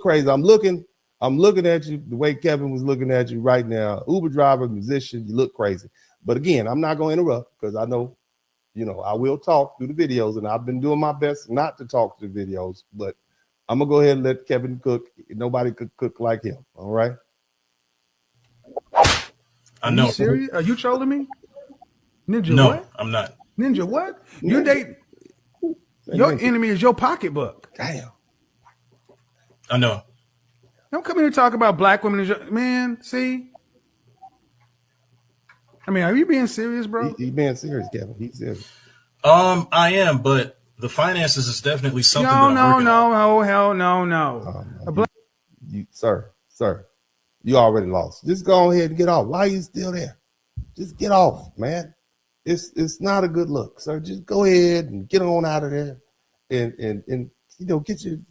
crazy. I'm looking at you the way Kevin was looking at you right now. Uber driver, musician, you look crazy. But again, I'm not going to interrupt because I know, you know, I will talk through the videos, and I've been doing my best not to talk to the videos, but I'm gonna go ahead and let Kevin cook. Nobody could cook like him. All right. I know. Are you serious? Are you trolling me? Ninja, no, what? I'm not. Ninja, what? You date your enemy is your pocketbook. Damn. I know. Don't come here to talk about black women. Man, see? I mean, are you being serious, bro? He's being serious, Kevin. He's serious. I am, but the finances is definitely something that I'm working on. Oh, hell no. Sir, you already lost. Just go ahead and get off. Why are you still there? Just get off, man. It's not a good look, sir. Just go ahead and get on out of there, and you know, get you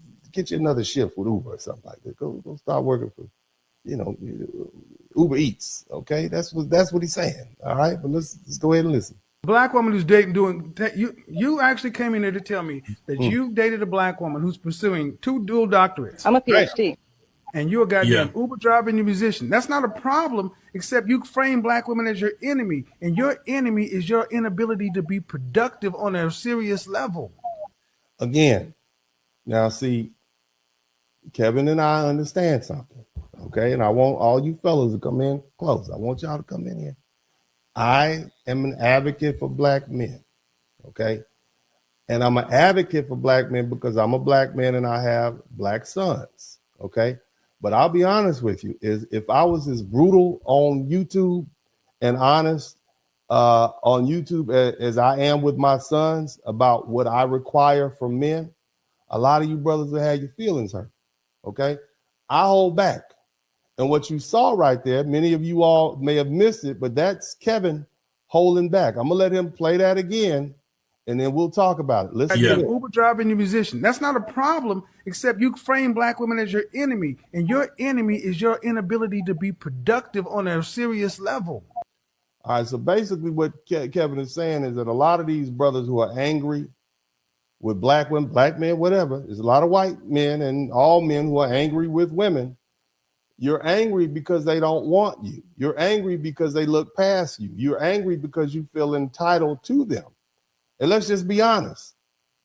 another shift with Uber or something like that. Go start working for, you know, Uber Eats. Okay, that's what he's saying. All right, but let's go ahead and listen. Black woman who's dating you actually came in here to tell me that you dated a black woman who's pursuing 2 dual doctorates. I'm a PhD. And you're a goddamn Uber driver and a musician. That's not a problem, except you frame black women as your enemy, and your enemy is your inability to be productive on a serious level. Again, now see, Kevin and I understand something, okay? And I want all you fellas to come in close. I want y'all to come in here. I am an advocate for black men, okay? And I'm an advocate for black men because I'm a black man and I have black sons, okay? But I'll be honest with you, is if I was as brutal on YouTube and honest on YouTube as I am with my sons about what I require from men, a lot of you brothers will have your feelings hurt, okay? I hold back. And what you saw right there, many of you all may have missed it, but that's Kevin holding back. I'm going to let him play that again, and then we'll talk about it. Listen, Uber driver and a musician. That's not a problem, except you frame black women as your enemy, and your enemy is your inability to be productive on a serious level. All right, so basically what Kevin is saying is that a lot of these brothers who are angry with black women, black men, whatever, there's a lot of white men and all men who are angry with women. You're angry because they don't want you. You're angry because they look past you. You're angry because you feel entitled to them. And let's just be honest.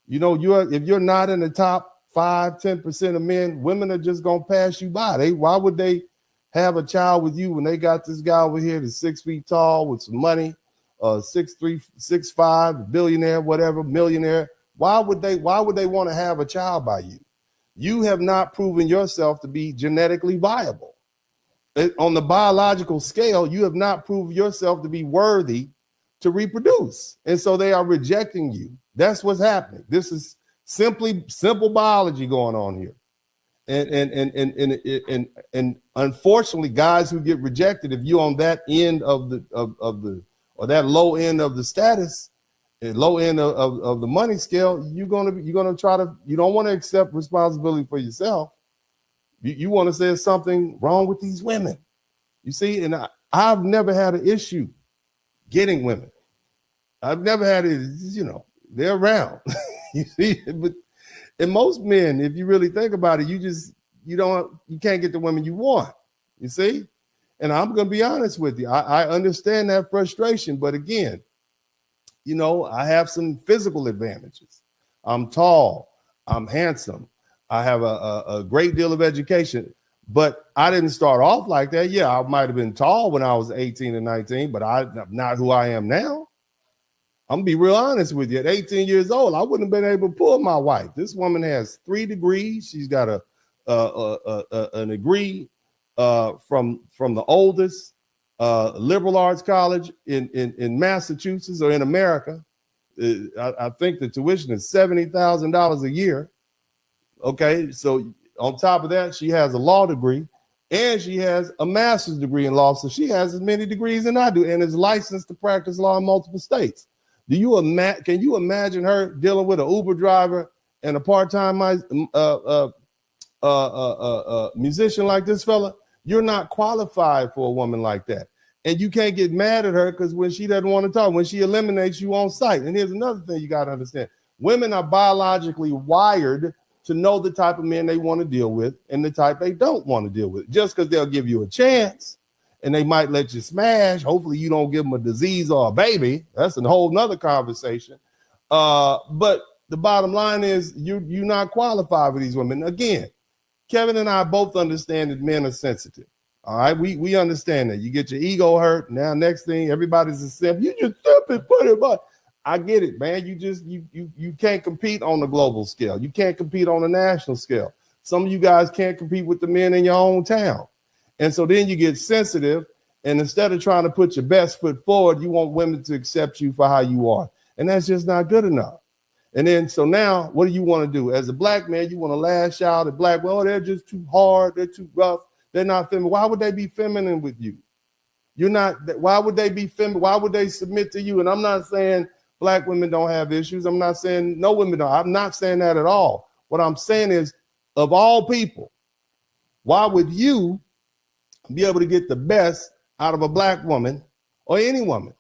You know, if you're not in the top 5-10% of men, women are just gonna pass you by. Why would they have a child with you when they got this guy over here that's 6 feet tall with some money, 6'3", 6'5", billionaire, whatever, millionaire? Why would they want to have a child by you? You have not proven yourself to be genetically viable. On the biological scale, you have not proved yourself to be worthy to reproduce. And so they are rejecting you. That's what's happening. This is simple biology going on here. And unfortunately, guys who get rejected, if you're on that end of the or that low end of the status, low end of the money scale, you're gonna try to, you don't want to accept responsibility for yourself. You want to say there's something wrong with these women. You see, and I've never had an issue getting women. I've never had it, you know, they're around. You see, but and most men, if you really think about it, you can't get the women you want. You see, and I'm gonna be honest with you. I understand that frustration, but again, you know, I have some physical advantages. I'm tall, I'm handsome, I have a great deal of education, but I didn't start off like that. Yeah, I might have been tall when I was 18 and 19, but I'm not who I am now. I'm gonna be real honest with you. At 18 years old, I wouldn't have been able to pull my wife. This woman has 3 degrees. She's got a degree from the oldest liberal arts college in Massachusetts or in America. I think the tuition is $70,000 a year. Okay, so on top of that, she has a law degree and she has a master's degree in law. So she has as many degrees as I do and is licensed to practice law in multiple states. Can you imagine her dealing with an Uber driver and a part-time musician like this fella? You're not qualified for a woman like that. And you can't get mad at her because when she doesn't want to talk, when she eliminates you on sight. And here's another thing you got to understand. Women are biologically wired to know the type of men they want to deal with and the type they don't want to deal with. Just because they'll give you a chance and they might let you smash. Hopefully you don't give them a disease or a baby. That's a whole nother conversation. But the bottom line is you're not qualified for these women. Again, Kevin and I both understand that men are sensitive. All right, we understand that. You get your ego hurt. Now, next thing, everybody's a simp. You just simp and put it up. I get it, man. You can't compete on the global scale. You can't compete on the national scale. Some of you guys can't compete with the men in your own town. And so then you get sensitive. And instead of trying to put your best foot forward, you want women to accept you for how you are. And that's just not good enough. And then, so now, what do you want to do? As a black man, you want to lash out at black, well, they're just too hard, they're too rough, they're not feminine. Why would they be feminine with you? You're not, why would they be feminine? Why would they submit to you? And I'm not saying black women don't have issues. I'm not saying no women don't. I'm not saying that at all. What I'm saying is, of all people, why would you be able to get the best out of a black woman or any woman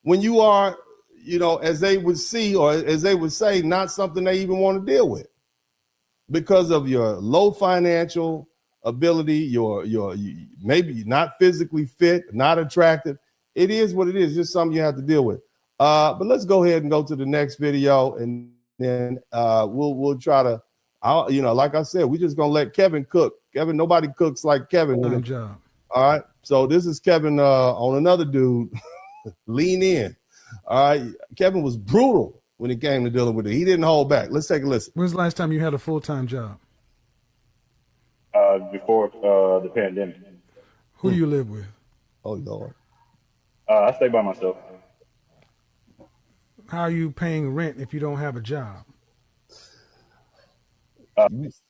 when you are, you know, as they would see, or as they would say, not something they even want to deal with because of your low financial ability, your maybe not physically fit, not attractive. It is what it is. Just something you have to deal with. But let's go ahead and go to the next video, and then we'll try to, you know, like I said, we're just gonna let Kevin cook. Kevin, nobody cooks like Kevin. Good job. All right. So this is Kevin on another dude. Lean in. All right. Kevin was brutal when it came to dealing with it. He didn't hold back. Let's take a listen. When's the last time you had a full-time job? Before the pandemic. Who do you live with? Oh, Lord. I stay by myself. How are you paying rent if you don't have a job?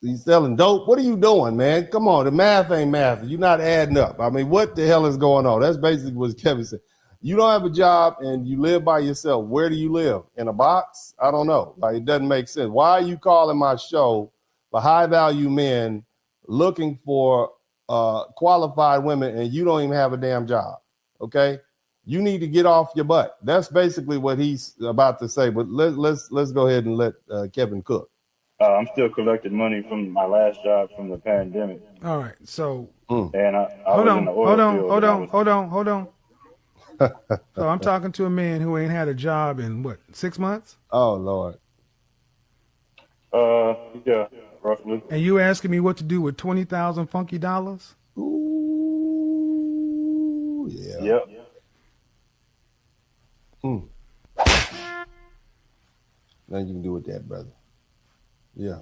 He's selling dope. What are you doing, man? Come on, the math ain't math. You're not adding up. I mean, what the hell is going on? That's basically what Kevin said. You don't have a job and you live by yourself. Where do you live? In a box? I don't know. Like, it doesn't make sense. Why are you calling my show for high value men looking for qualified women and you don't even have a damn job? Okay, you need to get off your butt. That's basically what he's about to say. But let's go ahead and let Kevin cook. I'm still collecting money from my last job from the pandemic. All right, so and I hold on. So I'm talking to a man who ain't had a job in what, 6 months? Oh Lord. Yeah, roughly. And you asking me what to do with 20,000 funky dollars? Ooh, yeah. Yep. Nothing you can do with that, brother. Yeah.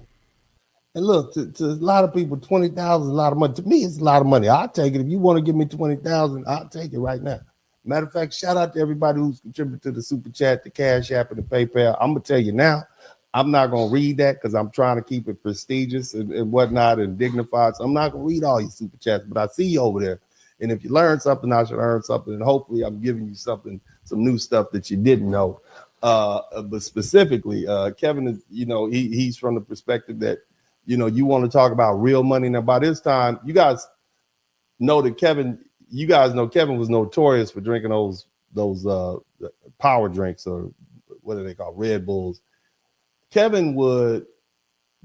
And look, to a lot of people, 20,000 is a lot of money. To me, it's a lot of money. I'll take it. If you want to give me 20,000, I'll take it right now. Matter of fact, shout out to everybody who's contributed to the Super Chat, the Cash App, and the PayPal. I'm going to tell you now, I'm not going to read that because I'm trying to keep it prestigious and whatnot and dignified. So I'm not going to read all your Super Chats, but I see you over there. And if you learn something, I should learn something. And hopefully I'm giving you something, some new stuff that you didn't know. But specifically, Kevin is, you know, he's from the perspective that, you know, you want to talk about real money. Now, by this time, you guys know that Kevin was notorious for drinking those power drinks, or what are they called? Red Bulls. Kevin would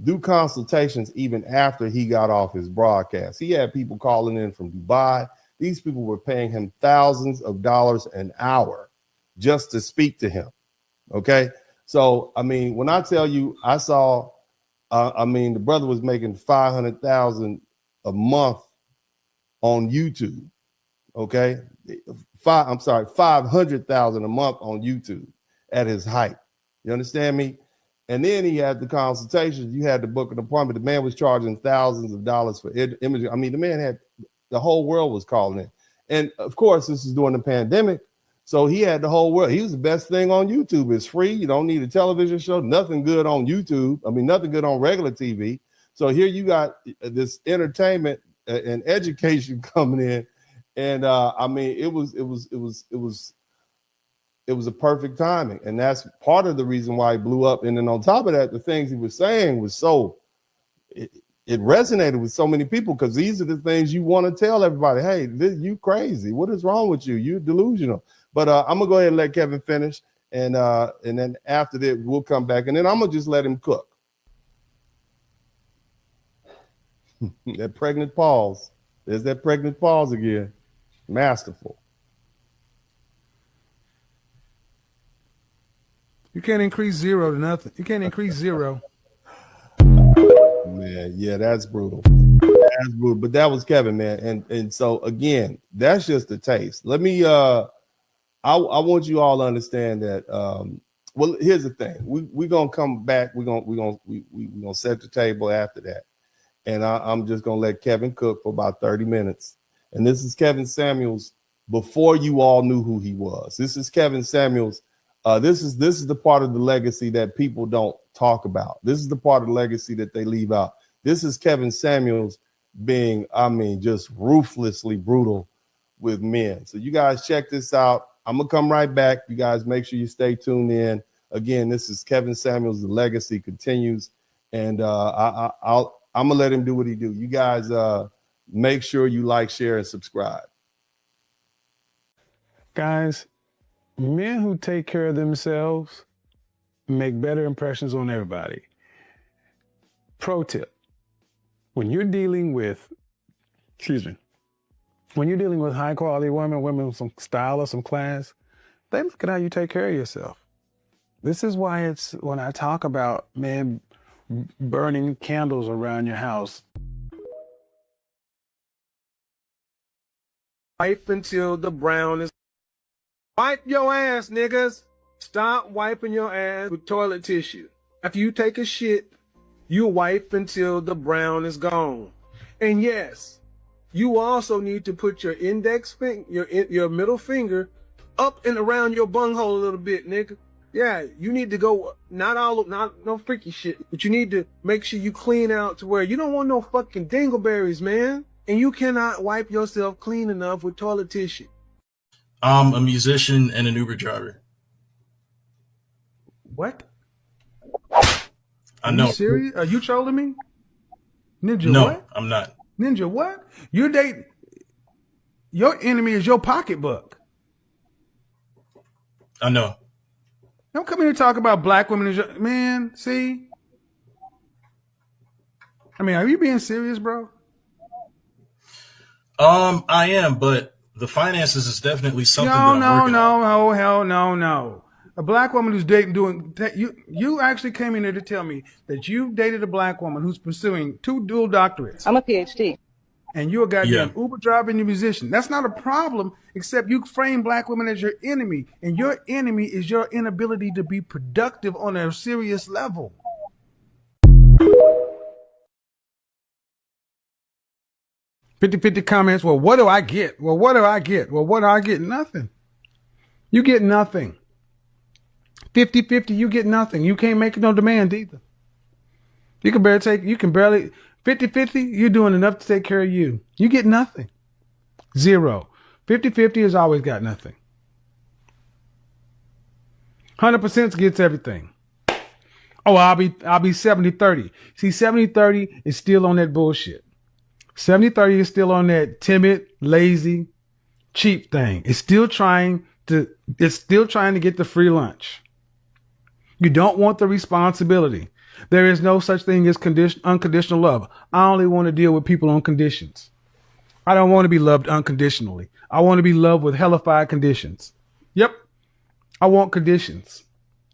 do consultations even after he got off his broadcast. He had people calling in from Dubai. These people were paying him thousands of dollars an hour just to speak to him. Okay. So, I mean, when I tell you, I saw, the brother was making $500,000 a month on YouTube. Okay. $500,000 a month on YouTube at his height. You understand me? And then he had the consultations. You had to book an appointment. The man was charging thousands of dollars for imaging. I mean, the man had the whole world was calling it. And of course, this is during the pandemic. So he had the whole world. He was the best thing on YouTube. It's free. You don't need a television show, nothing good on YouTube. I mean, nothing good on regular TV. So here you got this entertainment and education coming in. And I mean, it was a perfect timing. And that's part of the reason why he blew up. And then on top of that, the things he was saying was it resonated with so many people, because these are the things you want to tell everybody. Hey, you crazy. What is wrong with you? You're delusional. But I'm gonna go ahead and let Kevin finish, and then after that we'll come back, and then I'm gonna just let him cook. That pregnant pause. There's that pregnant pause again. Masterful. You can't increase zero to nothing. You can't increase zero. Man, yeah, that's brutal. That's brutal. But that was Kevin, man. And so again, that's just a taste. Let me I want you all to understand that. Well, here's the thing. We're gonna come back. We're gonna set the table after that, and I'm just gonna let Kevin cook for about 30 minutes. And this is Kevin Samuels before you all knew who he was. This is Kevin Samuels. This is the part of the legacy that people don't talk about. This is the part of the legacy that they leave out. This is Kevin Samuels being, I mean, just ruthlessly brutal with men. So you guys check this out. I'm gonna come right back. You guys make sure you stay tuned in. Again, this is Kevin Samuels. The legacy continues, and I'm gonna let him do what he do. You guys make sure you like, share, and subscribe. Guys, men who take care of themselves make better impressions on everybody. Pro tip: when you're dealing with, when you're dealing with high quality women with some style or some class, they look at how you take care of yourself. This is why it's, when I talk about men burning candles around your house. Wipe until the brown is. Wipe your ass, niggas. Stop wiping your ass with toilet tissue. After you take a shit, you wipe until the brown is gone. And yes, you also need to put your index finger, your middle finger up and around your bunghole a little bit, nigga. Yeah, you need to go, not no freaky shit, but you need to make sure you clean out to where you don't want no fucking dingleberries, man. And you cannot wipe yourself clean enough with toilet tissue. I'm a musician and an Uber driver. What? I know. Are you serious? Are you trolling me? Ninja, no, what? I'm not. Ninja, what? You're dating. Your enemy is your pocketbook. I know. Don't come here and talk about black women as your man. See? I mean, are you being serious, bro? I am, but the finances is definitely something that I'm working on. Hell no. A black woman who's doing you actually came in here to tell me that you dated a black woman who's pursuing 2 dual doctorates. I'm a PhD. And you're a goddamn Uber driver and a musician. That's not a problem, except you frame black women as your enemy. And your enemy is your inability to be productive on a serious level. $50 comments. Well, what do I get? Well, what do I get? Well, what do I get? Nothing. You get nothing. 50-50, you get nothing. You can't make no demand either. You can barely 50-50, you're doing enough to take care of you. You get nothing. 0. 50-50 has always got nothing. 100% gets everything. Oh, I'll be 70-30. See, 70-30 is still on that bullshit. 70-30 is still on that timid, lazy, cheap thing. It's still trying to get the free lunch. You don't want the responsibility. There is no such thing as unconditional love. I only want to deal with people on conditions. I don't want to be loved unconditionally. I want to be loved with hellified conditions. Yep. I want conditions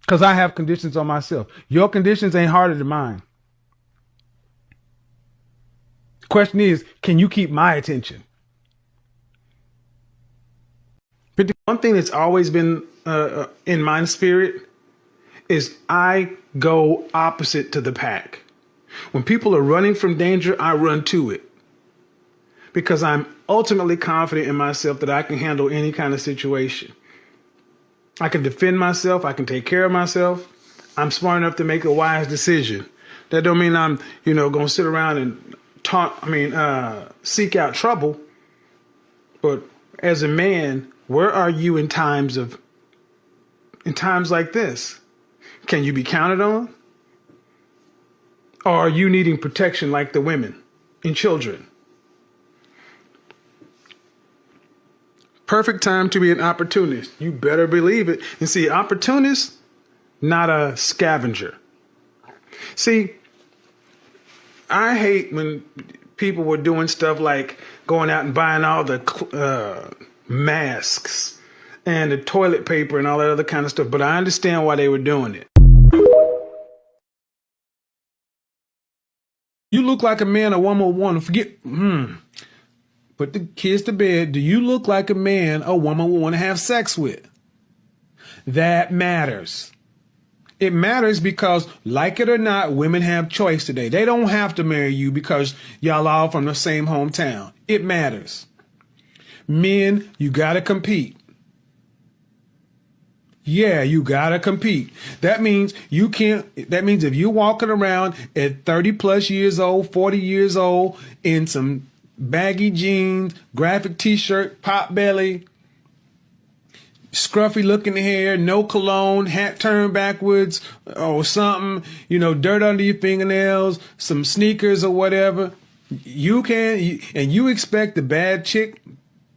because I have conditions on myself. Your conditions ain't harder than mine. Question is, can you keep my attention? One thing that's always been in my spirit is I go opposite to the pack. When people are running from danger, I run to it because I'm ultimately confident in myself that I can handle any kind of situation. I can defend myself. I can take care of myself. I'm smart enough to make a wise decision. That don't mean I'm, going to sit around and seek out trouble. But as a man, where are you in times like this? Can you be counted on? Or are you needing protection like the women and children? Perfect time to be an opportunist. You better believe it. And see, opportunist, not a scavenger. See, I hate when people were doing stuff like going out and buying all the masks and the toilet paper and all that other kind of stuff, but I understand why they were doing it. You look like a man a woman would want to put the kids to bed. Do you look like a man a woman would want to have sex with? That matters. It matters because, like it or not, women have choice today. They don't have to marry you because y'all all from the same hometown. It matters. Men, you gotta compete. Yeah, you gotta compete. That means if you're walking around at 30 plus years old, 40 years old, in some baggy jeans, graphic t-shirt, pot belly, scruffy looking hair, no cologne, hat turned backwards or something, dirt under your fingernails, some sneakers or whatever, and you expect the bad chick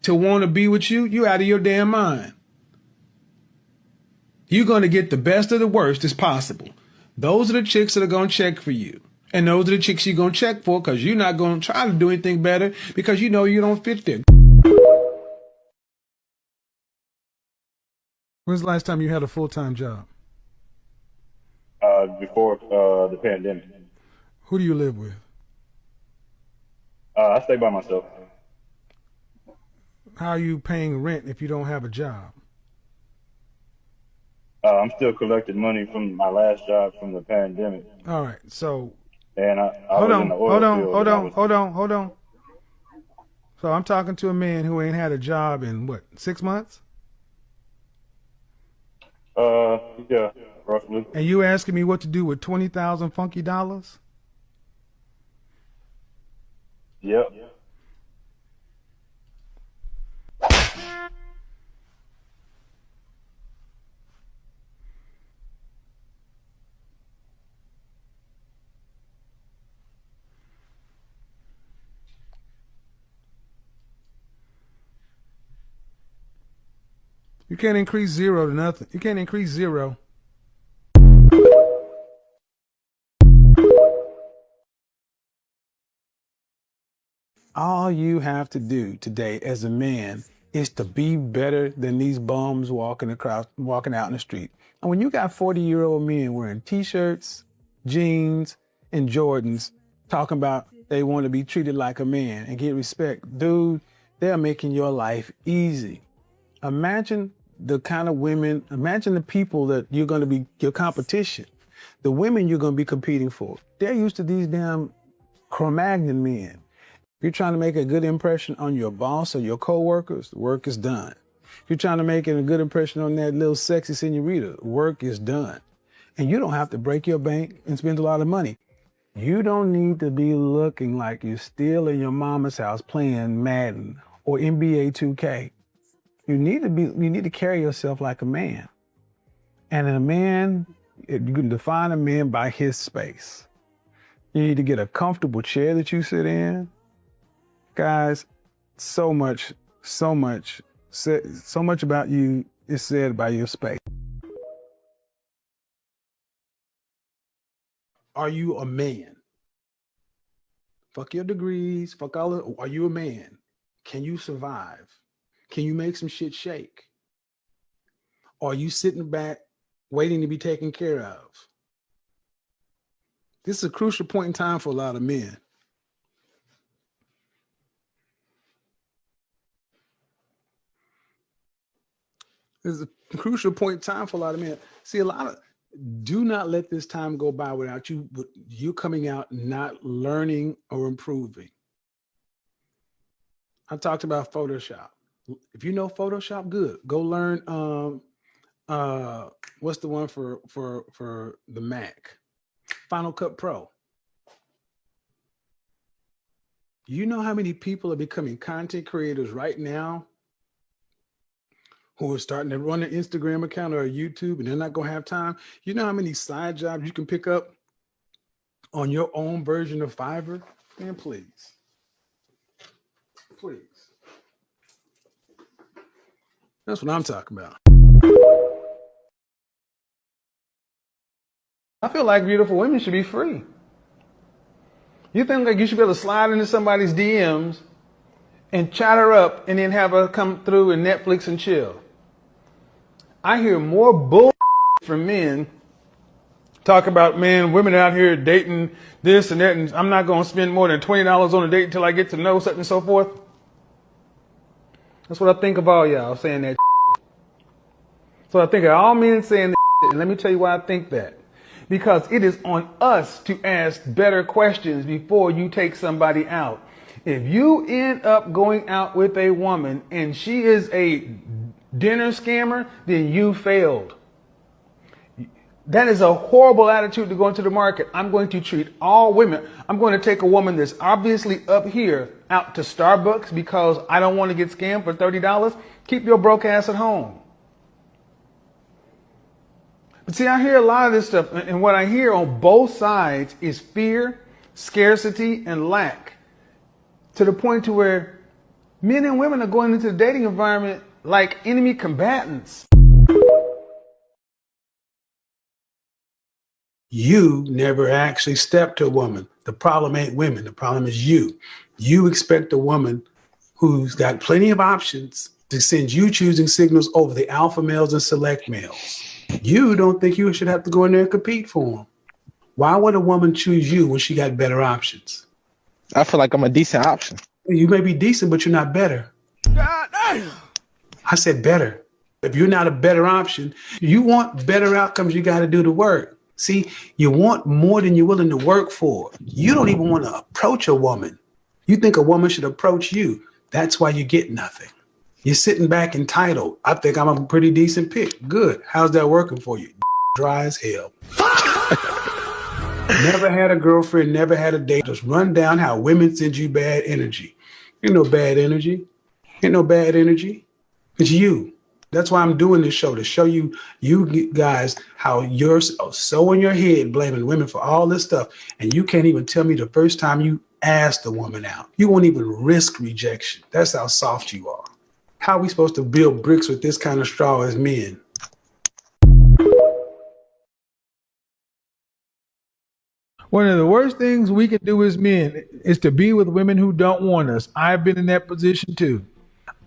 to want to be with you, you out of your damn mind. You're going to get the best of the worst as possible. Those are the chicks that are going to check for you. And those are the chicks you're going to check for because you're not going to try to do anything better because you know you don't fit there. When's the last time you had a full-time job? Before the pandemic. Who do you live with? I stay by myself. How are you paying rent if you don't have a job? I'm still collecting money from my last job from the pandemic. All right, so. And I was in the oil field. Hold on. So I'm talking to a man who ain't had a job in what, 6 months? Yeah, roughly. And you asking me what to do with 20,000 funky dollars? Yep. You can't increase zero to nothing. You can't increase zero. All you have to do today as a man is to be better than these bums walking out in the street. And when you got 40-year-old men wearing t-shirts, jeans, and Jordans talking about they want to be treated like a man and get respect, dude, they're making your life easy. Imagine the kind of women, imagine the people that you're going to be your competition, the women you're going to be competing for. They're used to these damn Cro-Magnon men. If you're trying to make a good impression on your boss or your coworkers, the work is done. If you're trying to make a good impression on that little sexy senorita, work is done. And you don't have to break your bank and spend a lot of money. You don't need to be looking like you're still in your mama's house playing Madden or NBA 2K. You need to carry yourself like a man. And a man, you can define a man by his space. You need to get a comfortable chair that you sit in. Guys, so much about you is said by your space. Are you a man? Fuck your degrees, fuck all of, are you a man? Can you survive? Can you make some shit shake? Or are you sitting back waiting to be taken care of? This is a crucial point in time for a lot of men. This is a crucial point in time for a lot of men. See, do not let this time go by without you coming out not learning or improving. I talked about Photoshop. If you know Photoshop, good. Go learn what's the one for the Mac? Final Cut Pro. You know how many people are becoming content creators right now who are starting to run an Instagram account or a YouTube and they're not going to have time? You know how many side jobs you can pick up on your own version of Fiverr? Man, please. Please. That's what I'm talking about. I feel like beautiful women should be free. You think like you should be able to slide into somebody's DMs and chat her up and then have her come through and Netflix and chill? I hear more bull from men talk about, man, women out here dating this and that, and I'm not going to spend more than $20 on a date until I get to know such and so forth. That's what I think of all y'all saying that. So I think of all men saying that, and let me tell you why I think that. Because it is on us to ask better questions before you take somebody out. If you end up going out with a woman and she is a dinner scammer, then you failed. That is a horrible attitude to go into the market. I'm going to treat all women. I'm going to take a woman that's obviously up here out to Starbucks because I don't want to get scammed for $30. Keep your broke ass at home. But see, I hear a lot of this stuff, and what I hear on both sides is fear, scarcity, and lack. To the point to where men and women are going into the dating environment like enemy combatants. You never actually stepped to a woman. The problem ain't women. The problem is you. You expect a woman who's got plenty of options to send you choosing signals over the alpha males and select males. You don't think you should have to go in there and compete for them. Why would a woman choose you when she got better options? I feel like I'm a decent option. You may be decent, but you're not better. God damn. I said better. If you're not a better option, you want better outcomes, you got to do the work. See, you want more than you're willing to work for. You don't even want to approach a woman. You think a woman should approach you. That's why you get nothing. You're sitting back entitled. I think I'm a pretty decent pick. Good. How's that working for you? Dry as hell. Never had a girlfriend, never had a date. Just run down how women send you bad energy. Ain't no bad energy. Ain't no bad energy. It's you. That's why I'm doing this show, to show you guys how you're so in your head blaming women for all this stuff. And you can't even tell me the first time you asked the woman out. You won't even risk rejection. That's how soft you are. How are we supposed to build bricks with this kind of straw as men? One of the worst things we can do as men is to be with women who don't want us. I've been in that position too.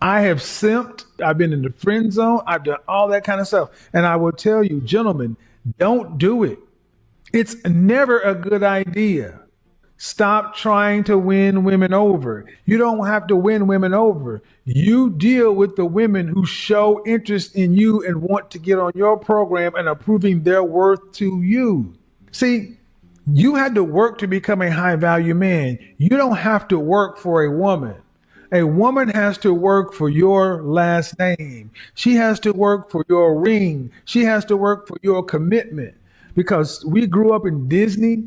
I have simped. I've been in the friend zone. I've done all that kind of stuff. And I will tell you, gentlemen, don't do it. It's never a good idea. Stop trying to win women over. You don't have to win women over. You deal with the women who show interest in you and want to get on your program and are proving their worth to you. See, you had to work to become a high value man. You don't have to work for a woman. A woman has to work for your last name. She has to work for your ring. She has to work for your commitment. Because we grew up in Disney,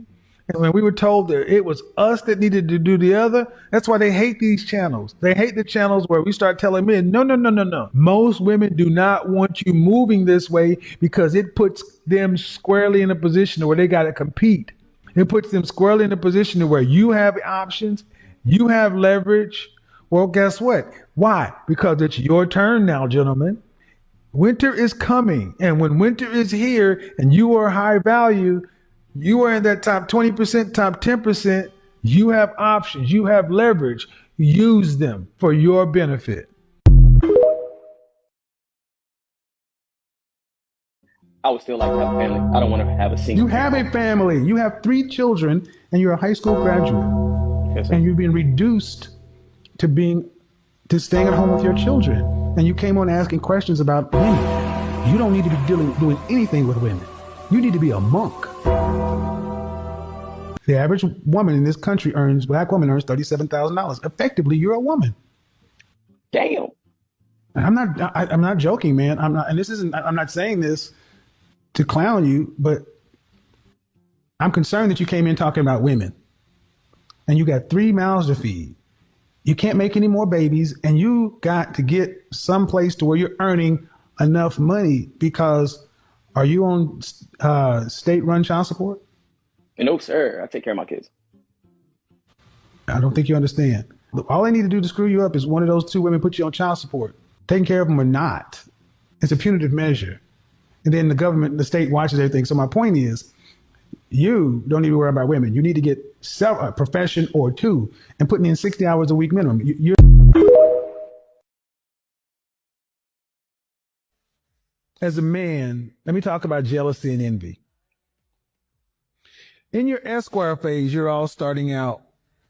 and when we were told that it was us that needed to do the other, that's why they hate these channels. They hate the channels where we start telling men, no. Most women do not want you moving this way because it puts them squarely in a position where they got to compete. It puts them squarely in a position where you have options, you have leverage. Well, guess what? Why? Because it's your turn now, gentlemen. Winter is coming. And when winter is here and you are high value, you are in that top 20%, top 10%. You have options. You have leverage. Use them for your benefit. I would still like to have a family. I don't want to have a single. You have a family. You have 3 children and you're a high school graduate. Yes, and you've been reduced to staying at home with your children. And you came on asking questions about women. You don't need to be doing anything with women. You need to be a monk. The average woman in this country black woman earns $37,000. Effectively, you're a woman. Damn. I'm not joking, man. I'm not saying this to clown you, but I'm concerned that you came in talking about women and you got 3 mouths to feed. You can't make any more babies and you got to get someplace to where you're earning enough money because are you on state-run child support? No, sir. I take care of my kids. I don't think you understand. All they need to do to screw you up is one of those 2 women put you on child support. Taking care of them or not. It's a punitive measure. And then the government, the state watches everything. So my point is, you don't need to worry about women. You need to get a profession or 2 and putting in 60 hours a week minimum. As a man, let me talk about jealousy and envy. In your Esquire phase, you're all starting out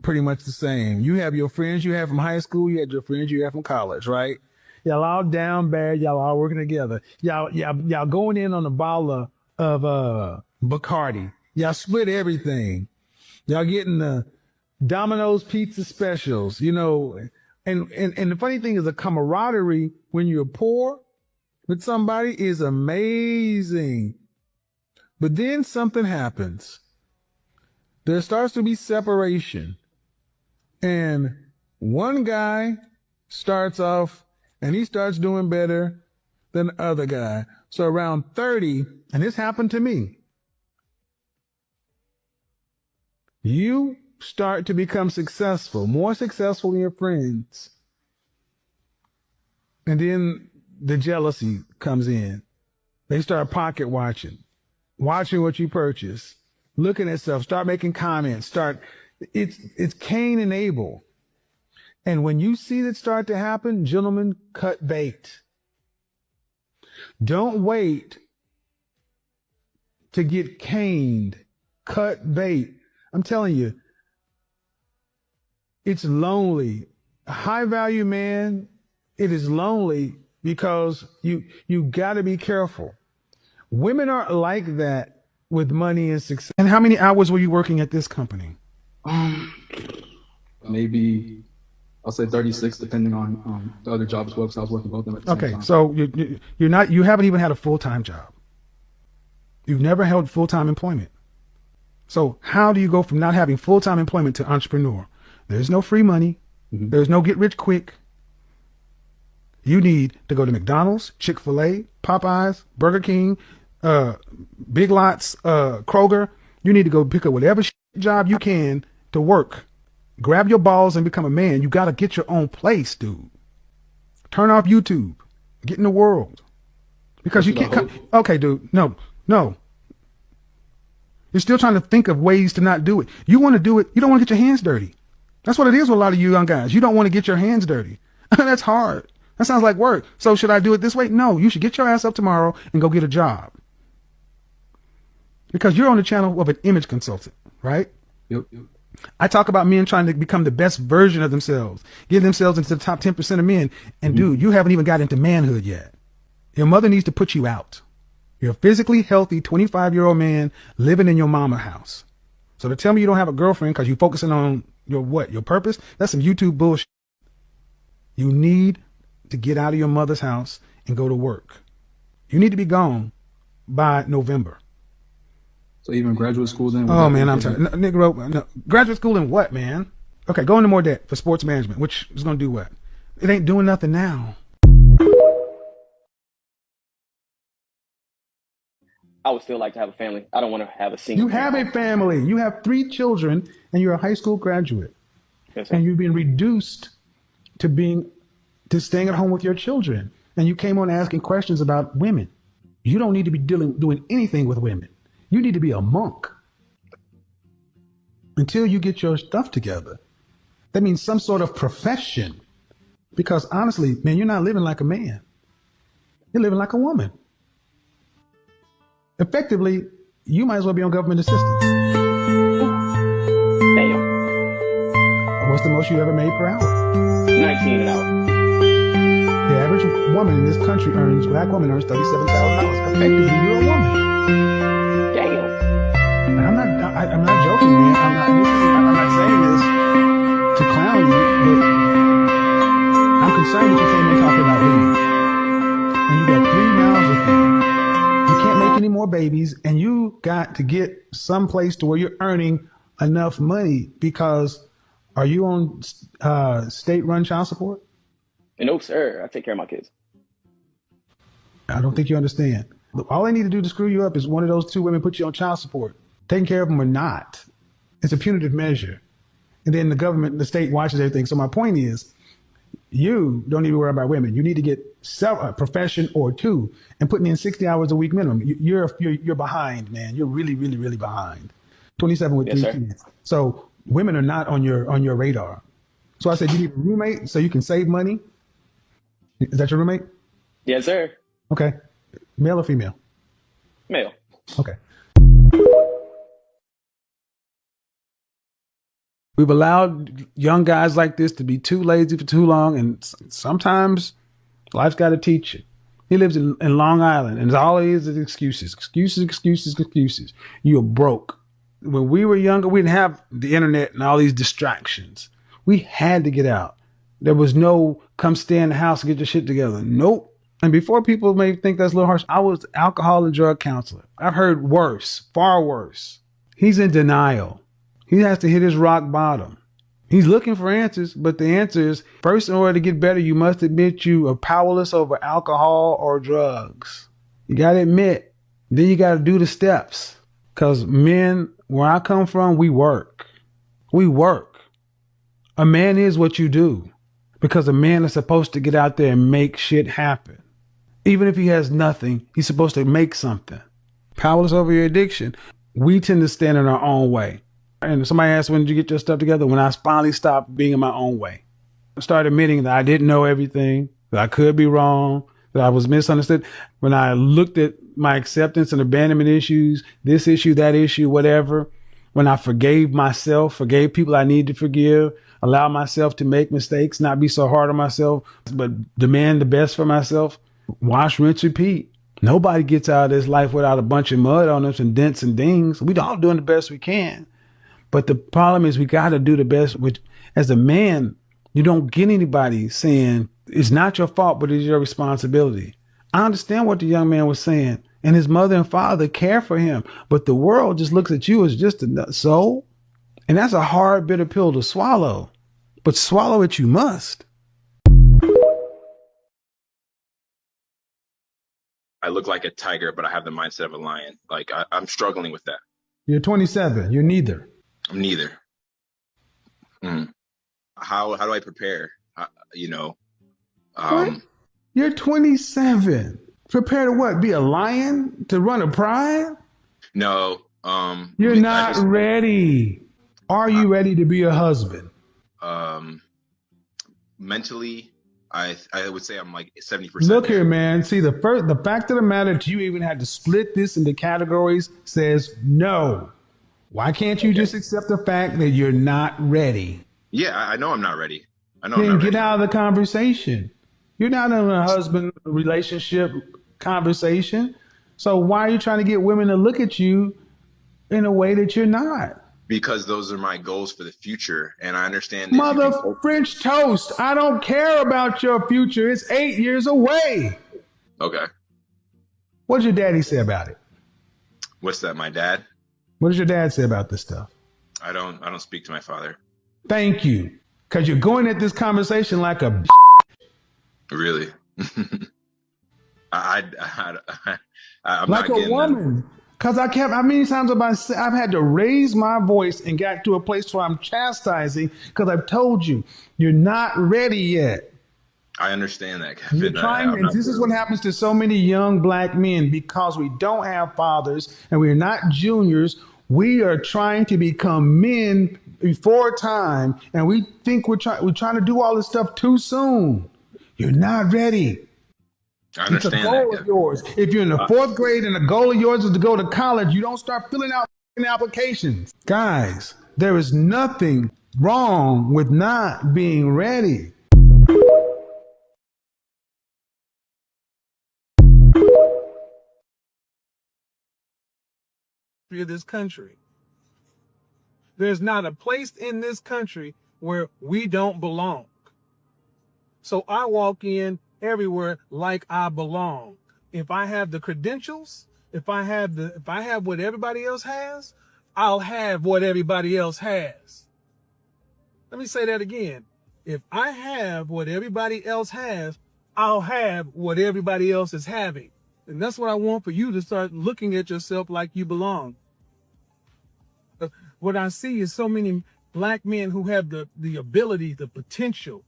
pretty much the same. You have your friends you have from high school. You had your friends you have from college, right? Y'all all down bad. Y'all all working together. Y'all going in on a bottle of Bacardi. Y'all split everything. Y'all getting the Domino's pizza specials, you know. And the funny thing is the camaraderie when you're poor with somebody is amazing. But then something happens. There starts to be separation. And one guy starts off and he starts doing better than the other guy. So around 30, and this happened to me, you start to become successful, more successful than your friends. And then the jealousy comes in. They start pocket watching what you purchase, looking at stuff, start making comments, it's Cain and Abel. And when you see that start to happen, gentlemen, cut bait. Don't wait to get caned. Cut bait. I'm telling you, it's lonely. A high value man, it is lonely because you got to be careful. Women aren't like that with money and success. And how many hours were you working at this company? Maybe I'll say 36, depending on the other job as well, because I was working both of them at the same time. So you haven't even had a full-time job. You've never held full-time employment. So how do you go from not having full-time employment to entrepreneur? There's no free money. Mm-hmm. There's no get rich quick. You need to go to McDonald's, Chick-fil-A, Popeyes, Burger King, Big Lots, Kroger. You need to go pick up whatever job you can to work. Grab your balls and become a man. You got to get your own place, dude. Turn off YouTube. Get in the world. Because you can't. Okay, dude. No. You're still trying to think of ways to not do it. You want to do it. You don't want to get your hands dirty. That's what it is with a lot of you young guys. You don't want to get your hands dirty. That's hard. That sounds like work. So should I do it this way? No, you should get your ass up tomorrow and go get a job. Because you're on the channel of an image consultant, right? Yep. I talk about men trying to become the best version of themselves, get themselves into the top 10% of men. And dude, you haven't even got into manhood yet. Your mother needs to put you out. You're a physically healthy 25-year-old man living in your mama house. So to tell me you don't have a girlfriend because you're focusing on your purpose, that's some YouTube bullshit. You need to get out of your mother's house and go to work. You need to be gone by November. So even graduate school then? Oh man, I'm sorry. No, graduate school in what, man? Okay, go into more debt for sports management, which is going to do what? It ain't doing nothing now. I would still like to have a family. I don't want to have a single. You have a family. You have 3 children and you're a high school graduate. Yes, sir. And you've been reduced to staying at home with your children. And you came on asking questions about women. You don't need to be doing anything with women. You need to be a monk until you get your stuff together. That means some sort of profession. Because honestly, man, you're not living like a man. You're living like a woman. Effectively, you might as well be on government assistance. Damn. What's the most you ever made per hour? 19 an hour. The average woman in this country black woman earns $37,000. Effectively, you're a woman. Damn. And I'm not joking, man. I'm not saying this to clown you, but I'm concerned that you came in talking about babies. And you got 3 mouths to feed. You can't make any more babies, and you got to get someplace to where you're earning enough money because are you on state-run child support? No, sir. I take care of my kids. I don't think you understand. All they need to do to screw you up is one of those 2 women put you on child support. Taking care of them or not. It's a punitive measure. And then the government, the state watches everything. So my point is, you don't need to worry about women. You need to get a profession or 2 and putting in 60 hours a week minimum. You're behind, man. You're really, really, really behind. 27 with 3 kids. So women are not on your radar. So I said you need a roommate so you can save money. Is that your roommate? Yes, sir. Okay. Male or female? Male. Okay. We've allowed young guys like this to be too lazy for too long, and sometimes life's got to teach you. He lives in Long Island, and all he is excuses, excuses, excuses, excuses. You're broke. When we were younger, we didn't have the internet and all these distractions. We had to get out. There was no come stay in the house and get your shit together. Nope. And before people may think that's a little harsh, I was alcohol and drug counselor. I've heard worse, far worse. He's in denial. He has to hit his rock bottom. He's looking for answers, but the answer is, first, in order to get better, you must admit you are powerless over alcohol or drugs. You got to admit. Then you got to do the steps. Because men, where I come from, we work. We work. A man is what you do. Because a man is supposed to get out there and make shit happen. Even if he has nothing, he's supposed to make something. Powerless over your addiction. We tend to stand in our own way. And somebody asked, when did you get your stuff together? When I finally stopped being in my own way. I started admitting that I didn't know everything, that I could be wrong, that I was misunderstood. When I looked at my acceptance and abandonment issues, this issue, that issue, whatever, when I forgave myself, forgave people I need to forgive, allowed myself to make mistakes, not be so hard on myself, but demand the best for myself, wash, rinse, repeat. Nobody gets out of this life without a bunch of mud on us and dents and dings. We all doing the best we can. But the problem is we got to do the best. Which, as a man, you don't get anybody saying it's not your fault, but it's your responsibility. I understand what the young man was saying, and his mother and father care for him, but the world just looks at you as just a soul, and that's a hard, bitter pill to swallow. But swallow it you must. I look like a tiger, but I have the mindset of a lion. Like I'm struggling with that. You're 27. You're neither. I'm neither. How do I prepare? What? You're 27. Prepare to what? Be a lion? To run a pride? No. You're not ready. Are you ready to be a husband? Mentally, I would say I'm like 70%. Look here, man. See, the fact of the matter that you even had to split this into categories says no. Why can't you just accept the fact that you're not ready? Yeah, I know I'm not ready. I know. Then get out of the conversation. You're not in a husband relationship conversation. So why are you trying to get women to look at you in a way that you're not? Because those are my goals for the future, and I understand. Mother French toast. I don't care about your future. It's 8 years away. Okay. What did your daddy say about it? What's that? My dad? What does your dad say about this stuff? I don't speak to my father. Thank you. Because you're going at this conversation like a Really? I'm like not a woman. Because how many times I've had to raise my voice and got to a place where I'm chastising because I've told you, you're not ready yet. I understand that, Kevin. This is what happens to so many young black men because we don't have fathers and we're not juniors. We are trying to become men before time, and we think we're trying to do all this stuff too soon. You're not ready. I understand it's a goal of yours. If you're in the 4th grade and the goal of yours is to go to college, you don't start filling out applications. Guys, there is nothing wrong with not being ready. Of this country. There's not a place in this country where we don't belong. So I walk in everywhere like I belong. If I have the credentials, if I have what everybody else has, I'll have what everybody else has. Let me say that again. If I have what everybody else has, I'll have what everybody else is having. And that's what I want for you to start looking at yourself like you belong. What I see is so many black men who have the ability, the potential.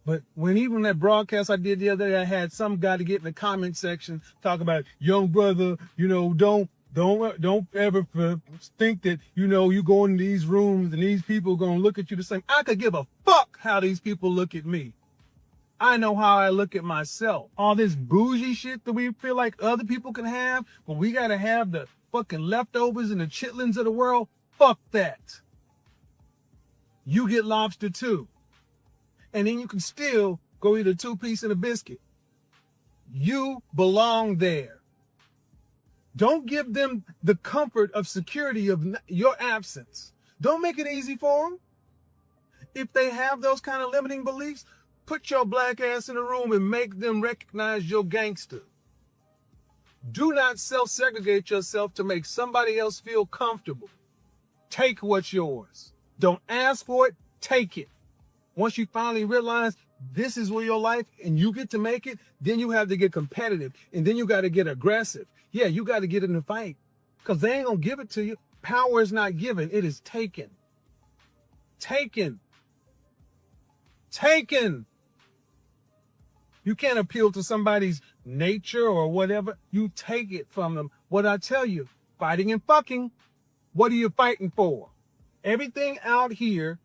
But when even that broadcast I did the other day, I had some guy to get in the comment section talk about, young brother, you know, don't ever think that, you know, you go into these rooms and these people are going to look at you the same. I could give a fuck how these people look at me. I know how I look at myself. All this bougie shit that we feel like other people can have, but we got to have the fucking leftovers and the chitlins of the world. Fuck that. You get lobster too. And then you can still go eat a 2-piece and a biscuit. You belong there. Don't give them the comfort of security of your absence. Don't make it easy for them. If they have those kind of limiting beliefs, put your black ass in a room and make them recognize your gangster. Do not self-segregate yourself to make somebody else feel comfortable. Take what's yours. Don't ask for it, take it. Once you finally realize this is where your life and you get to make it, then you have to get competitive and then you got to get aggressive. Yeah, you got to get in the fight because they ain't going to give it to you. Power is not given. It is taken. Taken. Taken. You can't appeal to somebody's nature or whatever. You take it from them. What I tell you, fighting and fucking, what are you fighting for? Everything out here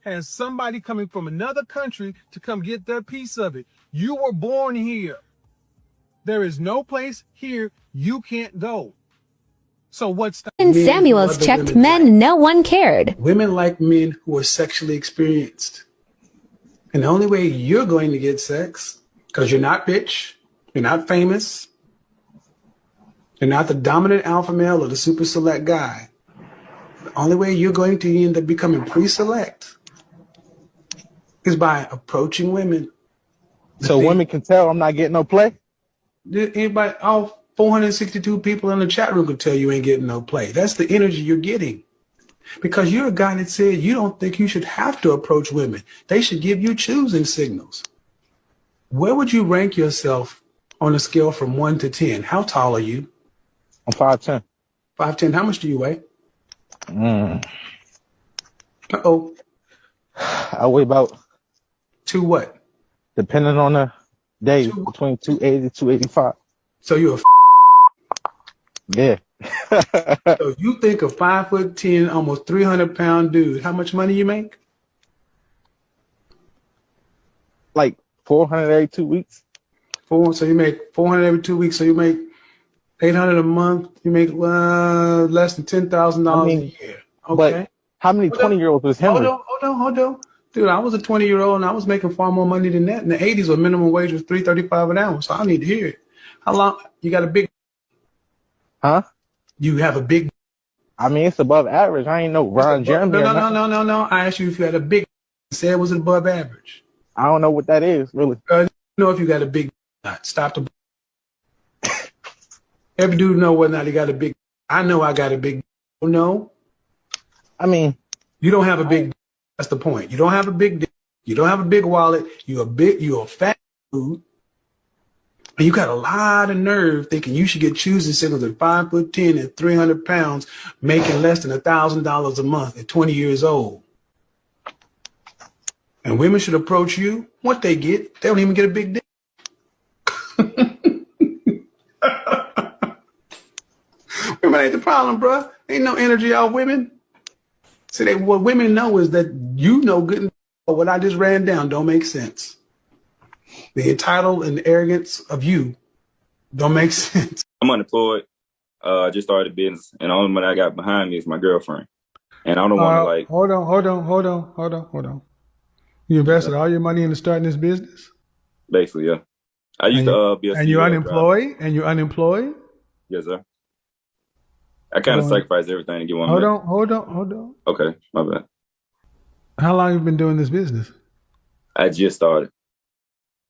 has somebody coming from another country to come get their piece of it. You were born here. There is no place here you can't go. So what's the... Samuels checked men, no one cared. Women like men who are sexually experienced. And the only way you're going to get sex, because you're not rich, you're not famous, you're not the dominant alpha male or the super select guy. The only way you're going to end up becoming pre-select is by approaching women. So women can tell I'm not getting no play? Anybody, all 462 people in the chat room could tell you ain't getting no play. That's the energy you're getting. Because you're a guy that said you don't think you should have to approach women. They should give you choosing signals. Where would you rank yourself on a scale from 1 to 10? How tall are you? I'm 5'10". 5'10". How much do you weigh? Uh-oh. I weigh about... To what? Depending on the day, between 280 285. So you're a yeah. So you think a 5'10", almost 300-pound dude, how much money you make? Like 400 every 2 weeks. So you make 400 every 2 weeks. So you make 800 a month. You make less than $10,000 a year. Okay. But how many 20-year-olds was him? Hold on. Dude, I was a 20-year-old and I was making far more money than that. In the 80s, where minimum wage was $3.35 an hour. So I need to hear it. How long? You got a big... Huh? You have a big... I mean, it's above average. I ain't no Ron Jeremy. No. I asked you if you had a big... Say it was above average. I don't know what that is, really. You know if you got a big... Stop the... Every dude know whether or not he got a big... I know I got a big... No. I mean... You don't have a big... That's the point. You don't have a big dick. You don't have a big wallet. You're a fat dude. And you got a lot of nerve thinking you should get choosing signals at 5'10" and 300 pounds, making less than $1,000 a month at 20 years old. And women should approach you. What they get, they don't even get a big dick. Women ain't the problem, bruh. Ain't no energy out women. See, what women know is that you know good and well, what I just ran down don't make sense. The entitled and arrogance of you don't make sense. I'm unemployed. I just started a business, and the only one I got behind me is my girlfriend. And I don't want to like. Hold on. You invested all your money into starting this business? Basically, yeah. I used to be a. And you're unemployed? Driver. And you're unemployed? Yes, sir. I kind of sacrificed everything to get one. Hold on. Okay, my bad. How long have you been doing this business? I just started.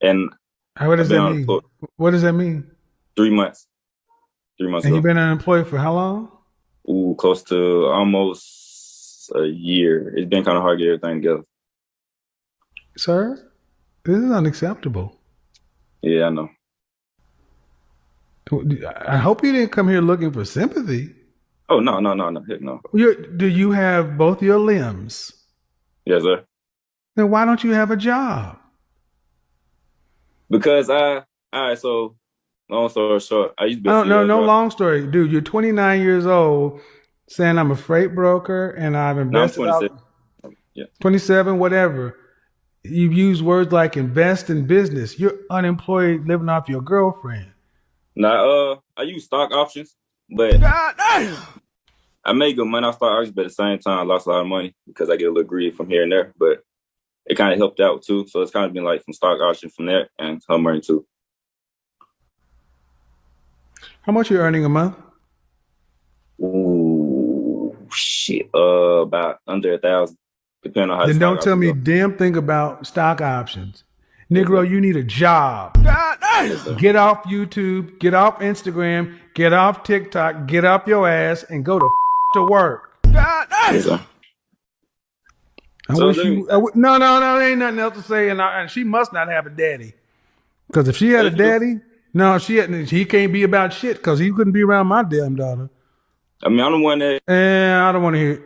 And what does that mean? What does that mean? 3 months. 3 months And ago. you've been unemployed for how long? Ooh, close to almost a year. It's been kind of hard to get everything together. Sir, this is unacceptable. Yeah, I know. I hope you didn't come here looking for sympathy. Oh, no. Heck no. Do you have both your limbs? Yes, sir. Then why don't you have a job? Because all right, so long story short, I used to be a No sales rep. long story. Dude, you're 29 years old saying I'm a freight broker and I've invested. No, I'm 27. Yeah. 27, whatever. You use words like invest in business. You're unemployed living off your girlfriend. Now, I use stock options, but I made good money off stock options, but at the same time, I lost a lot of money because I get a little greedy from here and there. But it kind of helped out too. So it's kind of been like from stock options from there and her money too. How much are you earning a month? Ooh, shit. About under 1,000, depending on how. Then don't tell me damn thing about stock options. Negro, you need a job. Get off YouTube, get off Instagram, get off TikTok, get off your ass and go to work. Yes, sir. No, there ain't nothing else to say. And she must not have a daddy. Because if she had a daddy, no, he can't be about shit because he couldn't be around my damn daughter. I mean, I'm the one that... I don't want to hear it.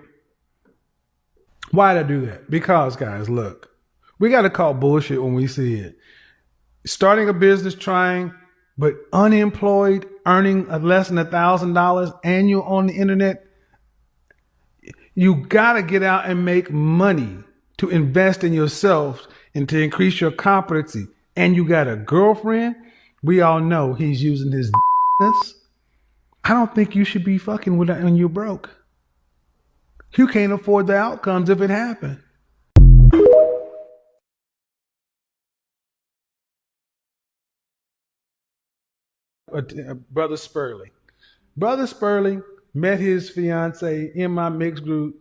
Why'd I do that? Because, guys, look, we got to call bullshit when we see it. Starting a business, but unemployed, earning less than $1,000 annual on the internet. You got to get out and make money to invest in yourself and to increase your competency. And you got a girlfriend. We all know he's using his I don't think you should be fucking with her when you're broke. You can't afford the outcomes if it happened. Brother Spurling. Brother Spurling met his fiance in my mixed group,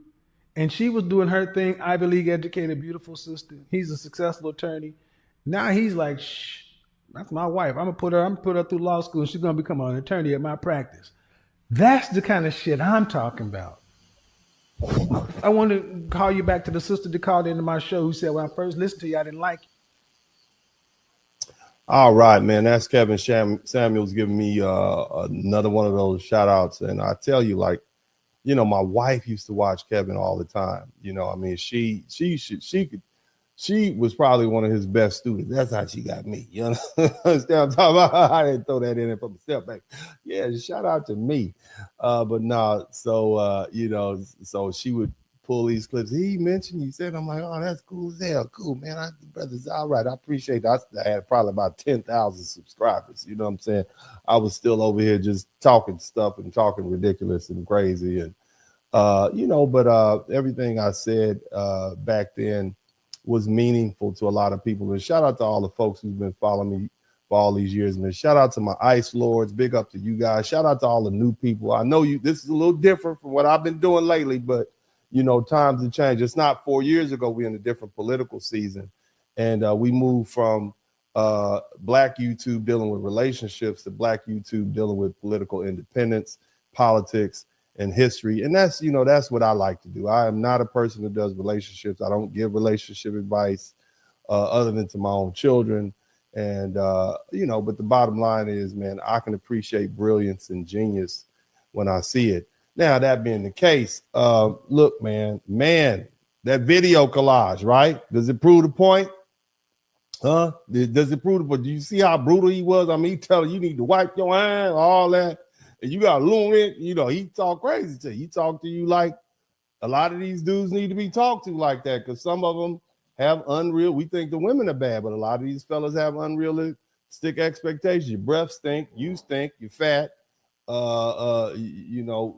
and she was doing her thing, Ivy League educated, beautiful sister. He's a successful attorney. Now he's like, shh, that's my wife. I'm gonna put her through law school. She's gonna become an attorney at my practice. That's the kind of shit I'm talking about. I want to call you back to the sister that called into my show who said, when I first listened to you, I didn't like you. All right, man. That's Kevin Samuels giving me another one of those shout outs. And I tell you, like, you know, my wife used to watch Kevin all the time. You know, I mean, she was probably one of his best students. That's how she got me. You know, understand I'm talking about? I didn't throw that in there for myself. Back. Yeah, shout out to me. But no, so you know, so she would pull these clips. He mentioned, you said, I'm like, oh, that's cool as hell. Cool, man. Brother's all right. I appreciate that. I had probably about 10,000 subscribers. You know what I'm saying? I was still over here just talking stuff and talking ridiculous and crazy. And, you know, but everything I said back then was meaningful to a lot of people. And shout out to all the folks who've been following me for all these years. And shout out to my Ice Lords. Big up to you guys. Shout out to all the new people. I know this is a little different from what I've been doing lately, but you know, times have changed. It's not 4 years ago. We're in a different political season. And we moved from Black YouTube dealing with relationships to Black YouTube dealing with political independence, politics, and history. And that's, you know, that's what I like to do. I am not a person that does relationships. I don't give relationship advice other than to my own children. And, you know, but the bottom line is, man, I can appreciate brilliance and genius when I see it. Now, that being the case, look, man, that video collage, right? Does it prove the point? Huh? Does it prove the point? Do you see how brutal he was? I mean, he telling you need to wipe your hands, all that. And you got Loon, you know, he talk crazy to you. He talk to you like a lot of these dudes need to be talked to like that, because some of them have unreal. We think the women are bad, but a lot of these fellas have unrealistic expectations. Your breath stink, you stink, you're fat. You know,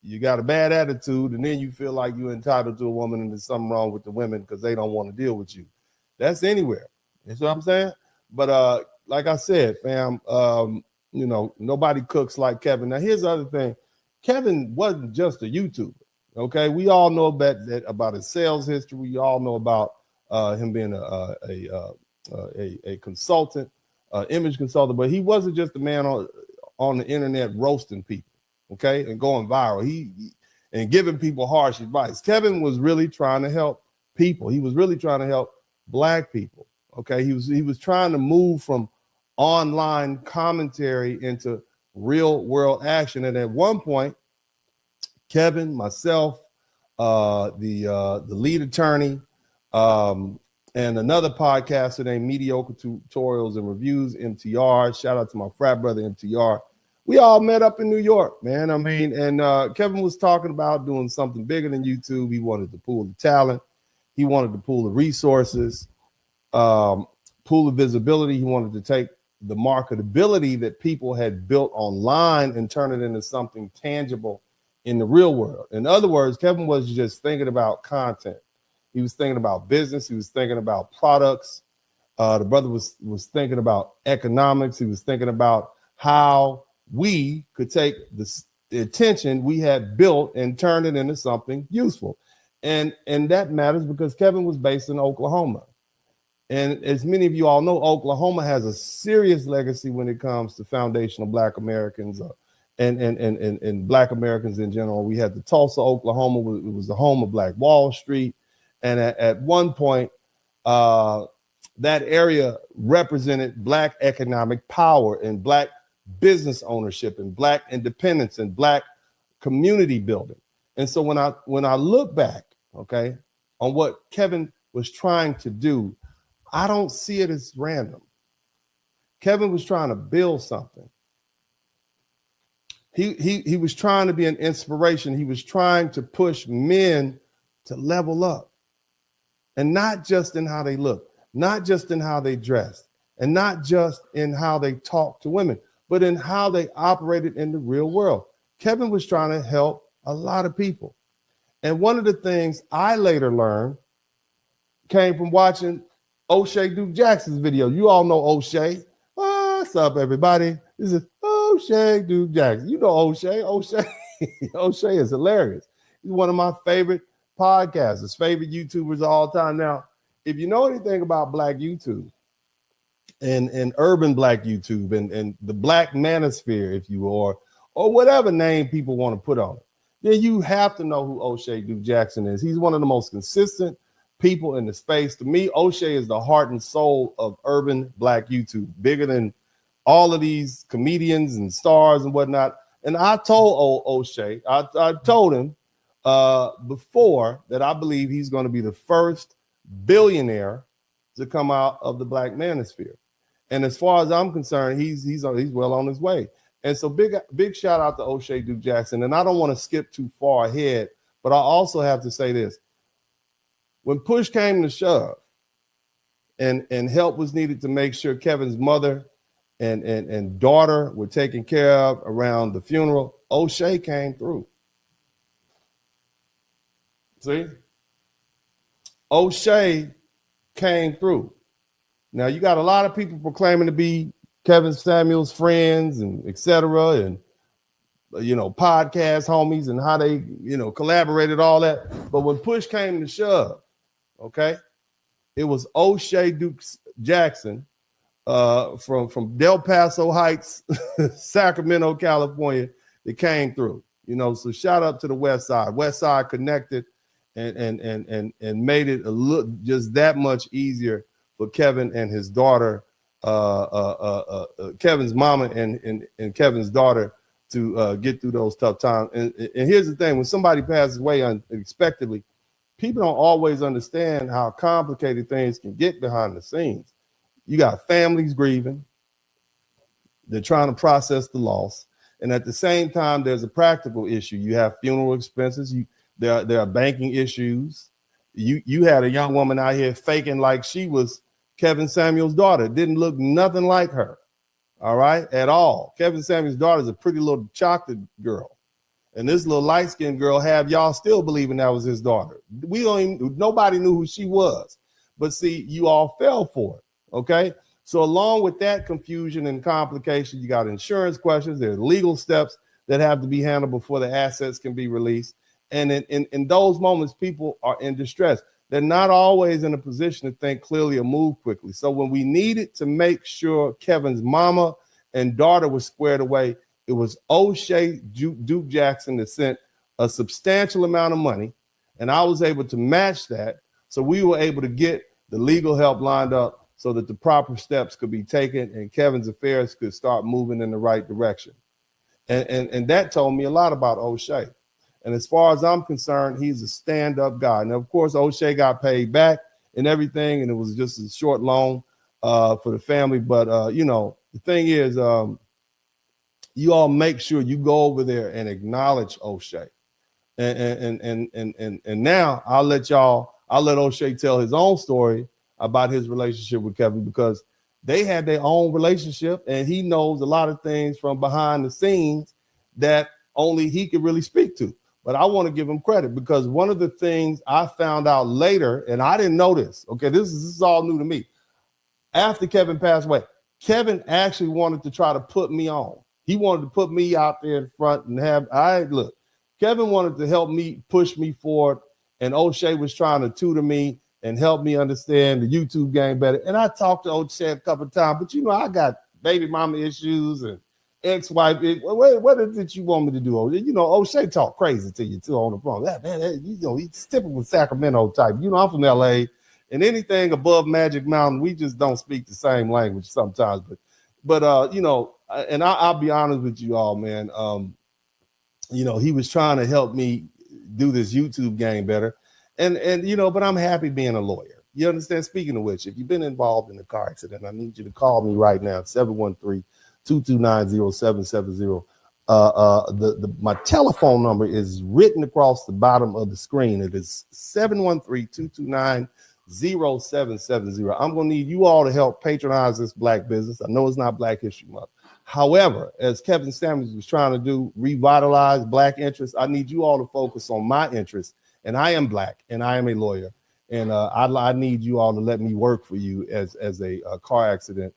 you got a bad attitude, and then you feel like you're entitled to a woman, and there's something wrong with the women because they don't want to deal with you. That's anywhere. That's what I'm saying. But like I said, fam, you know, nobody cooks like Kevin. Now, here's the other thing. Kevin wasn't just a YouTuber. Okay, we all know about his sales history. We all know about him being a a consultant, image consultant, but he wasn't just a man on the internet roasting people, okay, and going viral. He and giving people harsh advice. Kevin was really trying to help people. He was really trying to help Black people. Okay, he was trying to move from online commentary into real world action. And at one point, Kevin, myself, the lead attorney, and another podcaster named Mediocre Tutorials and Reviews, MTR. Shout out to my frat brother, MTR. We all met up in New York, man. I mean, and Kevin was talking about doing something bigger than YouTube. He wanted to pool the talent. He wanted to pool the resources, pool the visibility. He wanted to take the marketability that people had built online and turn it into something tangible in the real world. In other words, Kevin was just thinking about content. He was thinking about business. He was thinking about products. The brother was thinking about economics. He was thinking about how we could take the attention we had built and turn it into something useful. And that matters because Kevin was based in Oklahoma. And as many of you all know, Oklahoma has a serious legacy when it comes to foundational Black Americans and Black Americans in general. We had the Tulsa, Oklahoma. It was the home of Black Wall Street. And at one point, that area represented Black economic power and Black business ownership and Black independence and Black community building. And so when I look back, okay, on what Kevin was trying to do, I don't see it as random. Kevin was trying to build something. He was trying to be an inspiration. He was trying to push men to level up. And not just in how they look, not just in how they dress, and not just in how they talk to women, but in how they operated in the real world. Kevin was trying to help a lot of people. And one of the things I later learned came from watching O'Shea Duke Jackson's video. You all know O'Shea. What's up, everybody? This is O'Shea Duke Jackson. You know O'Shea. O'Shea is hilarious. He's one of my favorite podcasters, favorite YouTubers of all time. Now, if you know anything about Black YouTube and urban Black YouTube and the Black manosphere, if you will, or whatever name people want to put on it, then you have to know who O'Shea Duke Jackson is. He's one of the most consistent people in the space. To me, O'Shea is the heart and soul of urban Black YouTube, bigger than all of these comedians and stars and whatnot. And I told O'Shea, I told him before that I believe he's going to be the first billionaire to come out of the Black manosphere. And as far as I'm concerned, he's well on his way. And so big shout out to O'Shea Duke Jackson. And I don't want to skip too far ahead, but I also have to say this. When push came to shove and help was needed to make sure Kevin's mother and daughter were taken care of around the funeral, O'Shea came through. See? O'Shea came through. Now, you got a lot of people proclaiming to be Kevin Samuels' friends and et cetera, and, podcast homies and how they, collaborated, all that. But when push came to shove, okay, it was O'Shea Duke Jackson from Del Paso Heights, Sacramento, California, that came through. So shout out to the West Side. West Side connected and made it just that much easier for Kevin and his daughter, Kevin's mama and Kevin's daughter to get through those tough times. And here's the thing: when somebody passes away unexpectedly, people don't always understand how complicated things can get behind the scenes. You got families grieving. They're trying to process the loss. And at the same time, there's a practical issue. You have funeral expenses. There are banking issues. You had a young woman out here faking like she was Kevin Samuels' daughter. Didn't look nothing like her, all right, at all. Kevin Samuels' daughter is a pretty little chocolate girl. And this little light-skinned girl have y'all still believing that was his daughter. Nobody knew who she was. But see, you all fell for it, okay? So along with that confusion and complication, you got insurance questions. There's legal steps that have to be handled before the assets can be released. And in those moments, people are in distress. they're not always in a position to think clearly or move quickly. So when we needed to make sure Kevin's mama and daughter was squared away, it was O'Shea Duke Jackson that sent a substantial amount of money, and I was able to match that. So we were able to get the legal help lined up so that the proper steps could be taken and Kevin's affairs could start moving in the right direction. And that told me a lot about O'Shea. And as far as I'm concerned, he's a stand-up guy. Now, of course, O'Shea got paid back and everything, and it was just a short loan for the family. But, you know, the thing is, you all make sure you go over there and acknowledge O'Shea. And now I'll let O'Shea tell his own story about his relationship with Kevin, because they had their own relationship and he knows a lot of things from behind the scenes that only he could really speak to. But I want to give him credit, because one of the things I found out later, and I didn't know this, okay, this is all new to me. After Kevin passed away, Kevin actually wanted to try to put me on. He wanted to put me out there in front and look, Kevin wanted to help me, push me forward, and O'Shea was trying to tutor me and help me understand the YouTube game better. And I talked to O'Shea a couple of times, but you know, I got baby mama issues and ex-wife. What is it you want me to do? You know, O'Shea talk crazy to you too on the phone. You know, he's typical Sacramento type. You know, I'm from LA, and anything above Magic Mountain, we just don't speak the same language sometimes. But you know, and I'll be honest with you all, man. You know, he was trying to help me do this YouTube game better. And you know, but I'm happy being a lawyer. You understand? Speaking of which, if you've been involved in a car accident, I need you to call me right now, 713-229-0770. My telephone number is written across the bottom of the screen. It is 713-229-0770. I'm going to need you all to help patronize this Black business. I know it's not Black History Month. However, as Kevin Samuels was trying to do, revitalize Black interests, I need you all to focus on my interests. And I am Black, and I am a lawyer, and I need you all to let me work for you as a car accident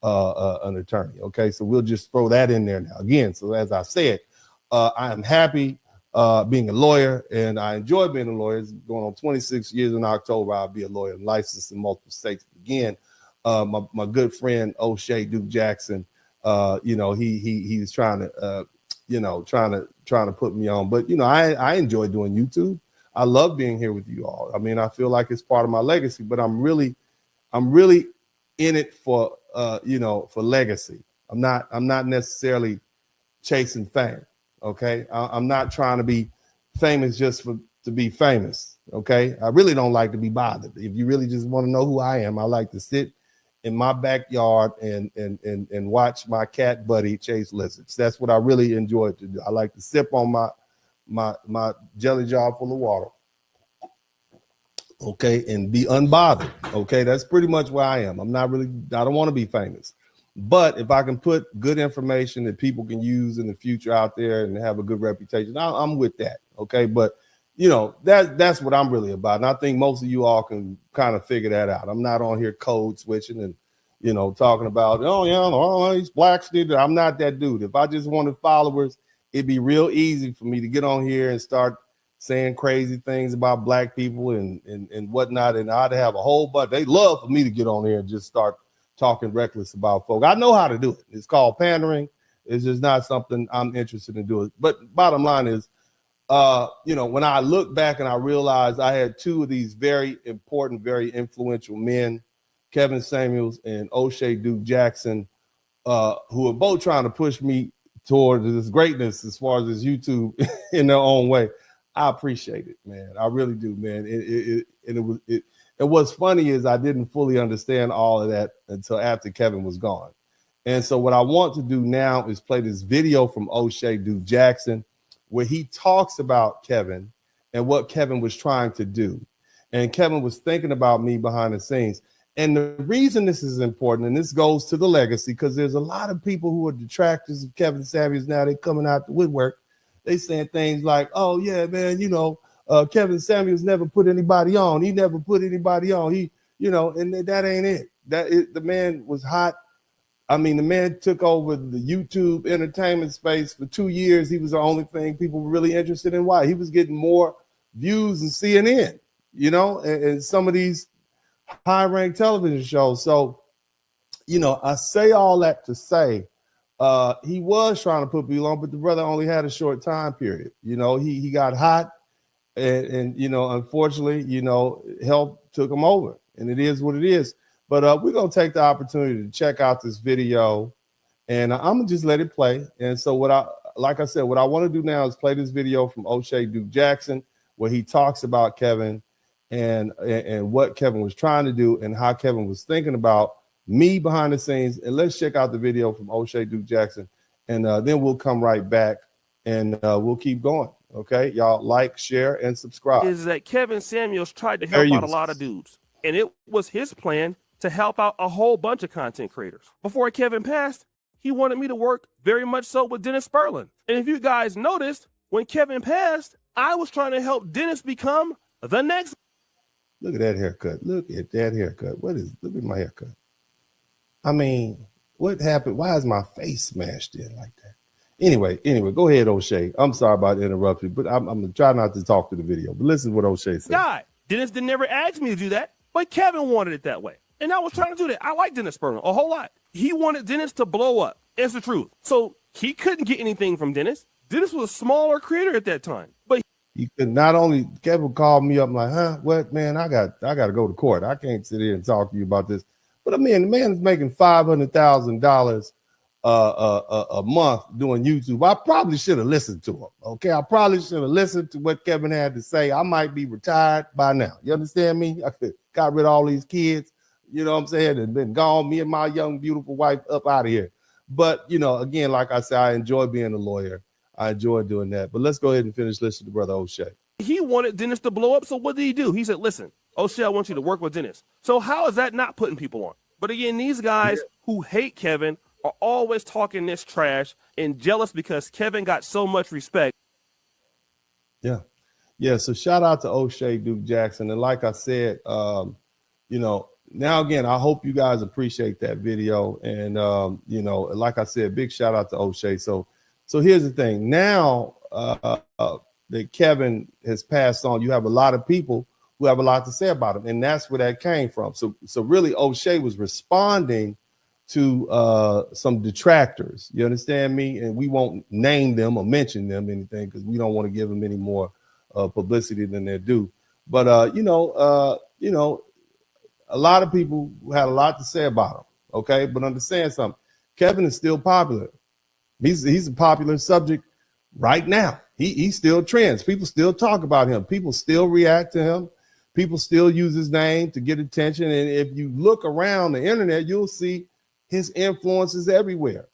an attorney. Okay, so we'll just throw that in there now. Again, so as I said, I am happy being a lawyer, and I enjoy being a lawyer. It's going on 26 years in October. I'll be a lawyer licensed in multiple states. Again, my good friend O'Shea Duke Jackson, you know, he's trying to trying to put me on, but you know, I enjoy doing YouTube. I love being here with you all. I mean, I feel like it's part of my legacy, but I'm really in it for you know, for legacy. I'm not necessarily chasing fame. Okay, I'm not trying to be famous just to be famous. Okay, I really don't like to be bothered. If you really just want to know who I am, I like to sit in my backyard and watch my cat buddy chase lizards. That's what I really enjoy to do. I like to sip on my jelly jar full of water, okay, and be unbothered. Okay, that's pretty much where I am. I don't want to be famous, but if I can put good information that people can use in the future out there and have a good reputation, I'm with that. Okay, but you know, that's what I'm really about, and I think most of you all can kind of figure that out. I'm not on here code switching and, you know, talking about, oh yeah, these blacks did it. I'm not that dude. If I just wanted followers, it'd be real easy for me to get on here and start saying crazy things about Black people and whatnot. And I'd have a whole bunch. They love for me to get on here and just start talking reckless about folk. I know how to do it. It's called pandering. It's just not something I'm interested in doing. But bottom line is, you know, when I look back and I realized I had two of these very important, very influential men, Kevin Samuels and O'Shea Duke Jackson, who are both trying to push me toward this greatness as far as this YouTube in their own way. I appreciate it, man. I really do, man. And what's funny is I didn't fully understand all of that until after Kevin was gone. And so what I want to do now is play this video from O'Shea Duke Jackson where he talks about Kevin and what Kevin was trying to do. And Kevin was thinking about me behind the scenes. And the reason this is important, and this goes to the legacy, because there's a lot of people who are detractors of Kevin Samuels now. They're coming out the woodwork. They saying things like, oh, yeah, man, you know, Kevin Samuels never put anybody on. He never put anybody on. He, you know, and that ain't it. The man was hot. I mean, the man took over the YouTube entertainment space for 2 years. He was the only thing people were really interested in. Why? He was getting more views than CNN. you know, and some of these high-ranked television shows. So, you know, I say all that to say he was trying to put people on, but the brother only had a short time period. You know, he got hot, and you know, unfortunately, you know, health took him over, and it is what it is. But we're gonna take the opportunity to check out this video, and I'm gonna just let it play. And so like I said, what I want to do now is play this video from O'Shea Duke Jackson, where he talks about Kevin and what Kevin was trying to do and how Kevin was thinking about me behind the scenes. And let's check out the video from O'Shea Duke Jackson, and then we'll come right back and we'll keep going. Okay, y'all like, share, and subscribe. Is that Kevin Samuels tried to help out a lot of dudes, and it was his plan to help out a whole bunch of content creators. Before Kevin passed, he wanted me to work very much so with Dennis Spurling. And if you guys noticed, when Kevin passed, I was trying to help Dennis become the next. Look at that haircut. Look at that haircut. Look at my haircut. I mean, what happened? Why is my face smashed in like that? Anyway, go ahead, O'Shea. I'm sorry about the interruption, but I'm going to try not to talk to the video. But listen to what O'Shea said. Guy, Dennis didn't never ask me to do that, but Kevin wanted it that way. And I was trying to do that. I like Dennis Spurling a whole lot. He wanted Dennis to blow up. It's the truth. So he couldn't get anything from Dennis. Dennis was a smaller creator at that time. But he could not only, Kevin called me up like, huh, what, man, I got to go to court. I can't sit here and talk to you about this. But I mean, the man is making $500,000 a month doing YouTube. I probably should have listened to him. Okay, I probably should have listened to what Kevin had to say. I might be retired by now. You understand me? I could got rid of all these kids. You know what I'm saying? And been gone. Me and my young, beautiful wife up out of here. But you know, again, like I said, I enjoy being a lawyer. I enjoy doing that. But let's go ahead and finish listening to Brother O'Shea. He wanted Dennis to blow up. So what did he do? He said, listen, O'Shea, I want you to work with Dennis. So how is that not putting people on? But again, these guys who hate Kevin are always talking this trash and jealous because Kevin got so much respect. Yeah. So shout out to O'Shea Duke Jackson. And like I said, you know, now again, I hope you guys appreciate that video. And you know, like I said, big shout out to O'Shea. So here's the thing. Now that Kevin has passed on, you have a lot of people who have a lot to say about him, and that's where that came from. So really, O'Shea was responding to some detractors. You understand me? And we won't name them or mention them anything because we don't want to give them any more publicity than they're due. But you know, a lot of people had a lot to say about him. Okay, but understand something. Kevin is still popular. He's a popular subject right now. He still trends. People still talk about him. People still react to him. People still use his name to get attention. And if you look around the internet, you'll see his influences everywhere.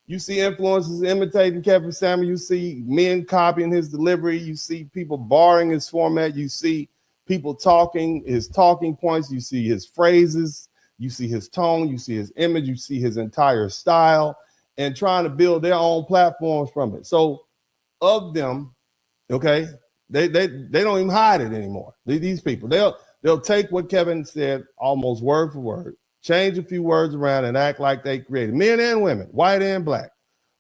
You see influencers imitating Kevin Samuels. You see men copying his delivery. You see people borrowing his format. You see people talking his talking points. You see his phrases. You see his tone. You see his image. You see his entire style, and trying to build their own platforms from it. So of them, okay, they don't even hide it anymore. These people, they'll take what Kevin said almost word for word, change a few words around, and act like they created, men and women, white and black.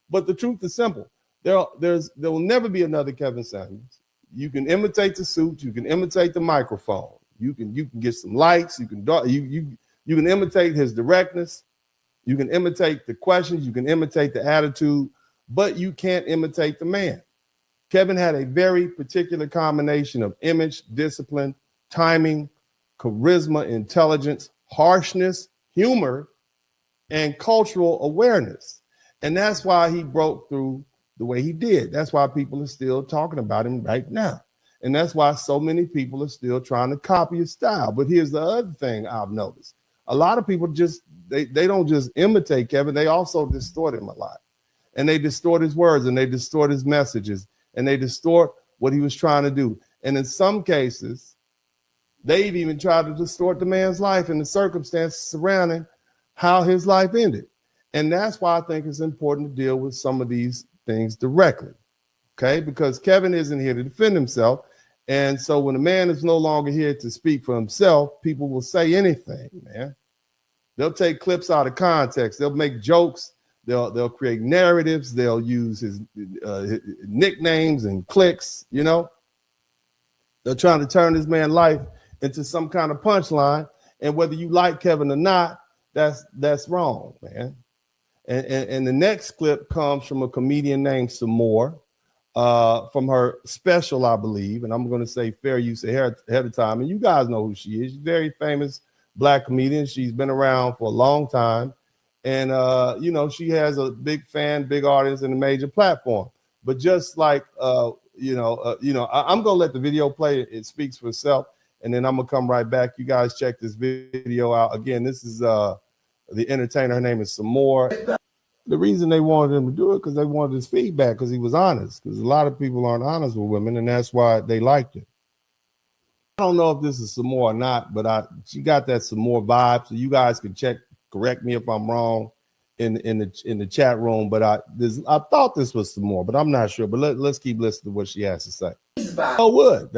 But the truth is simple. There will never be another Kevin Samuels. You can imitate the suit, you can imitate the microphone, you can get some lights, you can imitate his directness, you can imitate the questions, you can imitate the attitude, but you can't imitate the man. Kevin had a very particular combination of image, discipline, timing, charisma, intelligence, harshness, humor, and cultural awareness. And that's why he broke through the way he did. That's why people are still talking about him right now. And that's why so many people are still trying to copy his style. But here's the other thing I've noticed. A lot of people they don't just imitate Kevin, they also distort him a lot. And they distort his words, and they distort his messages, and they distort what he was trying to do. And in some cases, they've even tried to distort the man's life and the circumstances surrounding how his life ended. And that's why I think it's important to deal with some of these things directly, okay? Because Kevin isn't here to defend himself. And so when a man is no longer here to speak for himself, people will say anything, man. They'll take clips out of context. They'll make jokes. They'll create narratives. They'll use his nicknames and clicks, you know. They're trying to turn this man's life into some kind of punchline. And whether you like Kevin or not, that's wrong, man. And the next clip comes from a comedian named Samore, from her special, I believe. And I'm going to say fair use ahead of time. And you guys know who she is. She's a very famous Black comedian. She's been around for a long time. And, you know, she has a big fan, big audience, and a major platform. But just like, I'm going to let the video play. It speaks for itself. And then I'm going to come right back. You guys check this video out. Again, this is the entertainer. Her name is Samore. The reason they wanted him to do it because they wanted his feedback because he was honest. Because a lot of people aren't honest with women, and that's why they liked it. I don't know if this is Samore or not, but she got that Samore vibe. So you guys can correct me if I'm wrong in the chat room. But I thought this was Samore, but I'm not sure. But let's keep listening to what she has to say. Oh, would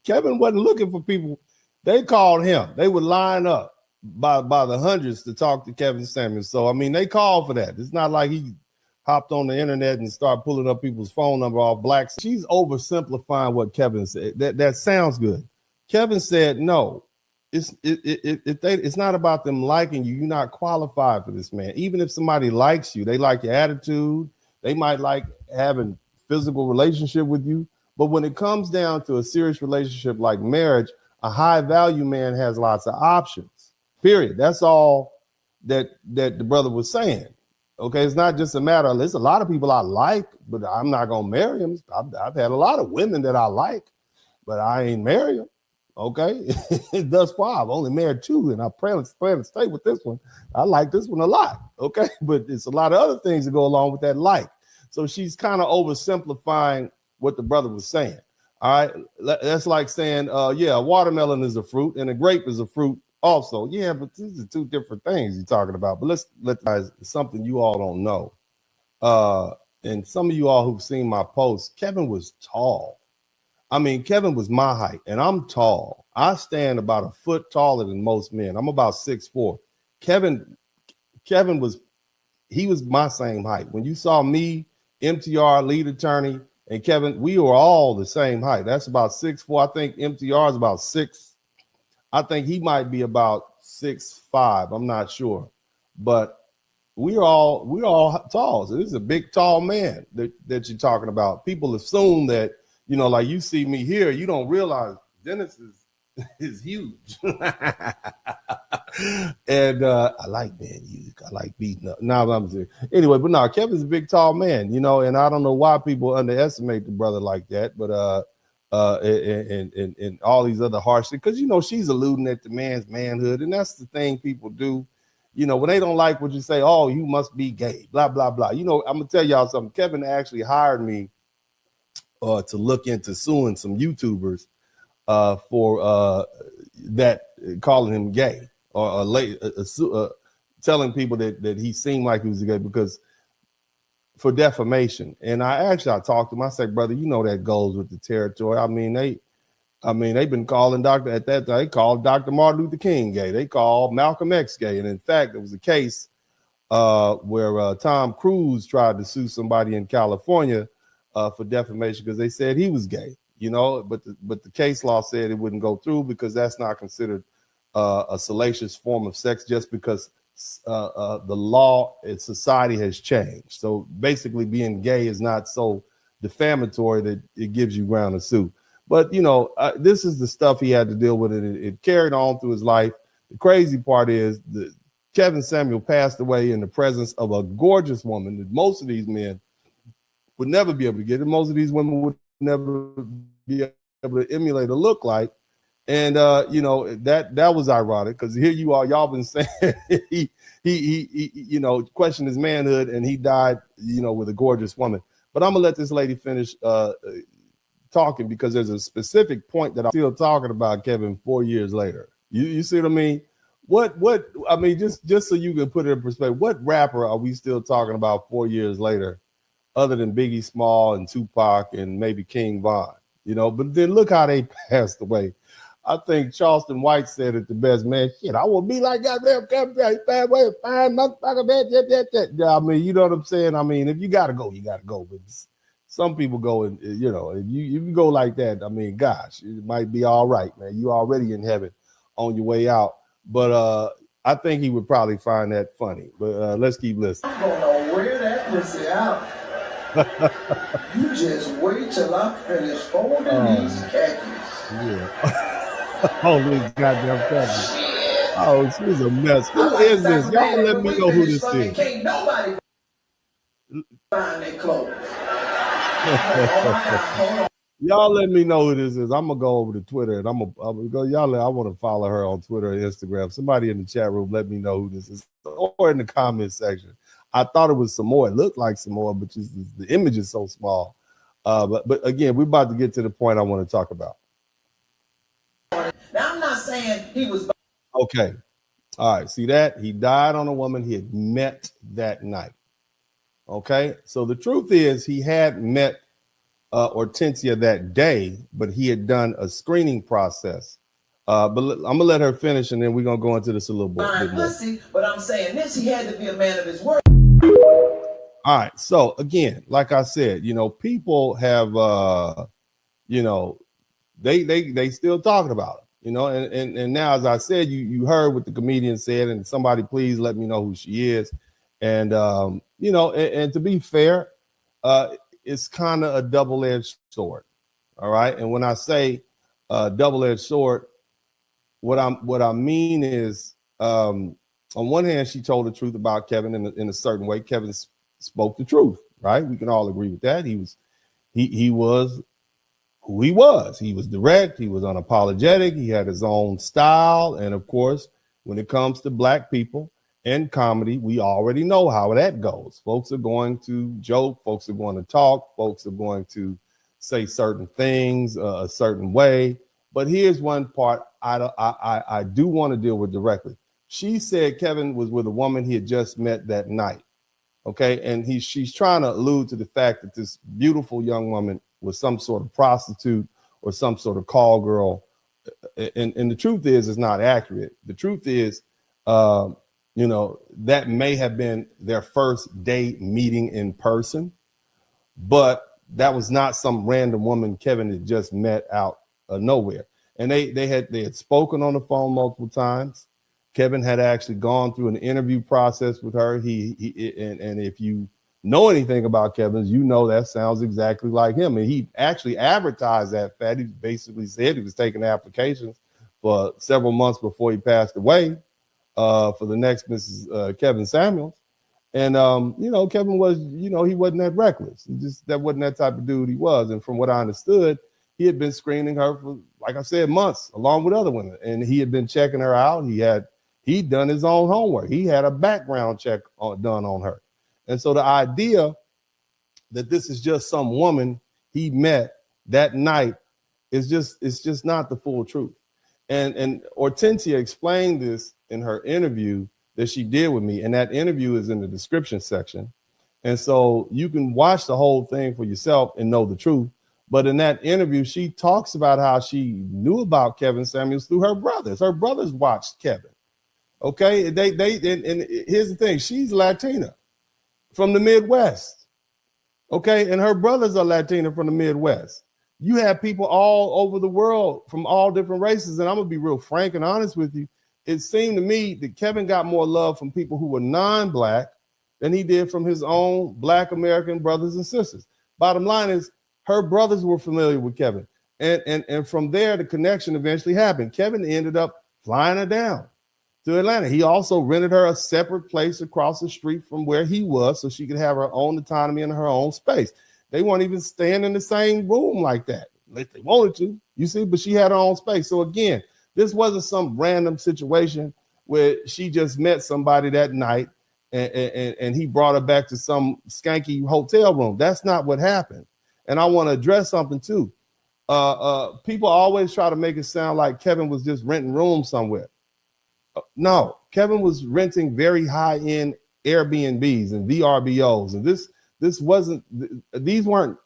Kevin wasn't looking for people. They called him. They would line up by the hundreds to talk to Kevin Samuels. So I mean, they called for that. It's not like he hopped on the internet and started pulling up people's phone number off black. She's oversimplifying what Kevin said. That sounds good. Kevin said no. It's not about them liking you. You're not qualified for this, man. Even if somebody likes you, they like your attitude. They might like having physical relationship with you. But when it comes down to a serious relationship like marriage, a high value man has lots of options. Period. That's all that the brother was saying. Okay, it's not just a matter of, there's a lot of people I like, but I'm not gonna marry them. I've had a lot of women that I like, but I ain't marry them. Okay, thus far I've only married 2, and I plan to stay with this one. I like this one a lot. Okay, but it's a lot of other things that go along with that like. So she's kind of oversimplifying what the brother was saying. All right, that's like saying, yeah, a watermelon is a fruit and a grape is a fruit also. Yeah, but these are 2 different things you're talking about. But let guys, something you all don't know. And some of you all who've seen my posts, Kevin was tall. I mean, Kevin was my height, and I'm tall. I stand about a foot taller than most men. I'm about 6'4". Kevin was my same height. When you saw me, MTR, lead attorney, and Kevin, we were all the same height. That's about 6'4". I think MTR is about 6. I think he might be about 6'5". I'm not sure, but we're all tall. So this is a big, tall man that you're talking about. People assume that, you know, like you see me here, you don't realize Dennis is huge. And I like being huge. I like beating up. No, I'm serious. Anyway, but no, Kevin's a big, tall man, you know, and I don't know why people underestimate the brother like that, but and all these other harsh things, because, you know, she's alluding at the man's manhood, and that's the thing people do. You know, when they don't like what you say, oh, you must be gay, blah, blah, blah. You know, I'm going to tell y'all something. Kevin actually hired me to look into suing some YouTubers for that calling him gay or telling people that he seemed like he was gay because for defamation. And I talked to him. I said, brother, you know that goes with the territory. I mean, they've been calling at that time, they called Dr. Martin Luther King gay. They called Malcolm X gay. And in fact, there was a case where Tom Cruise tried to sue somebody in California for defamation because they said he was gay, you know, but the case law said it wouldn't go through because that's not considered a salacious form of sex just because the law and society has changed. So basically being gay is not so defamatory that it gives you ground to sue. But, you know, this is the stuff he had to deal with. It carried on through his life. The crazy part is Kevin Samuel passed away in the presence of a gorgeous woman that most of these men would never be able to get it. Most of these women would never be able to emulate or look like. And, you know, that was ironic because here you are, y'all been saying he, you know, questioned his manhood and he died, you know, with a gorgeous woman. But I'm going to let this lady finish talking because there's a specific point that I'm still talking about Kevin 4 years later. You see what I mean? What I mean, just so you can put it in perspective, what rapper are we still talking about 4 years later other than Biggie Small and Tupac and maybe King Von, you know? But then look how they passed away. I think Charleston White said it the best, man. Shit, I will be like goddamn bad way, fine motherfucker, that. I mean, you know what I'm saying? I mean, if you gotta go, you gotta go. But some people go and, you know, if you can go like that, I mean, gosh, it might be all right, man. You already in heaven on your way out. But I think he would probably find that funny. But let's keep listening. I'm gonna wear that pussy out. You just wait till I finish folding these khakis. Yeah. Oh, these goddamn khakis. Oh, she's a mess. Who is this? Y'all let me know who this is. Can't nobody find their clothes. Y'all let me know who this is. I'm gonna go over to Twitter and I'm gonna go. Y'all, I want to follow her on Twitter and Instagram. Somebody in the chat room, let me know who this is, or in the comment section. I thought it was Samoa. It looked like Samoa, but just the image is so small. But again, we're about to get to the point I want to talk about. Now I'm not saying he was. Okay. All right. See that? He died on a woman he had met that night. Okay. So the truth is he had met Hortensia that day, but he had done a screening process. But I'm gonna let her finish, and then we're gonna go into this a little bit more. Pussy, but I'm saying this, he had to be a man of his word. All right. So again, like I said, you know, people have, you know, they still talking about it, you know, and now, as I said, you heard what the comedian said, and somebody please let me know who she is. And, you know, and to be fair, it's kind of a double-edged sword. All right. And when I say double-edged sword, what I mean is, on one hand, she told the truth about Kevin in a certain way. Kevin spoke the truth, right? We can all agree with that. He was who he was. He was direct. He was unapologetic. He had his own style. And of course, when it comes to black people and comedy, we already know how that goes. Folks are going to joke. Folks are going to talk. Folks are going to say certain things a certain way. But here's one part I do want to deal with directly. She said Kevin was with a woman he had just met that night. Okay. And she's trying to allude to the fact that this beautiful young woman was some sort of prostitute or some sort of call girl. And the truth is, it's not accurate. The truth is, you know, that may have been their first date meeting in person, but that was not some random woman Kevin had just met out of nowhere. And they had spoken on the phone multiple times. Kevin had actually gone through an interview process with her. And if you know anything about Kevin, you know that sounds exactly like him. And he actually advertised that fact. He basically said he was taking applications for several months before he passed away for the next Mrs. Kevin Samuels. And, you know, Kevin was, you know, he wasn't that reckless. That wasn't that type of dude he was. And from what I understood, he had been screening her for, like I said, months, along with other women. And he had been checking her out. He'd done his own homework. He had a background check done on her. And so the idea that this is just some woman he met that night it's just not the full truth. And Hortensia explained this in her interview that she did with me. And that interview is in the description section. And so you can watch the whole thing for yourself and know the truth. But in that interview, she talks about how she knew about Kevin Samuels through her brothers. Her brothers watched Kevin. Okay. And here's the thing. She's Latina from the Midwest. Okay. And her brothers are Latina from the Midwest. You have people all over the world from all different races. And I'm going to be real frank and honest with you. It seemed to me that Kevin got more love from people who were non-black than he did from his own Black American brothers and sisters. Bottom line is her brothers were familiar with Kevin. And from there, the connection eventually happened. Kevin ended up flying her down to Atlanta. He also rented her a separate place across the street from where he was so she could have her own autonomy and her own space. They weren't even staying in the same room like that. Like they wanted to, you see, but she had her own space. So again, this wasn't some random situation where she just met somebody that night and he brought her back to some skanky hotel room. That's not what happened. And I want to address something too. People always try to make it sound like Kevin was just renting rooms somewhere. No, Kevin was renting very high-end Airbnbs and VRBOs. And these weren't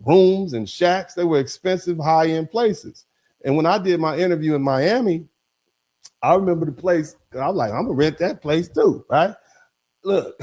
rooms and shacks. They were expensive, high-end places. And when I did my interview in Miami, I remember the place. I was like, I'm going to rent that place too, right? Look,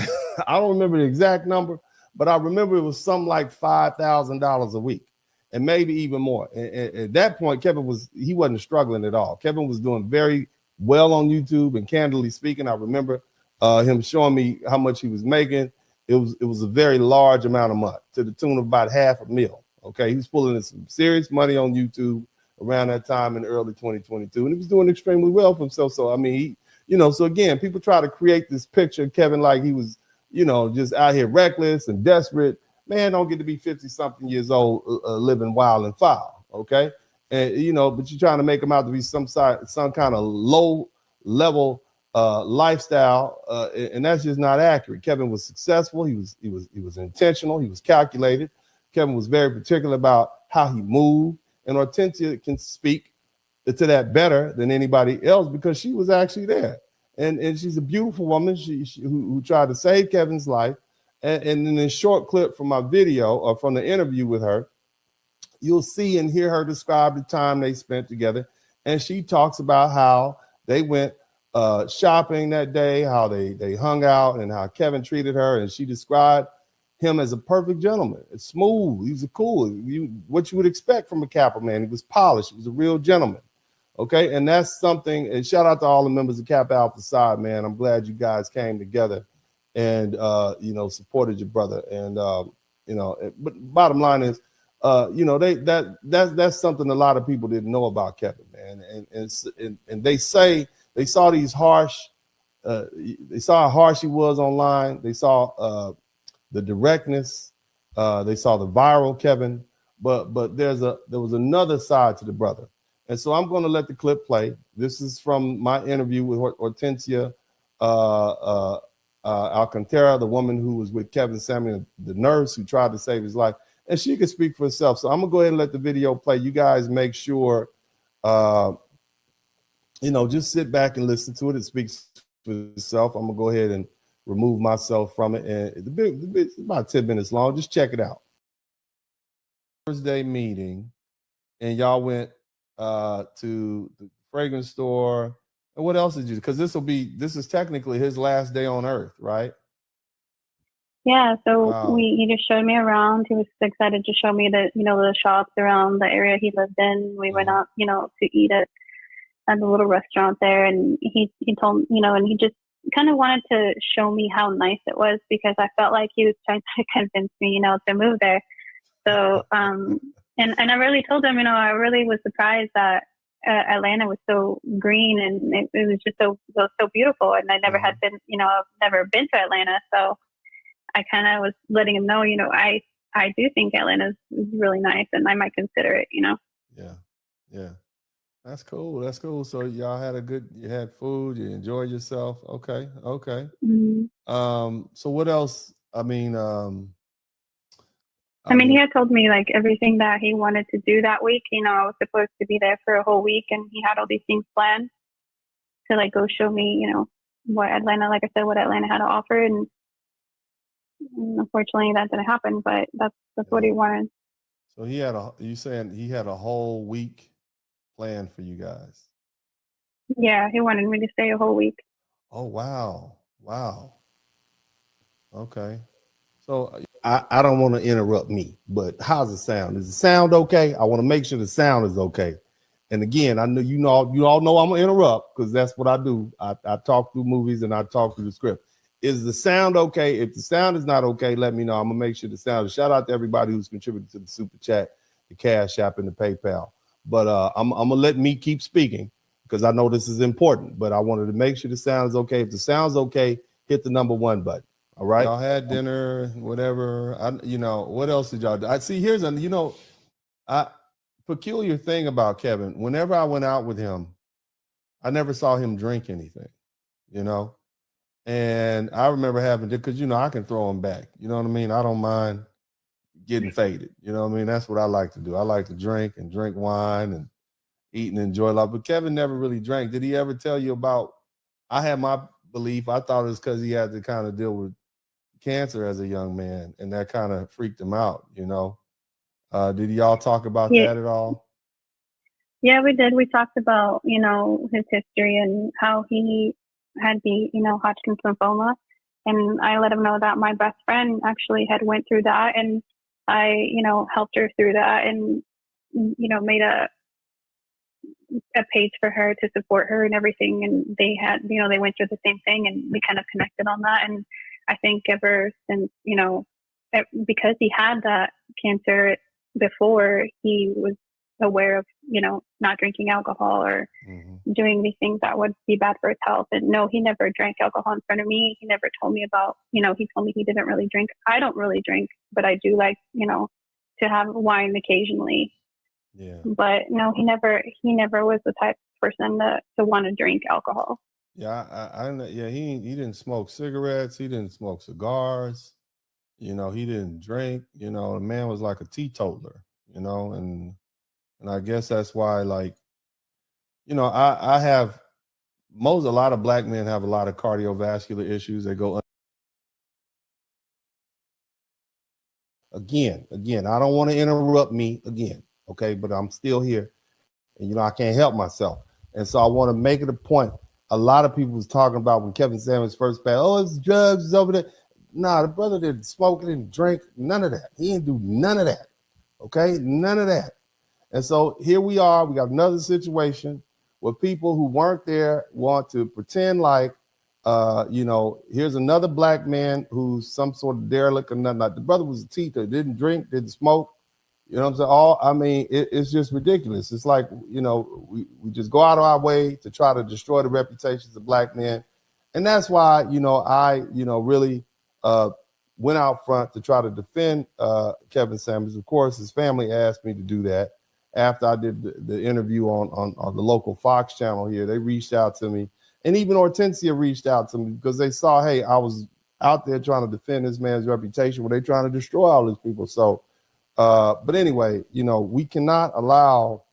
I don't remember the exact number, but I remember it was something like $5,000 a week, and maybe even more. And at that point, he wasn't struggling at all. Kevin was doing very well on YouTube, and candidly speaking, I remember him showing me how much he was making. It was a very large amount of money, to the tune of about $500,000. Okay, he was pulling in some serious money on YouTube around that time in early 2022, and he was doing extremely well for himself. So I mean, so again, people try to create this picture of Kevin like he was, just out here reckless and desperate. Man, don't get to be 50-something years old living wild and foul. Okay, and but you're trying to make him out to be some kind of low level lifestyle, and that's just not accurate. Kevin was successful. He was intentional. He was calculated. Kevin was very particular about how he moved, and Hortensia can speak to that better than anybody else because she was actually there, and she's a beautiful woman. Who tried to save Kevin's life, and in this short clip from my video or from the interview with her, you'll see and hear her describe the time they spent together, and she talks about how they went shopping that day, how they hung out, and how Kevin treated her, and she described him as a perfect gentleman. It's smooth. He's cool. What you would expect from a Kappa man. He was polished. He was a real gentleman. Okay, and that's something. And shout out to all the members of Kappa Alpha Psi, man. I'm glad you guys came together and supported your brother. And but bottom line is, that's something a lot of people didn't know about Kevin, man. And they say they saw these harsh, they saw how harsh he was online. They saw the directness, they saw the viral Kevin, but there was another side to the brother. And so I'm going to let the clip play. This is from my interview with Hortensia Alcantara, the woman who was with Kevin Samuel, the nurse who tried to save his life. And she can speak for herself. So I'm going to go ahead and let the video play. You guys make sure, just sit back and listen to it. It speaks for itself. I'm going to go ahead and remove myself from it. And it's about 10 minutes long. Just check it out. Thursday meeting, and y'all went to the fragrance store. And what else did you do? Because this is technically his last day on earth, right? Yeah, so he just showed me around. He was excited to show me the shops around the area he lived in. We went out, to eat at the little restaurant there, and he told, and he just kind of wanted to show me how nice it was, because I felt like he was trying to convince me, to move there. So, and I really told him, I really was surprised that Atlanta was so green, and it was just so beautiful. And I never had been, I've never been to Atlanta. So I kind of was letting him know, I do think Atlanta is really nice, and I might consider it, Yeah. That's cool. That's cool. So y'all you had food, you enjoyed yourself. Okay. Mm-hmm. So what else? I mean, he had told me like everything that he wanted to do that week. I was supposed to be there for a whole week, and he had all these things planned to like go show me, what Atlanta, like I said, what Atlanta had to offer. And unfortunately that didn't happen, but that's what he wanted. So you saying he had a whole week planned for you guys? Yeah, he wanted me to stay a whole week. Oh, wow. Okay. So I don't want to interrupt me, but how's the sound? Is the sound okay? I want to make sure the sound is okay. And again, I know you all know I'm gonna interrupt, because that's what I do. I talk through movies and I talk through the script. Is the sound okay? If the sound is not okay, let me know. I'm gonna make sure the sound is. Shout out to everybody who's contributed to the super chat, the Cash App, and the PayPal. But I'm gonna let me keep speaking, because I know this is important. But I wanted to make sure the sound is okay. If the sound's okay, hit the #1 button. All right. Y'all had dinner, whatever. What else did y'all do? I see. Here's a peculiar thing about Kevin. Whenever I went out with him, I never saw him drink anything. And I remember having to, because I can throw him back. You know what I mean? I don't mind getting faded. You know what I mean? That's what I like to do. I like to drink wine and eat and enjoy life. But Kevin never really drank. Did he ever tell you about? I had my belief. I thought it was because he had to kind of deal with cancer as a young man, and that kind of freaked him out. Did y'all talk about that at all? Yeah, we did. We talked about his history and how he had the Hodgkin's lymphoma, And I let him know that my best friend actually had went through that, and I, helped her through that, and, made a page for her to support her and everything. And they had, they went through the same thing, and we kind of connected on that. And I think ever since, because he had that cancer before, he was aware of, not drinking alcohol or doing these things that would be bad for his health. And no, he never drank alcohol in front of me. He never told me about, he told me he didn't really drink. I don't really drink, but I do like, to have wine occasionally. Yeah. But no, he never was the type of person to want to drink alcohol. Yeah, he didn't smoke cigarettes. He didn't smoke cigars. He didn't drink. The man was like a teetotaler, and I guess that's why, like, I have a lot of black men have a lot of cardiovascular issues. They go again. I don't want to interrupt me again, okay? But I'm still here, and I can't help myself. And so I want to make it a point. A lot of people was talking about when Kevin Samuels first passed, oh, it's drugs, it's over there. Nah, the brother didn't smoke, didn't drink, none of that. He didn't do none of that, okay? None of that. And so here we are. We got another situation where people who weren't there want to pretend like, here's another black man who's some sort of derelict or nothing. Like the brother was a teetotaler, didn't drink, didn't smoke. You know what I'm saying? It's just ridiculous. It's like, we just go out of our way to try to destroy the reputations of black men. And that's why, I really went out front to try to defend Kevin Samuels. Of course, his family asked me to do that. After I did the interview on the local Fox channel here, they reached out to me. And even Hortensia reached out to me because they saw, hey, I was out there trying to defend this man's reputation. Were they trying to destroy all these people? So, but anyway, we cannot allow,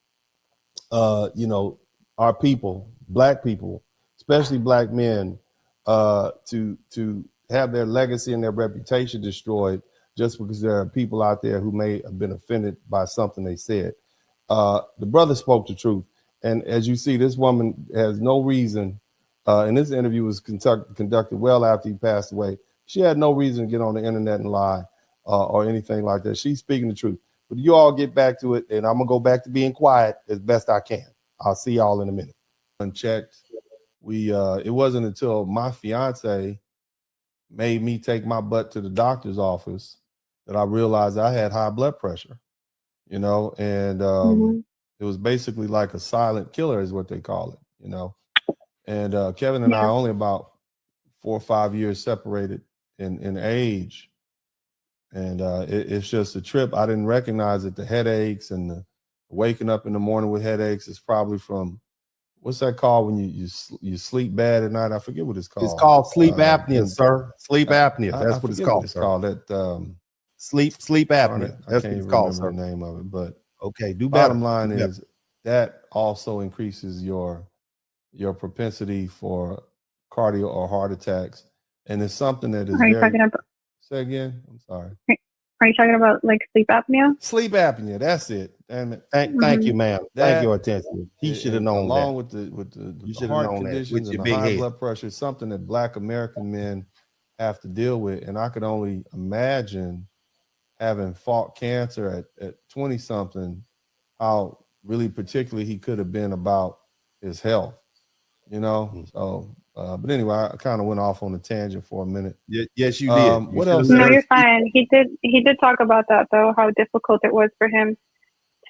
our people, black people, especially black men, to have their legacy and their reputation destroyed just because there are people out there who may have been offended by something they said. The brother spoke the truth. And as you see, this woman has no reason, and this interview was conducted well after he passed away. She had no reason to get on the internet and lie or anything like that. She's speaking the truth. But you all get back to it, and I'm going to go back to being quiet as best I can. I'll see y'all in a minute. Unchecked. It wasn't until my fiance made me take my butt to the doctor's office that I realized I had high blood pressure, and it was basically like a silent killer is what they call it, and Kevin and I are only about 4 or 5 years separated in age. And it's just a trip. I didn't recognize it. The headaches and the waking up in the morning with headaches is probably from, what's that called when you sleep bad at night? I forget what it's called. It's called sleep apnea, sir. Sleep apnea. That's what it's called. It's called that sleep apnea. That's what it's called, sir. The name of it, but okay. Bottom line is that also increases your propensity for cardio or heart attacks, and it's something that is. Are you talking about? Say again. I'm sorry. Are you talking about like sleep apnea? Sleep apnea. That's it. And thank you, ma'am. Thank you, attention. He should have known that. Along with the heart conditions and the high blood pressure, is something that Black American men have to deal with. And I could only imagine having fought cancer at 20 something, how really particularly he could have been about his health. So. But anyway, I kind of went off on a tangent for a minute. Yes, you did. What else? No, you're fine. He did talk about that though, how difficult it was for him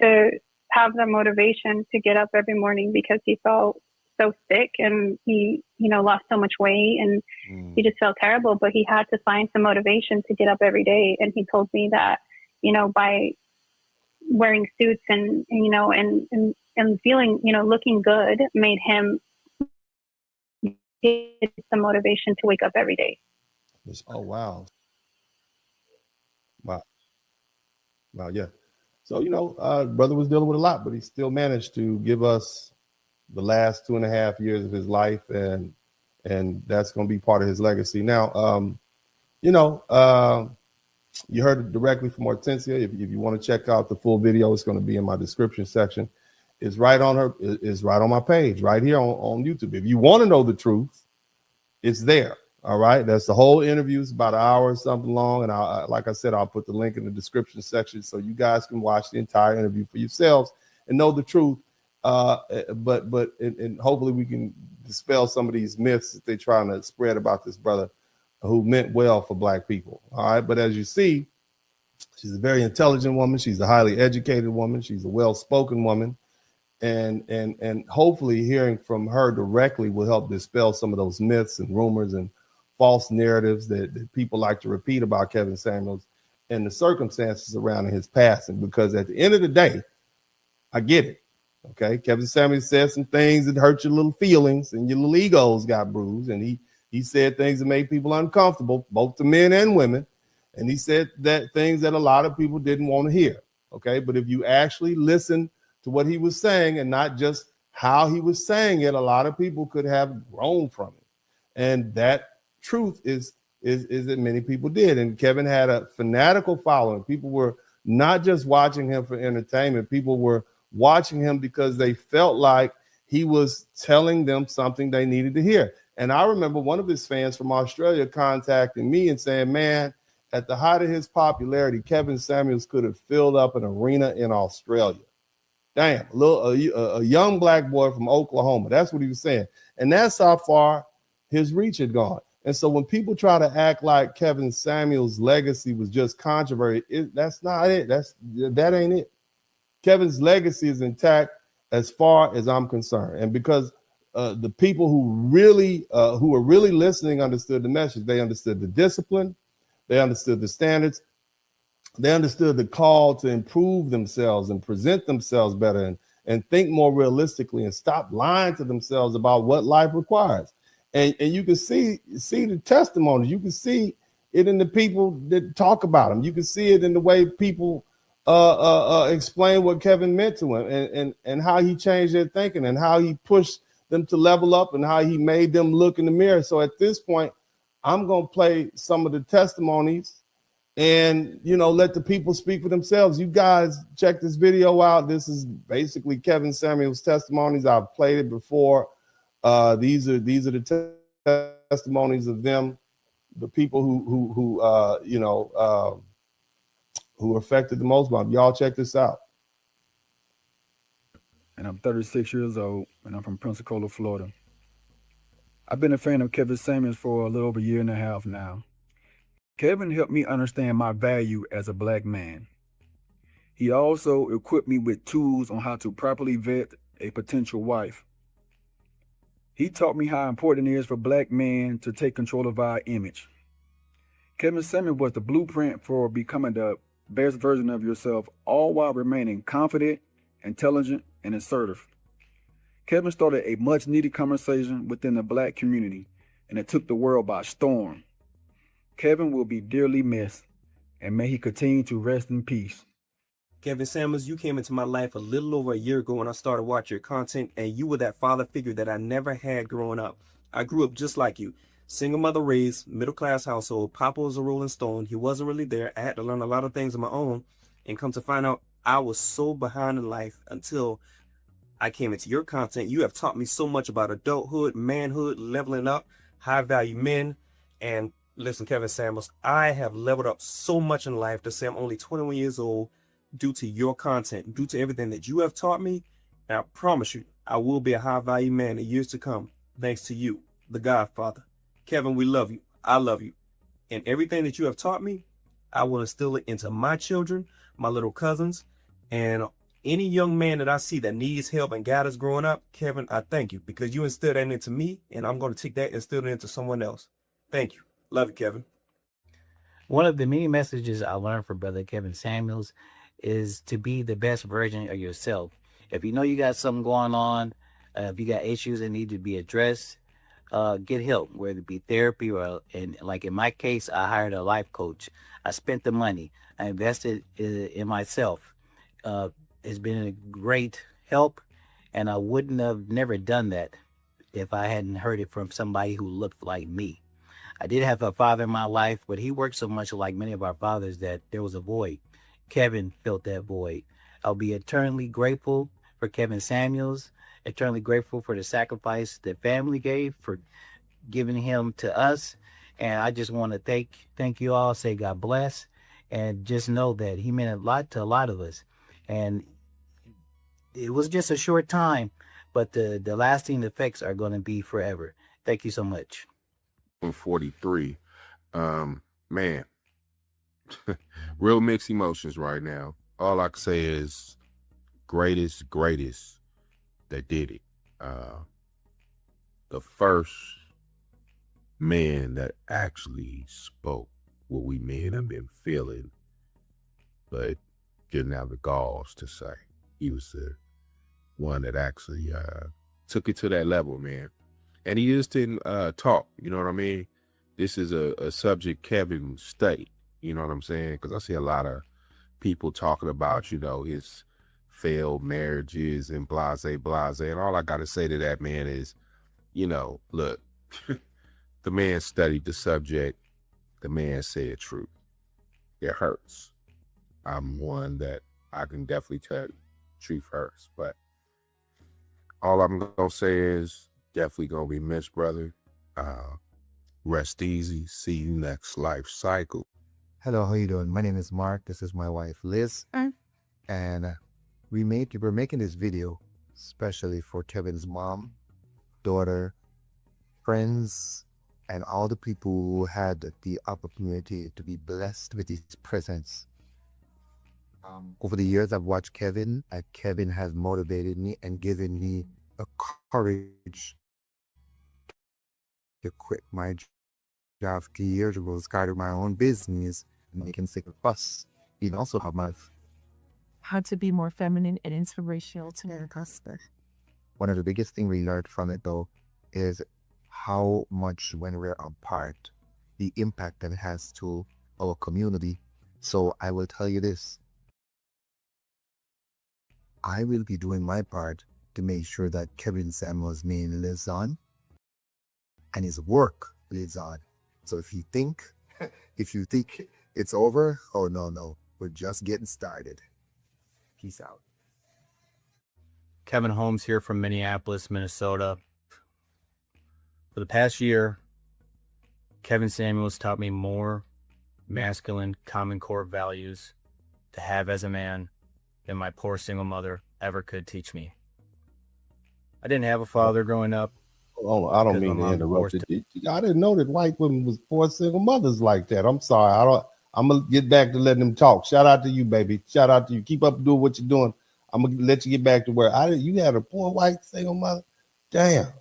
to have the motivation to get up every morning because he felt so sick and he, lost so much weight and he just felt terrible. But he had to find some motivation to get up every day. And he told me that, by wearing suits and feeling, looking good made him some motivation to wake up every day. Oh, wow. Yeah. So, brother was dealing with a lot, but he still managed to give us the last 2.5 years of his life. And that's going to be part of his legacy. Now, you heard it directly from Hortensia. If you want to check out the full video, it's going to be in my description section. It's right on it's right on my page, right here on YouTube. If you want to know the truth, it's there. All right, that's the whole interview. It's about an hour or something long, and like I said, I'll put the link in the description section so you guys can watch the entire interview for yourselves and know the truth. And hopefully we can dispel some of these myths that they're trying to spread about this brother who meant well for black people. All right, but as you see, she's a very intelligent woman. She's a highly educated woman. She's a well-spoken woman. And hopefully hearing from her directly will help dispel some of those myths and rumors and false narratives that people like to repeat about Kevin Samuels and the circumstances surrounding his passing. Because at the end of the day, I get it. Okay, Kevin Samuels said some things that hurt your little feelings and your little egos got bruised. And he said things that made people uncomfortable, both to men and women. And he said that things that a lot of people didn't want to hear. Okay, but if you actually listen to what he was saying and not just how he was saying it, a lot of people could have grown from it. And that truth is that many people did. And Kevin had a fanatical following. People were not just watching him for entertainment. People were watching him because they felt like he was telling them something they needed to hear. And I remember one of his fans from Australia contacting me and saying, man, at the height of his popularity, Kevin Samuels could have filled up an arena in Australia. Damn, a young black boy from Oklahoma. That's what he was saying. And that's how far his reach had gone. And so when people try to act like Kevin Samuels' legacy was just controversy, that's not it. That ain't it. Kevin's legacy is intact as far as I'm concerned. And because the people who were really listening understood the message. They understood the discipline. They understood the standards. They understood the call to improve themselves and present themselves better and think more realistically and stop lying to themselves about what life requires. And you can see the testimonies. You can see it in the people that talk about him. You can see it in the way people explain what Kevin meant to him and how he changed their thinking and how he pushed them to level up and how he made them look in the mirror. So at this point, I'm going to play some of the testimonies and, let the people speak for themselves. You guys check this video out. This is basically Kevin Samuels' testimonies. I've played it before. These are the testimonies of them, the people who were affected the most by them. Y'all check this out. And I'm 36 years old, and I'm from Pensacola, Florida. I've been a fan of Kevin Samuels for a little over a year and a half now. Kevin helped me understand my value as a black man. He also equipped me with tools on how to properly vet a potential wife. He taught me how important it is for black men to take control of our image. Kevin Samuels was the blueprint for becoming the best version of yourself, all while remaining confident, intelligent, and assertive. Kevin started a much-needed conversation within the black community, and it took the world by storm. Kevin will be dearly missed, and may he continue to rest in peace. Kevin Samuels, you came into my life a little over a year ago when I started watching your content, and you were that father figure that I never had growing up. I grew up just like you. Single mother raised, middle-class household. Papa was a Rolling Stone. He wasn't really there. I had to learn a lot of things on my own, and come to find out I was so behind in life until I came into your content. You have taught me so much about adulthood, manhood, leveling up, high-value men, and listen, Kevin Samuels, I have leveled up so much in life to say I'm only 21 years old due to your content, due to everything that you have taught me. And I promise you, I will be a high-value man in years to come, thanks to you, the Godfather. Kevin, we love you. I love you. And everything that you have taught me, I will instill it into my children, my little cousins, and any young man that I see that needs help and guidance growing up. Kevin, I thank you because you instilled that into me, and I'm going to take that and instill it into someone else. Thank you. Love you, Kevin. One of the many messages I learned from Brother Kevin Samuels is to be the best version of yourself. If you know you got something going on, if you got issues that need to be addressed, get help, whether it be therapy or, and like in my case, I hired a life coach. I spent the money. I invested in myself. It's been a great help, and I wouldn't have never done that if I hadn't heard it from somebody who looked like me. I did have a father in my life, but he worked so much like many of our fathers that there was a void. Kevin filled that void. I'll be eternally grateful for Kevin Samuels, eternally grateful for the sacrifice that family gave, for giving him to us, And I just want to thank you all, say God bless, and just know that he meant a lot to a lot of us. And it was just a short time, but the lasting effects are going to be forever. Thank you so much. 43. Man, real mixed emotions right now. All I can say is greatest that did it. The first man that actually spoke what we men have been feeling, but didn't have the galls to say. He was the one that actually took it to that level, man. And he just didn't talk, you know what I mean? This is a subject Kevin studied, you know what I'm saying? Because I see a lot of people talking about, you know, his failed marriages and blase. And all I got to say to that man is, you know, look, the man studied the subject. The man said truth. It hurts. I'm one that I can definitely tell you, truth hurts. But all I'm going to say is definitely going to be missed, brother. Rest easy. See you next life cycle. Hello, how you doing? My name is Mark. This is my wife, Liz. And we're making this video especially for Kevin's mom, daughter, friends, and all the people who had the opportunity to be blessed with his presence. Over the years, I've watched Kevin, and Kevin has motivated me and given me a courage to quit my job 3 years ago, started my own business, and making sacrifice. He also have my how to be more feminine and inspirational to your husband. One of the biggest things we learned from it, though, is how much when we're apart, the impact that it has to our community. So I will tell you this. I will be doing my part to make sure that Kevin Samuels' name lives on and his work lives on. So if you think it's over, oh no, we're just getting started. Peace out. Kevin Holmes here from Minneapolis, Minnesota. For the past year, Kevin Samuels taught me more masculine common core values to have as a man than my poor single mother ever could teach me. I didn't have a father growing up. Oh, I don't mean to interrupt you. I didn't know that white women was poor single mothers like that. I'm sorry. I'm gonna get back to letting them talk. Shout out to you, baby. Shout out to you. Keep up doing what you're doing. I'm gonna let you get back to where you had a poor white single mother. Damn.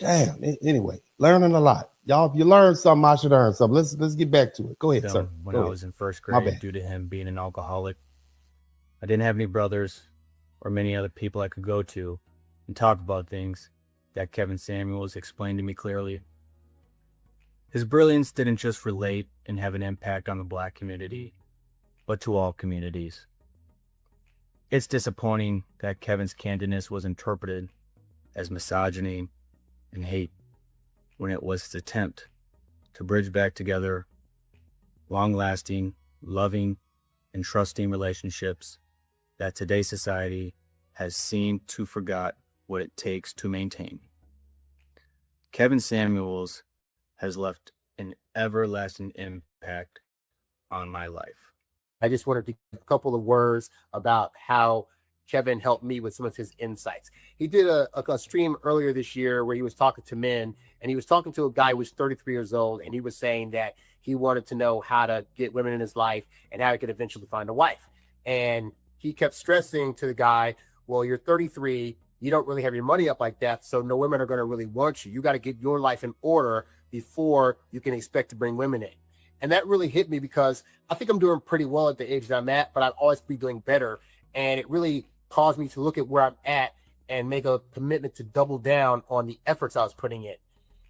Anyway, learning a lot. Y'all, if you learn something, I should learn something. Let's get back to it. Go ahead, sir. When I was in first grade, due to him being an alcoholic, I didn't have any brothers or many other people I could go to and talk about things that Kevin Samuels explained to me clearly. His brilliance didn't just relate and have an impact on the Black community, but to all communities. It's disappointing that Kevin's candidness was interpreted as misogyny and hate when it was his attempt to bridge back together long-lasting, loving, and trusting relationships that today's society has seemed to forget what it takes to maintain. Kevin Samuels has left an everlasting impact on my life. I just wanted to give a couple of words about how Kevin helped me with some of his insights. He did a stream earlier this year where he was talking to men, and he was talking to a guy who was 33 years old, and he was saying that he wanted to know how to get women in his life and how he could eventually find a wife. And he kept stressing to the guy, well, you're 33, you don't really have your money up like that, so no women are going to really want you. You got to get your life in order before you can expect to bring women in. And that really hit me because I think I'm doing pretty well at the age that I'm at, but I'd always be doing better. And it really caused me to look at where I'm at and make a commitment to double down on the efforts I was putting in.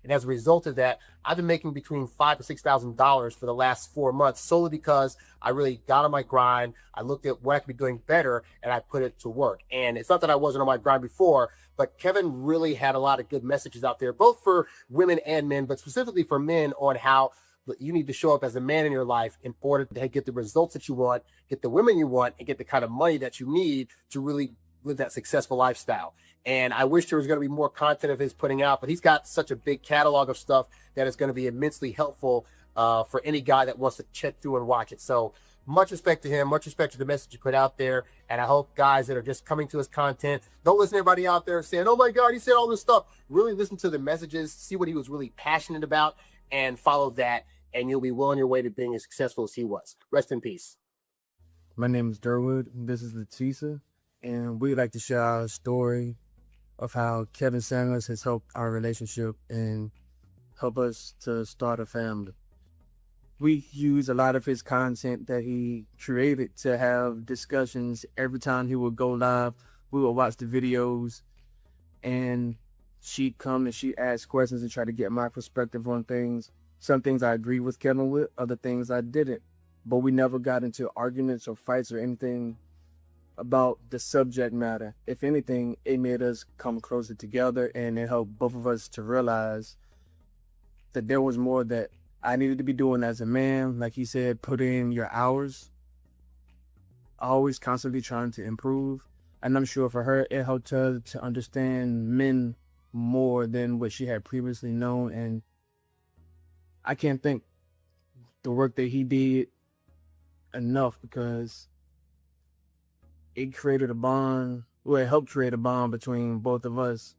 And as a result of that, I've been making between $5,000 to $6,000 for the last 4 months, solely because I really got on my grind. I looked at what I could be doing better, and I put it to work. And it's not that I wasn't on my grind before, but Kevin really had a lot of good messages out there, both for women and men, but specifically for men, on how you need to show up as a man in your life in order to get the results that you want, get the women you want, and get the kind of money that you need to really live that successful lifestyle. And I wish there was going to be more content of his putting out, but he's got such a big catalog of stuff that is going to be immensely helpful for any guy that wants to check through and watch it. So much respect to him, much respect to the message you put out there. And I hope guys that are just coming to his content, don't listen to everybody out there saying, oh my God, he said all this stuff. Really listen to the messages, see what he was really passionate about, and follow that. And you'll be well on your way to being as successful as he was. Rest in peace. My name is Durwood, and this is Letisa, and we'd like to share our story of how Kevin Samuels has helped our relationship and help us to start a family. We use a lot of his content that he created to have discussions. Every time he would go live, we would watch the videos, and she'd come and she'd ask questions and try to get my perspective on things. Some things I agreed with Kevin with, other things I didn't. But we never got into arguments or fights or anything about the subject matter. If anything, it made us come closer together, and it helped both of us to realize that there was more that I needed to be doing as a man. Like he said, put in your hours, always constantly trying to improve. And I'm sure for her, it helped her to understand men more than what she had previously known. And I can't thank the work that he did enough, because it created a bond, well, it helped create a bond between both of us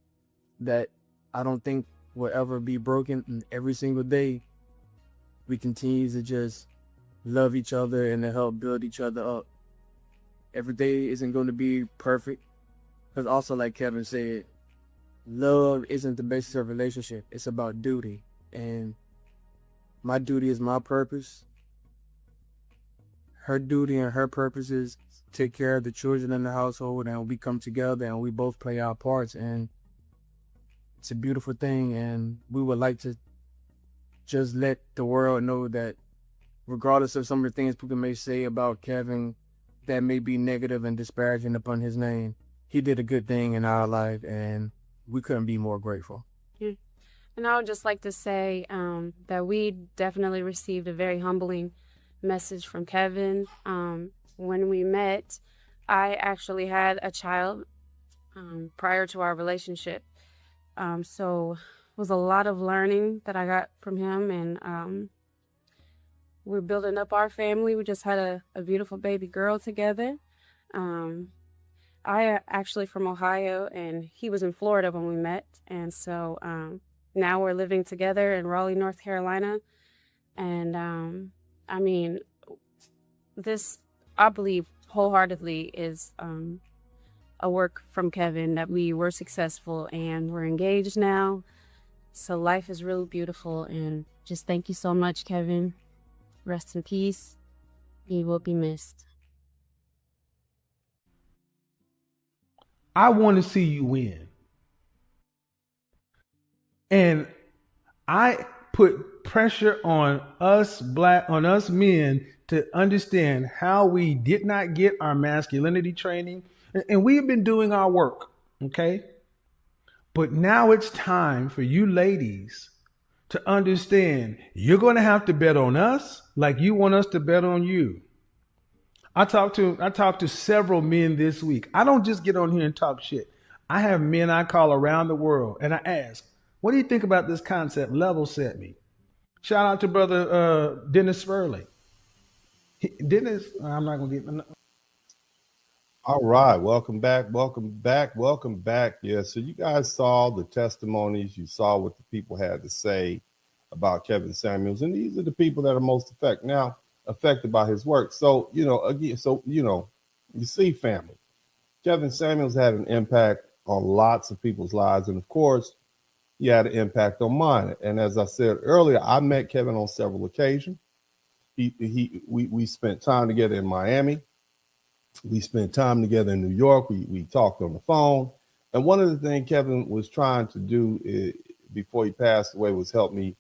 that I don't think will ever be broken. And every single day, we continue to just love each other and to help build each other up. Every day isn't going to be perfect, because also, like Kevin said, love isn't the basis of a relationship. It's about duty. And my duty is my purpose. Her duty and her purpose is take care of the children in the household, and we come together and we both play our parts, and it's a beautiful thing. And we would like to just let the world know that regardless of some of the things people may say about Kevin that may be negative and disparaging upon his name, he did a good thing in our life, and we couldn't be more grateful. Yeah. And I would just like to say that we definitely received a very humbling message from Kevin. When we met, I actually had a child prior to our relationship. So it was a lot of learning that I got from him, and we're building up our family. We just had a beautiful baby girl together. I actually from Ohio, and he was in Florida when we met. And so now we're living together in Raleigh, North Carolina. And I mean, this, I believe wholeheartedly, is a work from Kevin, that we were successful and we're engaged now. So life is really beautiful, and just thank you so much, Kevin. Rest in peace. You will be missed. I want to see you win. And I put pressure on us men to understand how we did not get our masculinity training. And we have been doing our work, okay? But now it's time for you ladies to understand you're going to have to bet on us like you want us to bet on you. I talked to several men this week. I don't just get on here and talk shit. I have men I call around the world, and I ask, what do you think about this concept? Level set me. Shout out to brother Dennis Spurling. Dennis, I'm not going to get... All right, welcome back. Yeah, so you guys saw the testimonies. You saw what the people had to say about Kevin Samuels, and these are the people that are most affected by his work. So, you see, family, Kevin Samuels had an impact on lots of people's lives, and of course, he had an impact on mine. And as I said earlier, I met Kevin on several occasions. We spent time together in Miami. We spent time together in New York. We talked on the phone. And one of the things Kevin was trying to do before he passed away was help me,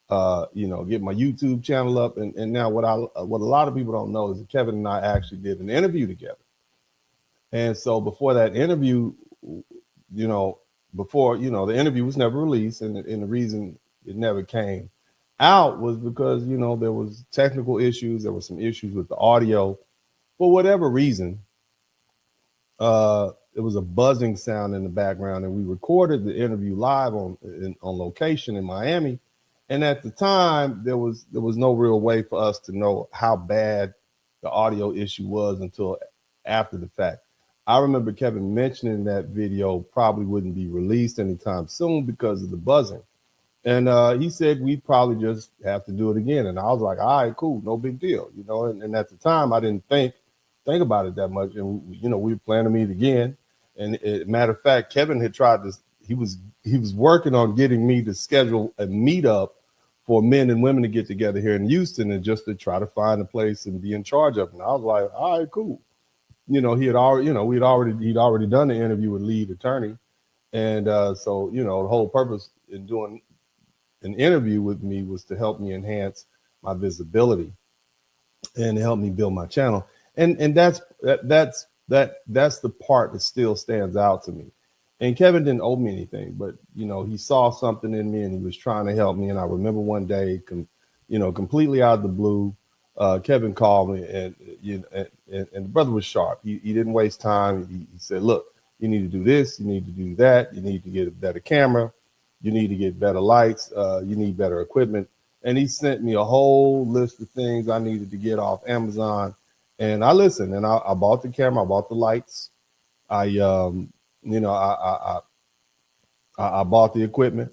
get my YouTube channel up. And now what a lot of people don't know is that Kevin and I actually did an interview together. And so before that interview, the interview was never released. And the reason it never came out was because, there was technical issues. There were some issues with the audio. For whatever reason, was a buzzing sound in the background, and we recorded the interview live on location in Miami. And at the time, there was no real way for us to know how bad the audio issue was until after the fact. I remember Kevin mentioning that video probably wouldn't be released anytime soon because of the buzzing. And he said we'd probably just have to do it again. And I was like, all right, cool, no big deal. You know, and at the time I didn't think about it that much. And, you know, we were planning to meet again. And matter of fact, Kevin had tried to, he was working on getting me to schedule a meetup for men and women to get together here in Houston and just to try to find a place and be in charge of it. And I was like, all right, cool. You know, he'd already done the interview with lead attorney. And so, you know, the whole purpose in doing an interview with me was to help me enhance my visibility and help me build my channel. And that's the part that still stands out to me. And Kevin didn't owe me anything, but, you know, he saw something in me and he was trying to help me. And I remember one day, completely out of the blue, Kevin called me and the brother was sharp. He didn't waste time. He said, look, you need to do this. You need to do that. You need to get a better camera. You need to get better lights. You need better equipment. And he sent me a whole list of things I needed to get off Amazon. And I listened, and I bought the camera. I bought the lights. I bought the equipment.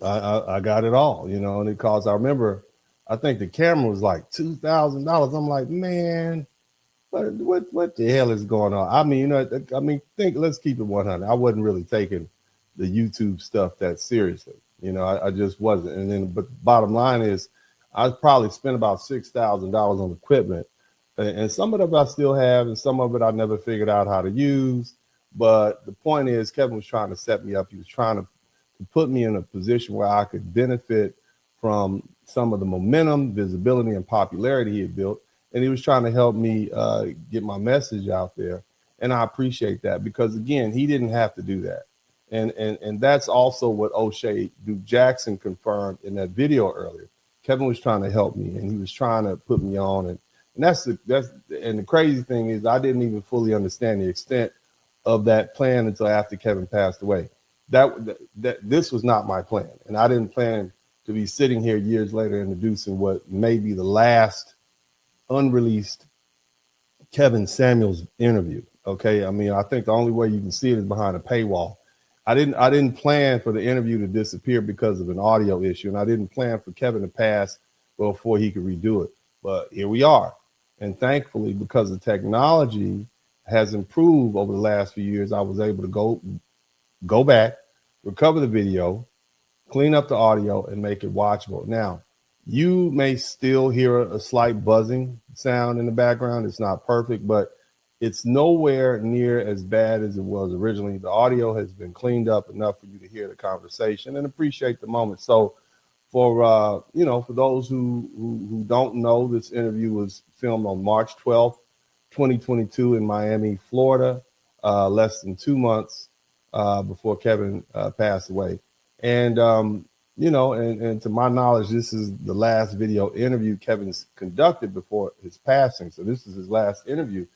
I got it all, you know, and it cost, I remember, I think the camera was like $2,000. I'm like, man, what the hell is going on? I mean, you know, let's keep it 100. I wasn't really taking the YouTube stuff that seriously. You know, I just wasn't. And then, but the bottom line is I probably spent about $6,000 on equipment, and some of it I still have, and some of it I never figured out how to use. But the point is, Kevin was trying to set me up. He was trying to put me in a position where I could benefit from some of the momentum, visibility, and popularity he had built. And he was trying to help me get my message out there. And I appreciate that because, again, he didn't have to do that. And that's also what O'Shea Duke Jackson confirmed in that video earlier. Kevin was trying to help me, and he was trying to put me on. And the crazy thing is I didn't even fully understand the extent of that plan until after Kevin passed away. That this was not my plan, and I didn't plan to be sitting here years later introducing what may be the last unreleased Kevin Samuels interview. Okay, I mean, I think the only way you can see it is behind a paywall. I didn't plan for the interview to disappear because of an audio issue, and I didn't plan for Kevin to pass before he could redo it. But here we are, and thankfully, because the technology has improved over the last few years, I was able to go back, recover the video, clean up the audio, and make it watchable. Now, you may still hear a slight buzzing sound in the background. It's not perfect, but it's nowhere near as bad as it was originally. The audio has been cleaned up enough for you to hear the conversation and appreciate the moment. So for those who don't know, this interview was filmed on March 12th, 2022 in Miami, Florida, less than 2 months before Kevin passed away. And, and to my knowledge, this is the last video interview Kevin's conducted before his passing. So this is his last interview.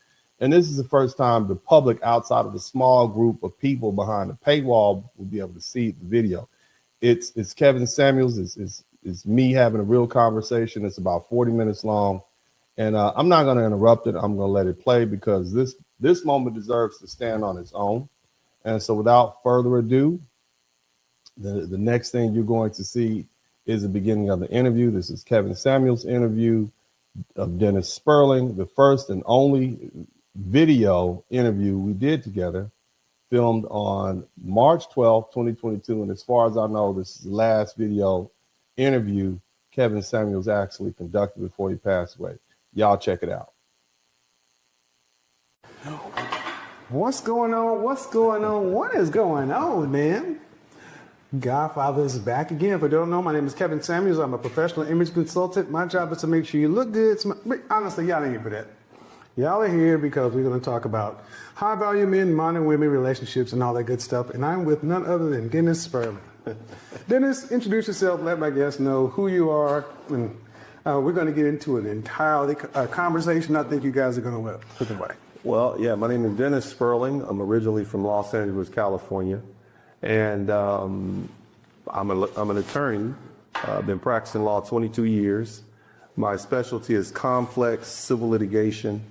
And this is the first time the public outside of the small group of people behind the paywall will be able to see the video. It's Kevin Samuels. It's me having a real conversation. It's about 40 minutes long. And I'm not going to interrupt it. I'm going to let it play because this moment deserves to stand on its own. And so without further ado, the next thing you're going to see is the beginning of the interview. This is Kevin Samuels' interview of Dennis Spurling, the first and only video interview we did together, filmed on March 12th, 2022. And as far as I know, this is the last video interview Kevin Samuels actually conducted before he passed away. Y'all check it out. What's going on? What's going on? What is going on, man? Godfather is back again. For those who don't know, my name is Kevin Samuels. I'm a professional image consultant. My job is to make sure you look good. But honestly, y'all ain't here for that. Y'all are here because we're going to talk about high-value men, modern women, relationships, and all that good stuff. And I'm with none other than Dennis Spurling. Dennis, introduce yourself. Let my guests know who you are. And we're going to get into an entirely conversation I think you guys are going to love. Well, yeah, my name is Dennis Spurling. I'm originally from Los Angeles, California, and I'm an attorney. I've been practicing law 22 years. My specialty is complex civil litigation.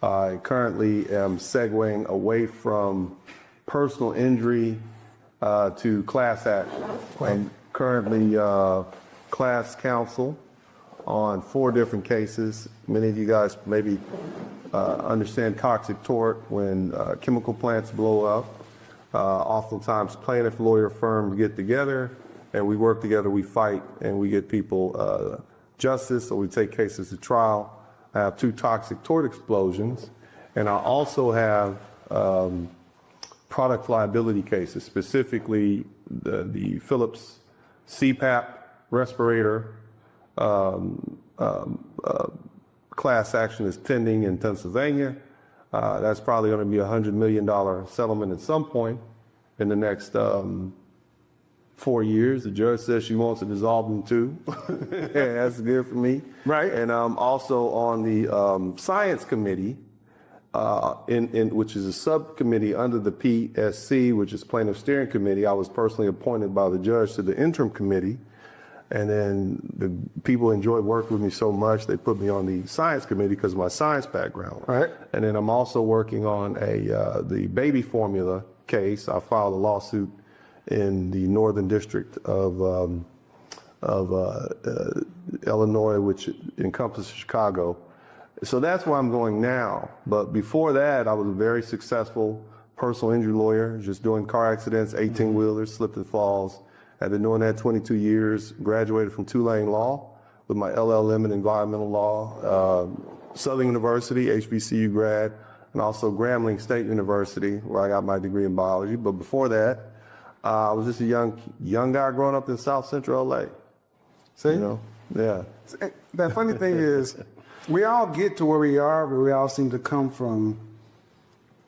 I currently am segueing away from personal injury to class act. I'm currently class counsel on 4 different cases. Many of you guys maybe understand toxic tort when chemical plants blow up. Oftentimes plaintiff lawyer firms get together and we work together, we fight, and we get people justice, or we take cases to trial. I have 2 toxic tort explosions, and I also have product liability cases, specifically the Philips CPAP respirator class action is pending in Pennsylvania. That's probably going to be a $100 million settlement at some point in the next 4 years. The judge says she wants it dissolved in 2. That's good for me. Right. And I'm also on the science committee, which is a subcommittee under the PSC, which is Plaintiff Steering Committee. I was personally appointed by the judge to the interim committee. And then the people enjoyed working with me so much, they put me on the science committee because of my science background. Right. And then I'm also working on the baby formula case. I filed a lawsuit in the Northern District of Illinois, which encompasses Chicago. So that's where I'm going now. But before that, I was a very successful personal injury lawyer, just doing car accidents, 18-wheelers, slip and falls. I've been doing that 22 years, graduated from Tulane Law with my LLM in environmental law, Southern University, HBCU grad, and also Grambling State University, where I got my degree in biology. But before that, I was just a young guy growing up in South Central LA. See? You know, yeah. The funny thing is, we all get to where we are, but we all seem to come from,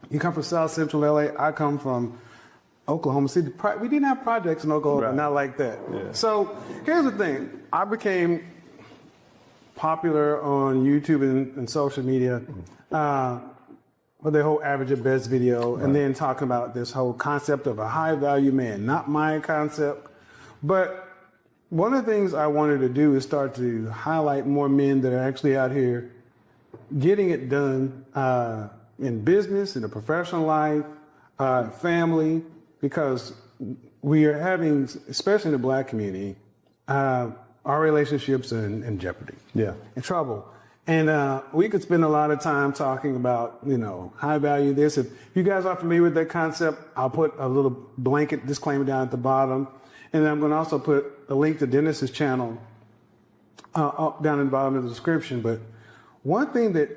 you come from South Central LA, I come from Oklahoma City. We didn't have projects in Oklahoma, not like that. Yeah. So here's the thing. I became popular on YouTube and social media with the whole average at best video, and then talking about this whole concept of a high value man, not my concept. But one of the things I wanted to do is start to highlight more men that are actually out here getting it done in business, in a professional life, family, because we are having, especially in the Black community, our relationships are in jeopardy. Yeah. In trouble. And we could spend a lot of time talking about, you know, high value this. If you guys are familiar with that concept, I'll put a little blanket disclaimer down at the bottom. And then I'm going to also put a link to Dennis's channel up down in the bottom of the description. But one thing that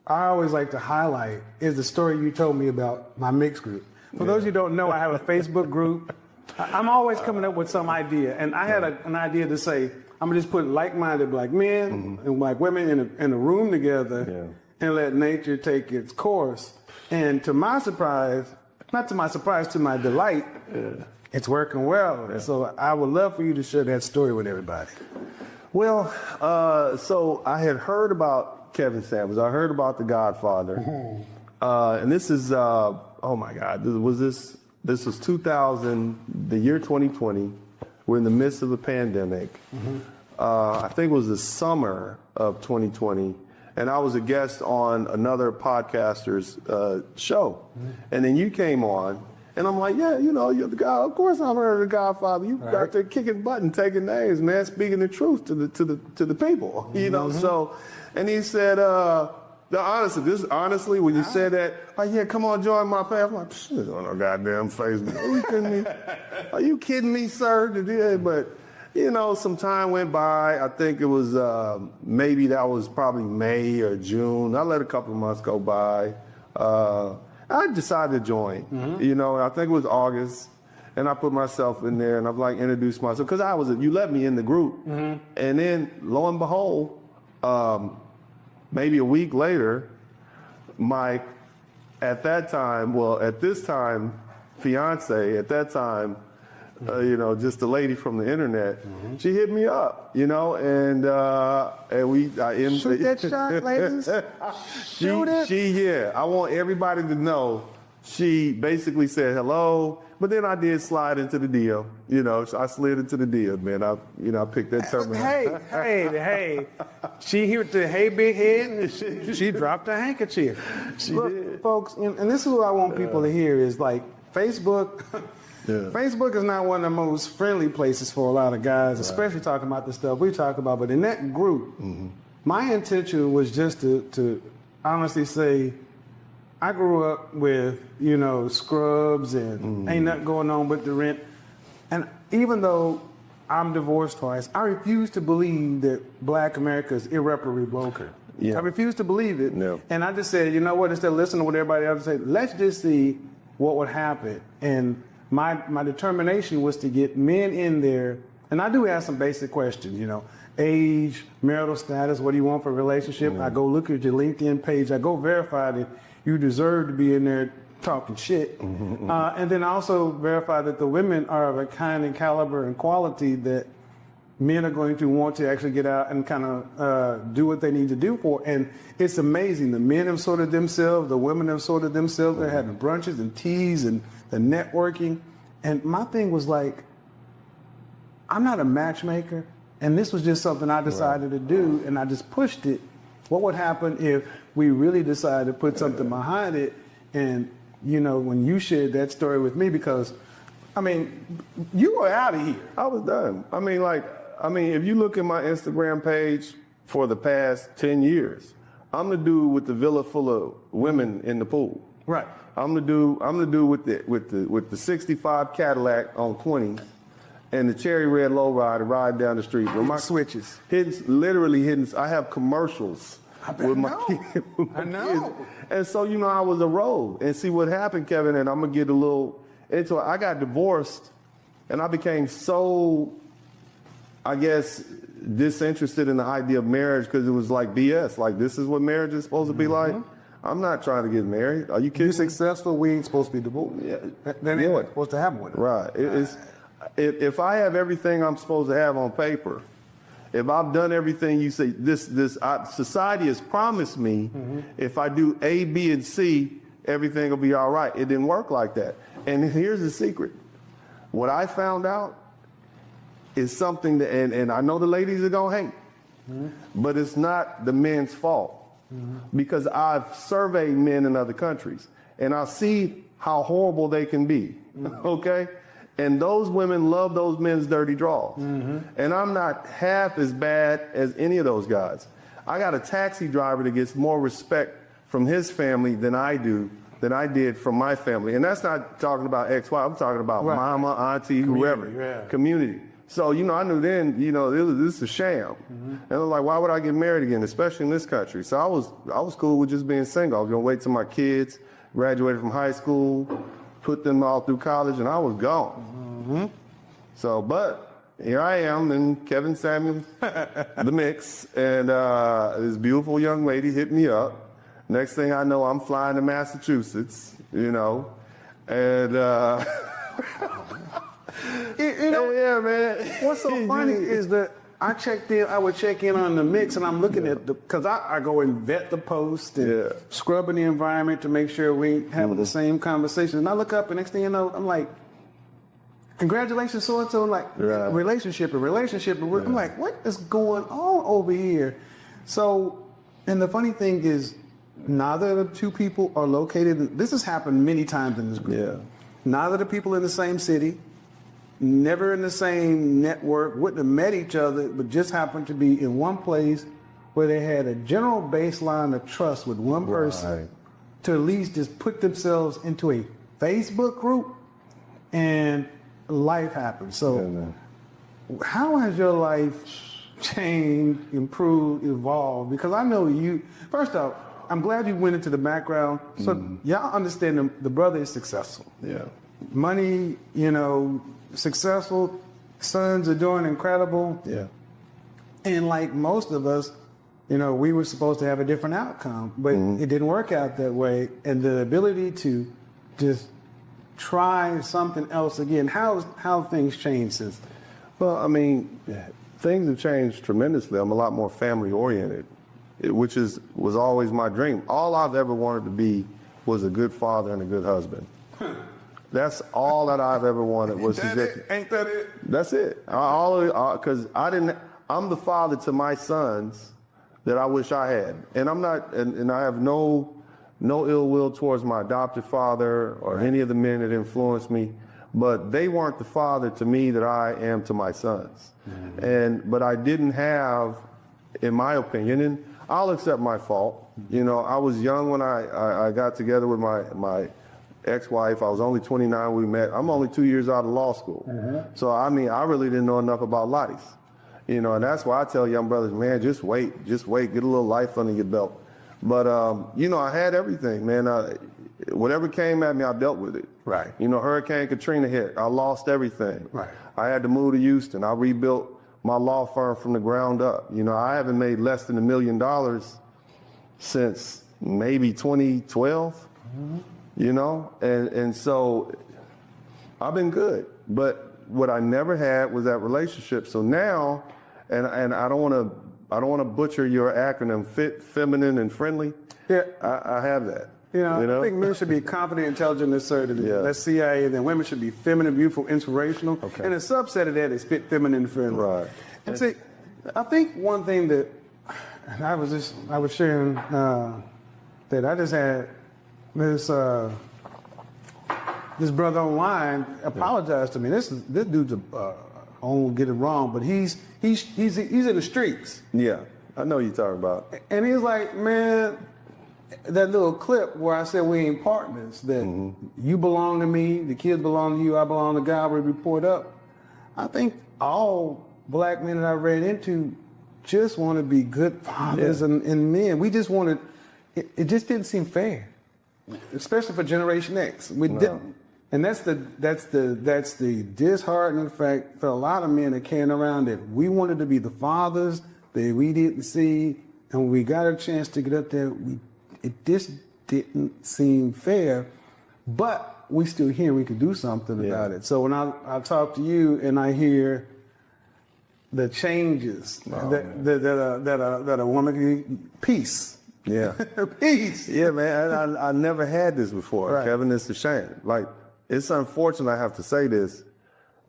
I always like to highlight is the story you told me about my mixed group. For those of you who don't know, I have a Facebook group. I'm always coming up with some idea. And I had an idea to say, I'm going to just put like-minded Black men and Black women in a room together and let nature take its course. And to my surprise, not to my surprise, to my delight, it's working well. Yeah. So I would love for you to share that story with everybody. Well, so I had heard about Kevin Samuels. I heard about The Godfather. And this is, oh my God, this was 2000, the year 2020. We're in the midst of a pandemic. I think it was the summer of 2020. And I was a guest on another podcaster's show. And then you came on. And I'm like, yeah, you know, you're the guy. Of course, I've heard of The Godfather. You got there kicking butt and taking names, man, speaking the truth to the people, you know. So, and he said, honestly, when you said that, oh yeah, come on, join my family. I'm like, shit, on no goddamn Facebook. Are you kidding me? Are you kidding me, sir? But you know, some time went by. I think it was maybe that was probably May or June. I let a couple of months go by. I decided to join, you know, I think it was August, and I put myself in there, and I've like introduced myself, because you let me in the group, and then lo and behold, maybe a week later, at this time, fiance, at that time, you know, just a lady from the internet. She hit me up, you know, and Shoot that shot, ladies. Shoot it. I want everybody to know. She basically said hello, but then I did slide into the deal. You know, I slid into the deal, man. I picked that term. Hey. She hit the hey big head. She dropped a handkerchief. Look, did. folks, and this is what I want people to hear is like Facebook. Facebook is not one of the most friendly places for a lot of guys, especially talking about the stuff we talk about. But in that group, my intention was just to honestly say, I grew up with, you know, scrubs and ain't nothing going on but the rent. And even though I'm divorced twice, I refuse to believe that Black America is irreparably broken. I refuse to believe it. And I just said, you know what, instead of listening to what everybody else said, let's just see what would happen. And my determination was to get men in there. And I do ask some basic questions, you know, age, marital status, what do you want for a relationship? I go look at your LinkedIn page. I go verify that you deserve to be in there talking shit. And then also verify that the women are of a kind and caliber and quality that men are going to want to actually get out and kind of do what they need to do for. And it's amazing. The men have sorted themselves. The women have sorted themselves. They're having brunches and teas and the networking. And my thing was like, I'm not a matchmaker. And this was just something I decided to do. And I just pushed it. What would happen if we really decided to put something behind it? And, you know, when you shared that story with me, because, I mean, you were out of here. I was done. I mean, if you look at my Instagram page for the past 10 years, I'm the dude with the villa full of women in the pool. Right. I'm the dude with the 65 Cadillac on 20 and the cherry red lowrider riding down the street with my switches. Literally hitting. I have commercials with my kids. I know. And so, you know, I was a road. And see what happened, Kevin, and I'm going to get a little into it. I got divorced and I became so, I guess, disinterested in the idea of marriage because it was like BS. Like, this is what marriage is supposed to be like. I'm not trying to get married. Are you kidding? You're successful, we ain't supposed to be divorced. Then ain't what's supposed to happen with it. Right. If I have everything I'm supposed to have on paper, if I've done everything you say, society has promised me, if I do A, B, and C, everything will be all right. It didn't work like that. And here's the secret. What I found out is something that, and I know the ladies are gonna hate, but it's not the men's fault. Because I've surveyed men in other countries and I see how horrible they can be. Okay? And those women love those men's dirty draws. And I'm not half as bad as any of those guys. I got a taxi driver that gets more respect from his family than I did from my family. And that's not talking about ex-wife. I'm talking about mama, auntie, whoever, community. So, you know, I knew then, you know, this is a sham. And I was like, why would I get married again, especially in this country? So I was cool with just being single. I was gonna wait till my kids graduated from high school, put them all through college, and I was gone. So, but here I am in Kevin Samuels, the mix, and this beautiful young lady hit me up. Next thing I know, I'm flying to Massachusetts, you know, and you know, yeah, man. What's so funny is that I would check in on the mix and I'm looking at because I go and vet the post and scrubbing the environment to make sure we have the same conversation. And I look up and next thing you know, I'm like, congratulations, so-and-so, like relationship. I'm like, what is going on over here? So, and the funny thing is, neither of the two people are located, this has happened many times in this group. Neither of the people in the same city, never in the same network, wouldn't have met each other, but just happened to be in one place where they had a general baseline of trust with one person to at least just put themselves into a Facebook group, and life happened. So how has your life changed, improved, evolved? Because I know you, first off, I'm glad you went into the background. So y'all understand the brother is successful. Money, you know, successful, sons are doing incredible. And like most of us, you know, we were supposed to have a different outcome, but it didn't work out that way. And the ability to just try something else again? How things changed since? Well, I mean, things have changed tremendously. I'm a lot more family oriented, which was always my dream. All I've ever wanted to be was a good father and a good husband. That's all that I've ever wanted was to just. Ain't that it? That's it. Because I'm the father to my sons that I wish I had, and I'm not, and I have no ill will towards my adopted father or any of the men that influenced me, but they weren't the father to me that I am to my sons. But I didn't have, in my opinion, and I'll accept my fault. You know, I was young when I got together with my ex-wife. I was only 29 when we met. I'm only 2 years out of law school. So, I mean, I really didn't know enough about lotties. You know, and that's why I tell young brothers, man, just wait, get a little life under your belt. But, you know, I had everything, man. Whatever came at me, I dealt with it. Right. You know, Hurricane Katrina hit. I lost everything. Right. I had to move to Houston. I rebuilt my law firm from the ground up. You know, I haven't made less than $1 million since maybe 2012, you know? And so I've been good. But what I never had was that relationship. So now, and I don't want to butcher your acronym, fit, feminine, and friendly. Yeah. I have that. You know, I think men should be confident, intelligent, assertive. That's CIA. Then women should be feminine, beautiful, inspirational. Okay. And a subset of that is fit, feminine, and friendly. Right. And see, I think one thing that I was sharing that I just had this brother online apologize to me. This dude's I won't get it wrong, but he's in the streets. Yeah, I know you're talking about. And he's like, man, that little clip where I said we ain't partners, that you belong to me, the kids belong to you, I belong to God, we report up. I think all black men that I ran into just want to be good fathers and men. We just wanted, it just didn't seem fair, especially for Generation X. We didn't. And that's the disheartening fact for a lot of men that came around, that we wanted to be the fathers that we didn't see, and when we got a chance to get up there, it just didn't seem fair, but we still here, we could do something about it. So when I talk to you and I hear the changes that a woman can, peace. Yeah. Peace. Yeah, man, I never had this before, right. Kevin, it's a shame. Like, it's unfortunate I have to say this,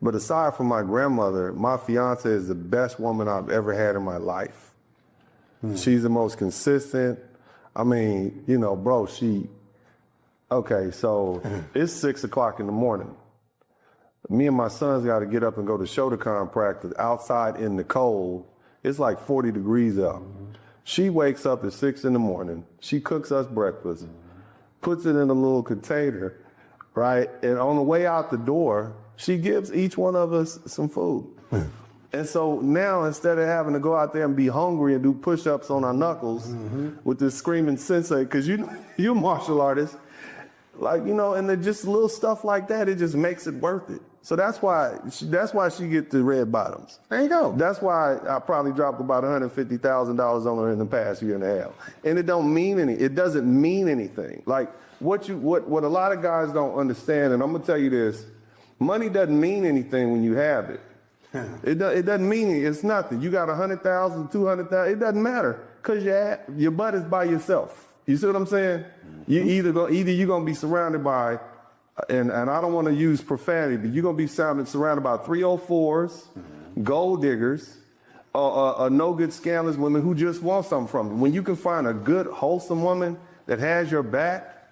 but aside from my grandmother, my fiance is the best woman I've ever had in my life. She's the most consistent. I mean, you know, bro, okay, so it's 6 o'clock in the morning. Me and my sons got to get up and go to Shotokan practice outside in the cold. It's like 40 degrees out. She wakes up at 6 in the morning. She cooks us breakfast, puts it in a little container, right? And on the way out the door, she gives each one of us some food. And so now, instead of having to go out there and be hungry and do push-ups on our knuckles with this screaming sensei, because you're a martial artist, like, you know, and just little stuff like that, it just makes it worth it. So that's why she get the red bottoms. There you go. That's why I probably dropped about $150,000 on her in the past year and a half. And it doesn't mean anything. Like what a lot of guys don't understand, and I'm gonna tell you this, money doesn't mean anything when you have it. It doesn't mean it. It's nothing. You got 100,000, 200,000. It doesn't matter because your butt is by yourself. You see what I'm saying? You either you're gonna be surrounded by, and I don't want to use profanity, but you're gonna be surrounded by 304s, gold diggers, no good scandalous women who just want something from you. When you can find a good, wholesome woman that has your back,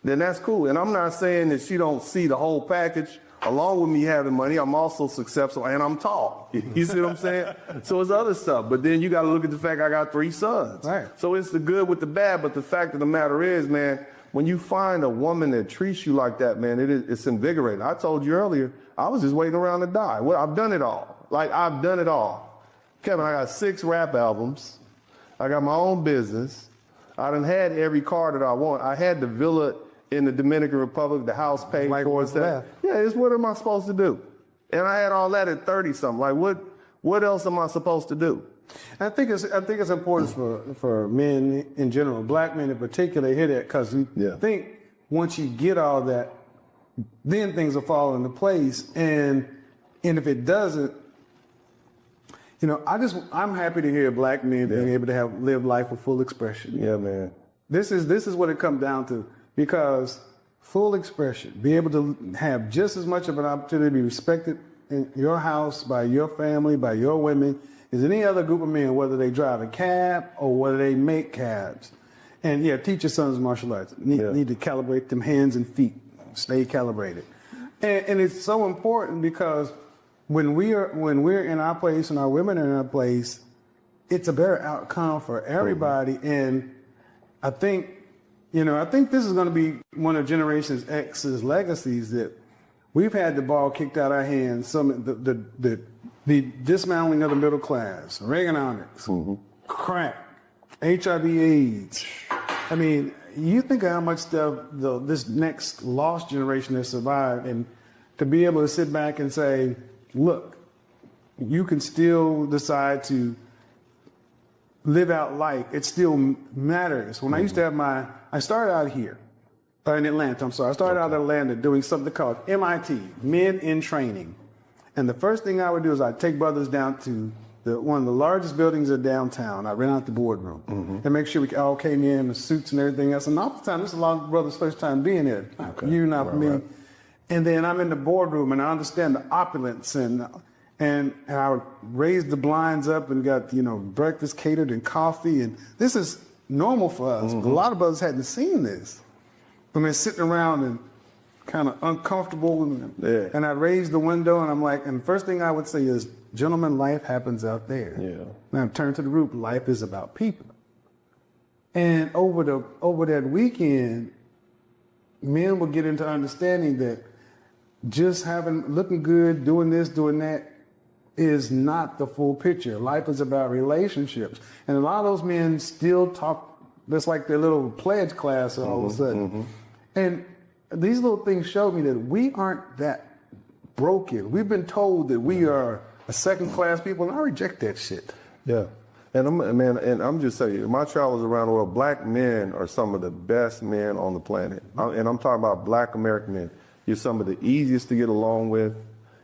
then that's cool. And I'm not saying that she don't see the whole package. Along with me having money, I'm also successful and I'm tall. You see what I'm saying? So it's other stuff. But then you got to look at the fact I got 3 sons. Right. So it's the good with the bad. But the fact of the matter is, man, when you find a woman that treats you like that, man, it's invigorating. I told you earlier, I was just waiting around to die. Well, I've done it all. Like, I've done it all. Kevin, I got 6 rap albums. I got my own business. I done had every car that I want. I had the villa in the Dominican Republic, the house paid for that. Yeah, it's what am I supposed to do? And I had all that at 30-something. Like, what else am I supposed to do? I think it's important for men in general, black men in particular, to hear that, because you think once you get all that, then things will fall into place. And if it doesn't, you know, I'm happy to hear black men being able to live life with full expression. Yeah, man. This is what it comes down to, because full expression, be able to have just as much of an opportunity to be respected in your house, by your family, by your women, as any other group of men, whether they drive a cab or whether they make cabs. And yeah, teach your sons martial arts. Need to calibrate them hands and feet, stay calibrated. And it's so important, because when we're in our place and our women are in our place, it's a better outcome for everybody. And I think this is going to be one of Generation X's legacies, that we've had the ball kicked out of our hands. The dismantling of the middle class, Reaganomics, crack, HIV/AIDS. I mean, you think of how much stuff this next lost generation has survived, and to be able to sit back and say, look, you can still decide to live out life. It still matters. When I used to have I started out here in Atlanta. I started out in Atlanta doing something called MIT, Men in Training. And the first thing I would do is I'd take brothers down to one of the largest buildings of downtown. I rent out the boardroom and make sure we all came in with suits and everything else. And oftentimes, this is a lot of brothers' first time being here. You, not for me. Right. And then I'm in the boardroom and I understand the opulence, and I would raise the blinds up and got, breakfast catered and coffee. And this is normal for us. But a lot of brothers hadn't seen this. I mean, sitting around and kind of uncomfortable. And I raised the window and I'm like, and the first thing I would say is, gentlemen, life happens out there. Yeah. Now turn to the root. Life is about people. And over that weekend, men will get into understanding that just looking good, doing this, doing that, is not the full picture. Life is about relationships. And a lot of those men still talk, that's like their little pledge class all of a sudden. And these little things showed me that we aren't that broken. We've been told that we are a second-class people, and I reject that shit. Yeah. And I'm just saying, my travels around the world, black men are some of the best men on the planet. And I'm talking about black American men. You're some of the easiest to get along with.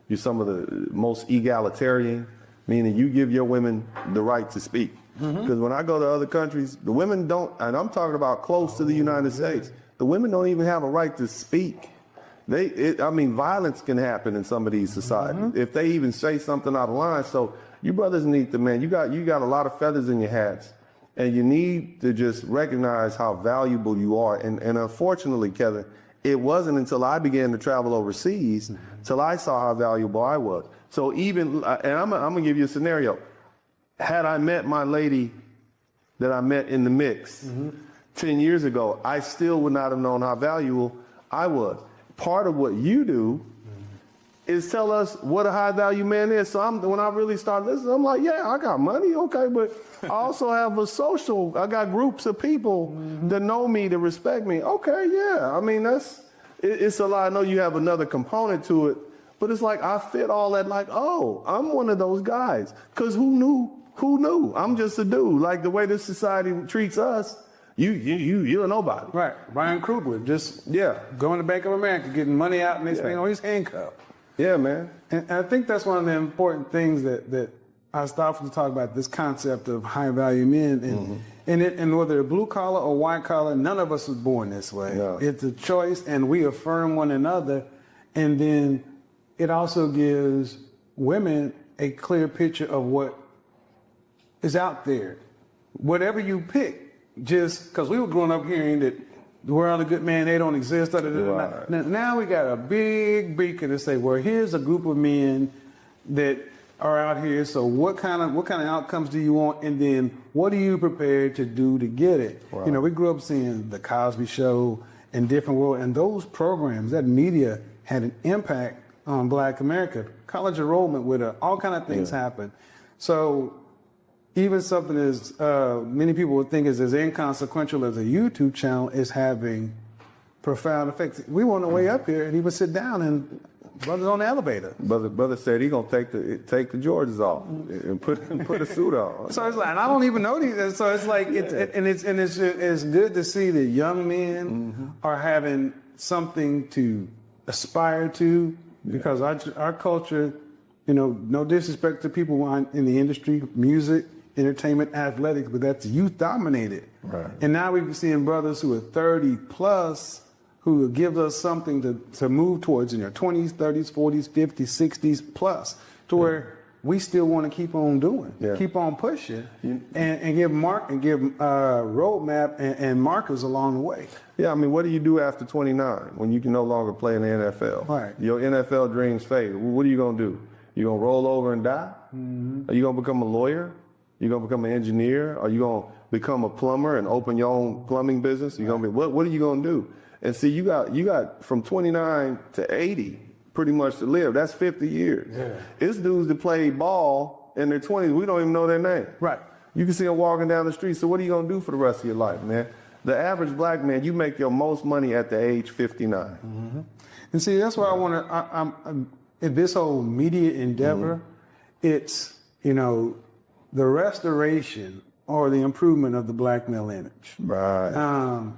You're some of the most egalitarian, meaning you give your women the right to speak. Because when I go to other countries, the women don't, and I'm talking about close to the United States, the women don't even have a right to speak. Violence can happen in some of these societies if they even say something out of line. So you brothers need to, man, you got a lot of feathers in your hats, and you need to just recognize how valuable you are. And unfortunately, Kevin, it wasn't until I began to travel overseas till I saw how valuable I was. So even, and I'm gonna give you a scenario. Had I met my lady that I met in the mix 10 years ago, I still would not have known how valuable I was. Part of what you do is tell us what a high value man is. So when I really start listening, I'm like, yeah, I got money, okay, but I also have I got groups of people that know me, that respect me. Okay, yeah, I mean, it's a lot. I know you have another component to it, but it's like I fit all that, like, oh, I'm one of those guys. Because who knew? I'm just a dude. Like the way this society treats us, you're a nobody. Right. Ryan Kruger, just going to Bank of America, getting money out, and they say, he's handcuffed. Yeah, man. And I think that's one of the important things that I stopped to talk about, this concept of high value men. And whether they're blue collar or white collar, none of us was born this way. Yeah. It's a choice, and we affirm one another. And then it also gives women a clear picture of what is out there. Whatever you pick, just because we were growing up hearing that the world of good man, they don't exist. Right. Now we got a big beacon to say, well, here's a group of men that are out here. So what kind of outcomes do you want? And then what are you prepared to do to get it? Right. We grew up seeing The Cosby Show and different world, and those programs, that media had an impact on Black America. College enrollment with all kind of things happen. So even something as many people would think is as inconsequential as a YouTube channel is having profound effects. We were on the way up here, and he would sit down, and brother's on the elevator. Brother said he gonna take the Jordans off and put a suit on. So it's like, and I don't even know these. So it's like, it's good to see that young men are having something to aspire to, because our culture, you know, no disrespect to people in the industry, music, entertainment, athletics, but that's youth dominated. Right. And now we're seeing brothers who are 30 plus who give us something to move towards in their 20s, 30s, 40s, 50s, 60s plus, to where we still want to keep on doing, keep on pushing, and give roadmap and markers along the way. Yeah, I mean, what do you do after 29 when you can no longer play in the NFL? Right. Your NFL dreams fade. What are you going to do? You going to roll over and die? Are you going to become a lawyer? You going to become an engineer? Are you going to become a plumber and open your own plumbing business? You going to be, what are you going to do? And see, you got from 29 to 80 pretty much to live. That's 50 years. Yeah. It's dudes that play ball in their 20s. We don't even know their name. Right. You can see them walking down the street. So what are you going to do for the rest of your life, man? The average black man, you make your most money at the age 59. And see, that's why I want to, I'm in this whole media endeavor, it's, you know, the restoration or the improvement of the black male image. Right.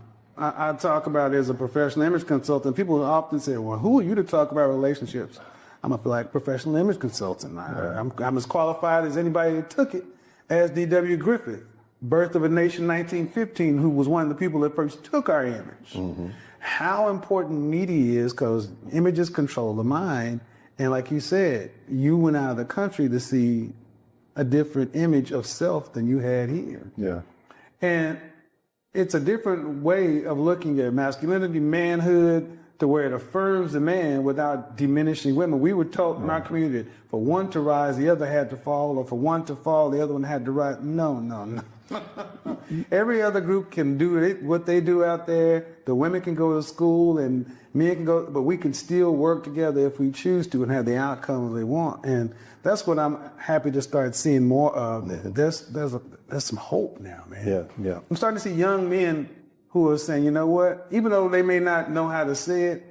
I talk about it as a professional image consultant. People often say, well, who are you to talk about relationships? I'm a black professional image consultant. I'm as qualified as anybody that took it as D.W. Griffith, Birth of a Nation 1915, who was one of the people that first took our image. How important media is, because images control the mind. And like you said, you went out of the country to see a different image of self than you had here. Yeah. And it's a different way of looking at masculinity, manhood, to where it affirms the man without diminishing women. We were taught in our community, for one to rise, the other had to fall, or for one to fall, the other one had to rise. No. Every other group can do it, what they do out there. The women can go to school and men can go, but we can still work together if we choose to and have the outcomes they want. And that's what I'm happy to start seeing more of. There's some hope now, man. Yeah. I'm starting to see young men who are saying, you know what, even though they may not know how to say it,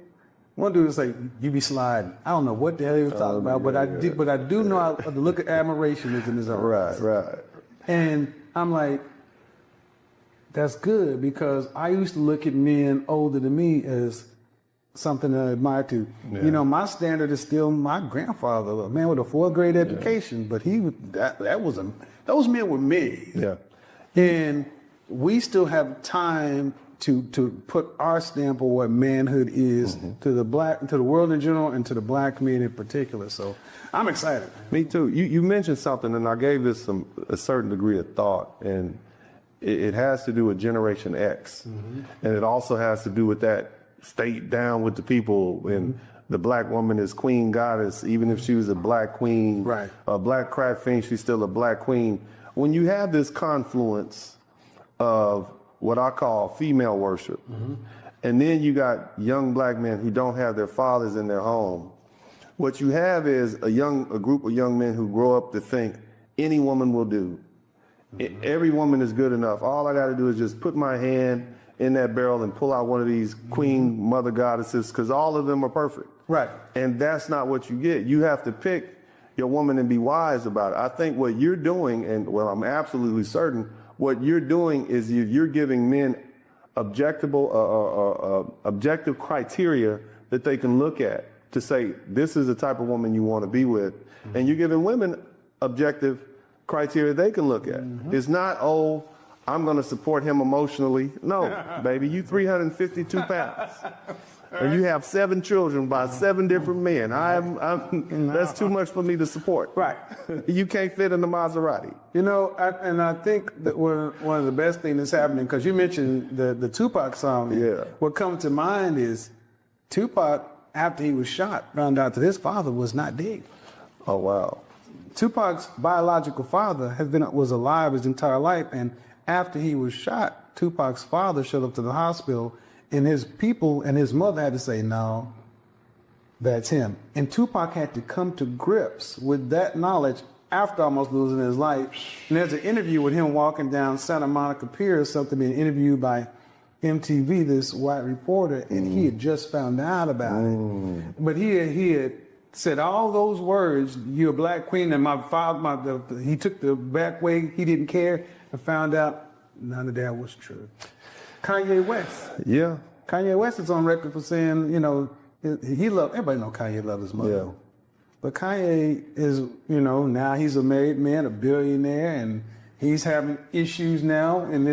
one dude is like, you be sliding. I don't know what the hell he was talking about, but I do know how to look at admiration is in his own. Right. And I'm like, that's good, because I used to look at men older than me as something that I admire too. Yeah. You know, my standard is still my grandfather, a man with a 4th grade education, but those men were me. Yeah. And we still have time to put our stamp on what manhood is to the world in general and to the black community in particular. So I'm excited. Me too. You mentioned something, and I gave this a certain degree of thought, and it has to do with Generation X, and it also has to do with that stay down with the people, and the black woman is queen goddess, even if she was a black queen, right, a black crack fiend, she's still a black queen. When you have this confluence of what I call female worship, and then you got young black men who don't have their fathers in their home, what you have is a group of young men who grow up to think any woman will do. Every woman is good enough. All I got to do is just put my hand in that barrel and pull out one of these queen mother goddesses, because all of them are perfect. Right. And that's not what you get. You have to pick your woman and be wise about it. I think what you're doing, and well, I'm absolutely certain, what you're doing is you're giving men objective criteria that they can look at to say, this is the type of woman you want to be with. And you're giving women objective criteria they can look at. It's not, oh, I'm going to support him emotionally. No, baby, you 352 pounds. And you have 7 children by 7 different men. That's too much for me to support. Right. You can't fit in the Maserati. You know, I think that one of the best things that's happening, because you mentioned the Tupac song. Yeah. What comes to mind is Tupac, after he was shot, found out that his father was not dead. Oh, wow. Tupac's biological father was alive his entire life, and after he was shot, Tupac's father showed up to the hospital, and his people and his mother had to say, no, that's him. And Tupac had to come to grips with that knowledge after almost losing his life. And there's an interview with him walking down Santa Monica Pier, something being interviewed by MTV, this white reporter, and he had just found out about it. But he had said all those words, you're a black queen, and my father, he took the back way, he didn't care, and found out none of that was true. Kanye West. Yeah. Kanye West is on record for saying, you know, everybody know Kanye loves his mother. Yeah. But Kanye is, now he's a married man, a billionaire, and he's having issues now and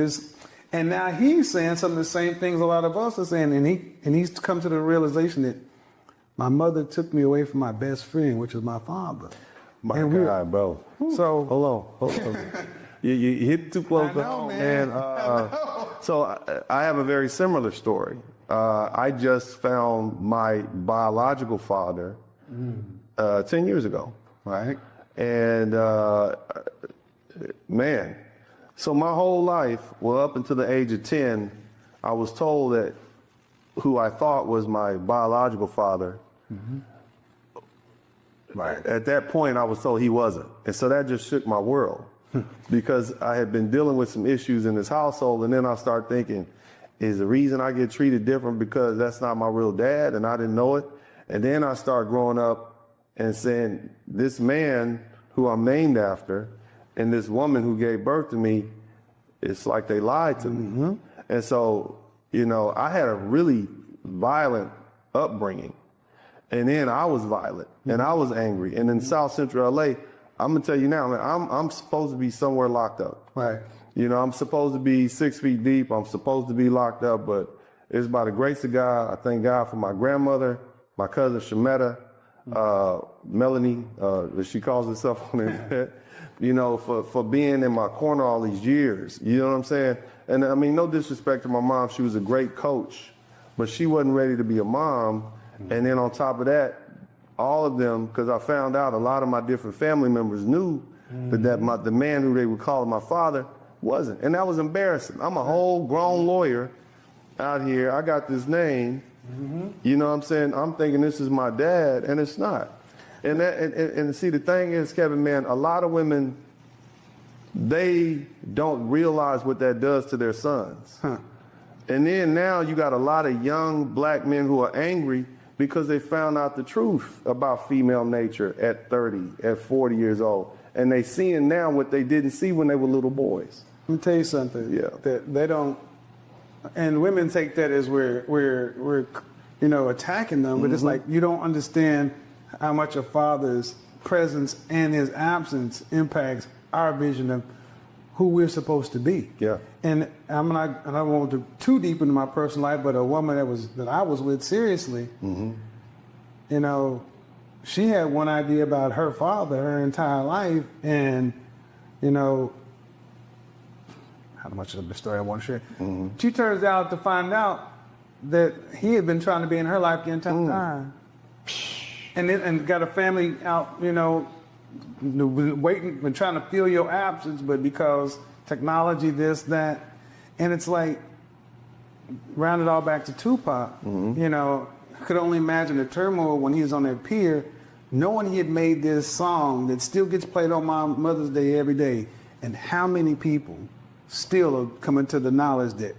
now he's saying some of the same things a lot of us are saying, and he's come to the realization that my mother took me away from my best friend, which is my father. My God, bro. So hold on. You hit too close to home, man. So I have a very similar story. I just found my biological father 10 years ago, right? And man, so my whole life, well, up until the age of 10, I was told that who I thought was my biological father. Right. At that point, I was told he wasn't. And so that just shook my world because I had been dealing with some issues in this household. And then I started thinking, is the reason I get treated different because that's not my real dad and I didn't know it? And then I started growing up and saying, this man who I'm named after and this woman who gave birth to me, it's like they lied to me. And so, I had a really violent upbringing. And then I was violent and I was angry. And in South Central LA, I'm gonna tell you now, man, I'm supposed to be somewhere locked up. Right. I'm supposed to be 6 feet deep. I'm supposed to be locked up, but it's by the grace of God. I thank God for my grandmother, my cousin Shametta, Melanie, she calls herself on the internet, for being in my corner all these years. You know what I'm saying? And I mean, no disrespect to my mom. She was a great coach, but she wasn't ready to be a mom. And then on top of that, all of them, because I found out a lot of my different family members knew that the man who they were calling my father wasn't. And that was embarrassing. I'm a whole grown lawyer out here. I got this name. You know what I'm saying? I'm thinking this is my dad, and it's not. And see, the thing is, Kevin, man, a lot of women, they don't realize what that does to their sons. And then now you got a lot of young black men who are angry because they found out the truth about female nature at 30, at 40 years old. And they seeing now what they didn't see when they were little boys. Let me tell you something. Yeah. That they don't, and women take that as we're attacking them, but it's like you don't understand how much a father's presence and his absence impacts our vision of who we're supposed to be. Yeah. And I don't want to go too deep into my personal life, but a woman that I was with seriously, she had one idea about her father her entire life, and how much of the story I want to share. She turns out to find out that he had been trying to be in her life the entire time, and got a family out, waiting and trying to fill your absence, but because technology, this, that, and it's like, round it all back to Tupac, I could only imagine the turmoil when he was on that pier, knowing he had made this song that still gets played on my Mother's Day every day, and how many people still are coming to the knowledge that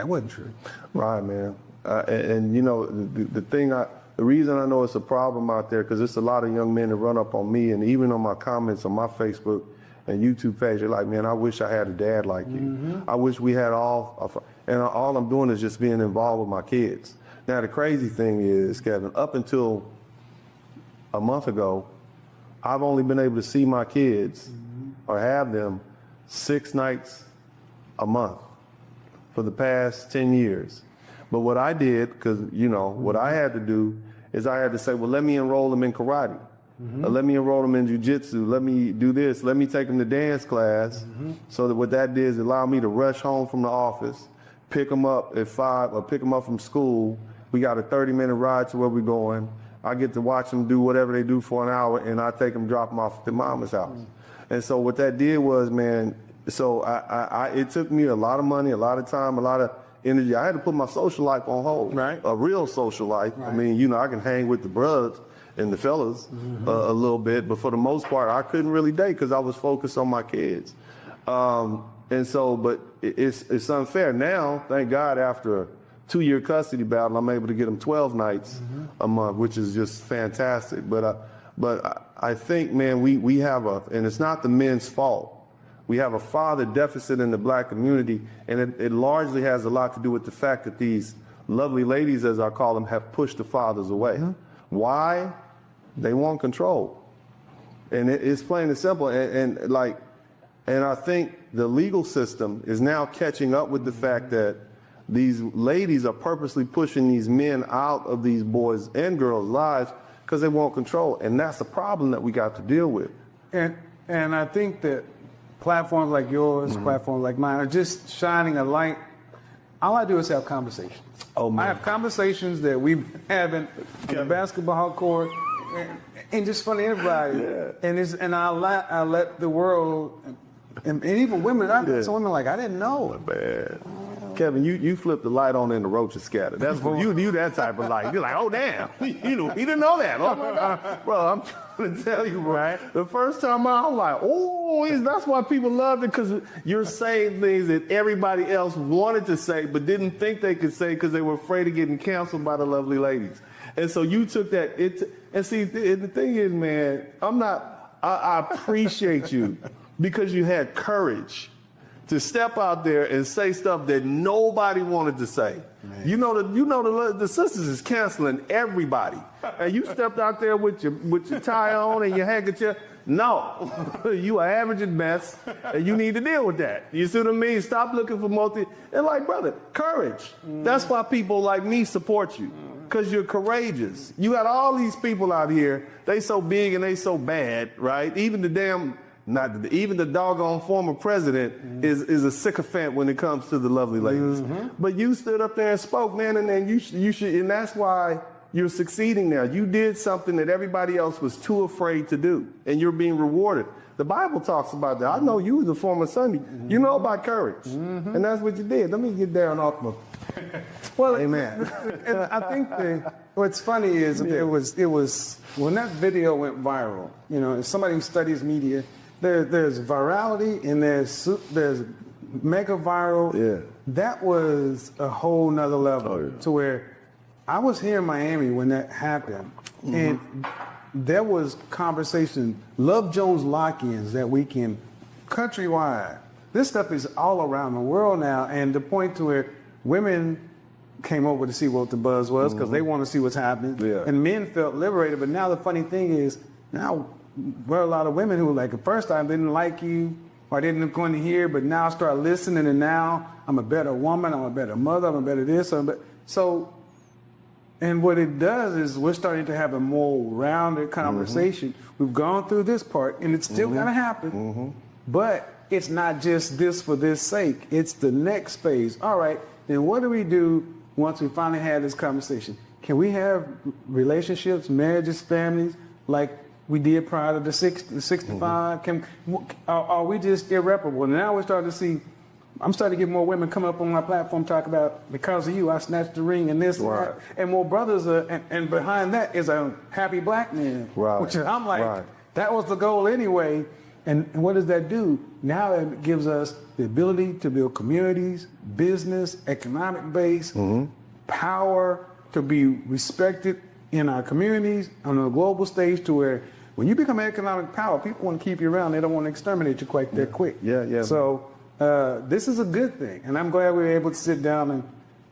wasn't true. Right, man. The reason I know it's a problem out there, because it's a lot of young men that run up on me, and even on my comments on my Facebook and YouTube page, they're like, man, I wish I had a dad like you. I wish we had and all I'm doing is just being involved with my kids. Now, the crazy thing is, Kevin, up until a month ago, I've only been able to see my kids or have them 6 nights a month for the past 10 years. But what I did, because, what I had to do is I had to say, well, let me enroll them in karate. Let me enroll them in jiu-jitsu. Let me do this. Let me take them to dance class. So that what that did is allow me to rush home from the office, pick them up at 5 or pick them up from school. We got a 30-minute ride to where we're going. I get to watch them do whatever they do for an hour, and I take them, drop them off at their mama's house. And so what that did was, man, so it took me a lot of money, a lot of time, a lot of energy. I had to put my social life on hold. Right. A real social life. Right. I mean, I can hang with the brothers and the fellas a little bit, but for the most part, I couldn't really date because I was focused on my kids. And so, but it's unfair. Now, thank God, after a 2-year custody battle, I'm able to get them 12 nights a month, which is just fantastic. But I think, man, we have and it's not the men's fault. We have a father deficit in the black community, and it largely has a lot to do with the fact that these lovely ladies, as I call them, have pushed the fathers away. Why? They want control. And it's plain and simple. And I think the legal system is now catching up with the fact that these ladies are purposely pushing these men out of these boys' and girls' lives because they want control. And that's the problem that we got to deal with. And I think that platforms like yours, platforms like mine, are just shining a light. All I do is have conversations. Oh, man. I have conversations that we have in the basketball court, and just for everybody. And I let the world, and even women, some women like, I didn't know. Man. Kevin, you flip the light on and the roaches scatter. That's what you that type of light. You're like, oh damn, he didn't know that. Oh my God. Bro, I'm trying to tell you, bro. The first time I was like, that's why people loved it, because you're saying things that everybody else wanted to say but didn't think they could say because they were afraid of getting canceled by the lovely ladies. And so you took that. And see, the thing is, man, I appreciate you because you had courage to step out there and say stuff that nobody wanted to say. Man. You know the sisters is canceling everybody, and you stepped out there with your tie on and your handkerchief. No, you are average at best, and you need to deal with that. You see what I mean? Stop looking for and like, brother, courage. That's why people like me support you, because you're courageous. You got all these people out here, they so big and they so bad, right? Even even the doggone former president is a sycophant when it comes to the lovely ladies. But you stood up there and spoke, man, and you should, and that's why you're succeeding now. You did something that everybody else was too afraid to do, and you're being rewarded. The Bible talks about that. I know you was a former Sunday. You know about courage, and that's what you did. Let me get down off my. Well, amen. And I think what's funny is it was when that video went viral. You know, as somebody who studies media. There's virality and there's mega viral. Yeah. That was a whole nother level to where I was here in Miami when that happened, and there was conversation, Love Jones lock-ins that weekend, countrywide. This stuff is all around the world now, and the point to where women came over to see what the buzz was because they want to see what's happening, and men felt liberated. But now the funny thing is, now there are a lot of women who, like, the first time didn't like you or didn't go in here, but now start listening, and now I'm a better woman, I'm a better mother, I'm a better this. And what it does is we're starting to have a more rounded conversation. We've gone through this part, and it's still going to happen, but it's not just this for this sake. It's the next phase. All right, then what do we do once we finally had this conversation? Can we have relationships, marriages, families, like we did prior to the 65? Are we just irreparable? Now we're starting to see, I'm starting to get more women come up on my platform talk about, because of you, I snatched the ring and this and that. And more brothers, and behind that is a happy black man. Which I'm like, that was the goal anyway. And what does that do? Now it gives us the ability to build communities, business, economic base, power to be respected in our communities on a global stage, to where when you become economic power, people want to keep you around. They don't want to exterminate you quite that quick. So this is a good thing. And I'm glad we were able to sit down and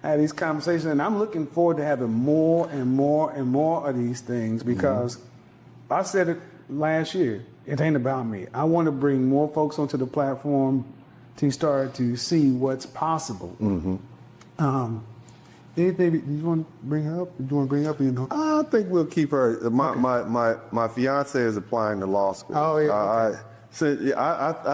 have these conversations. And I'm looking forward to having more and more and more of these things, because I said it last year, it ain't about me. I want to bring more folks onto the platform to start to see what's possible. Anything you want to bring up? I think we'll keep her. My fiance is applying to law school. I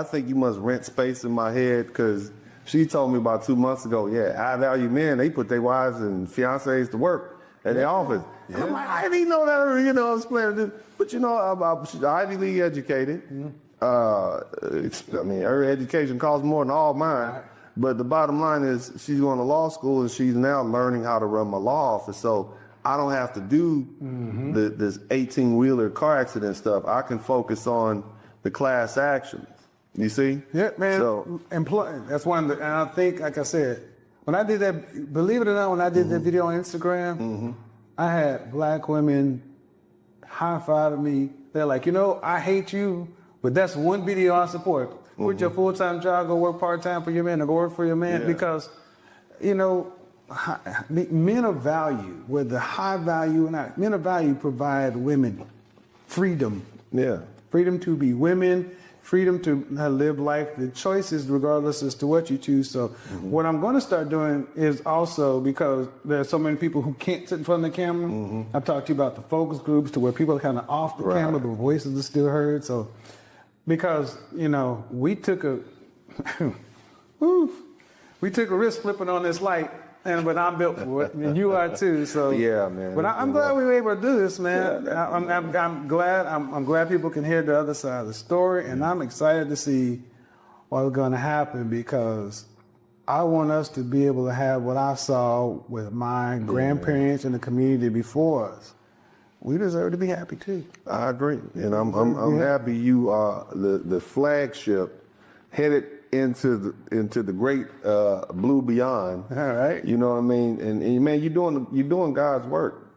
think you must rent space in my head, because she told me about 2 months ago, high value men, they put their wives and fiancés to work at their office. I'm like, I didn't know that. I was playing this. But she's Ivy League educated. Her education costs more than all mine. But the bottom line is, she's going to law school, and she's now learning how to run my law office. So I don't have to do this 18-wheeler car accident stuff. I can focus on the class actions. You see? Yeah, man. So, that's one of the, and I think, like I said, when I did that, believe it or not, when I did that video on Instagram, I had black women high-fiving me. They're like, I hate you, but that's one video I support. Quit your full-time job, go work part-time for your man, or go work for your man, because, men of value, whether high value or not, men of value provide women freedom. Yeah. Freedom to be women, freedom to live life, the choices regardless as to what you choose. So what I'm going to start doing is also, because there are so many people who can't sit in front of the camera, I talked to you about the focus groups to where people are kind of off the camera, but voices are still heard. So because, you know, we took a risk flipping on this light. But I'm built for it, and you are too. So yeah, man. But I'm glad we were able to do this, man. Yeah, I'm glad. I'm glad people can hear the other side of the story, and I'm excited to see what's going to happen, because I want us to be able to have what I saw with my grandparents and the community before us. We deserve to be happy too. I agree, and I'm happy you are the flagship headed into the great blue beyond. All right. You know what I mean? And man, you're doing God's work.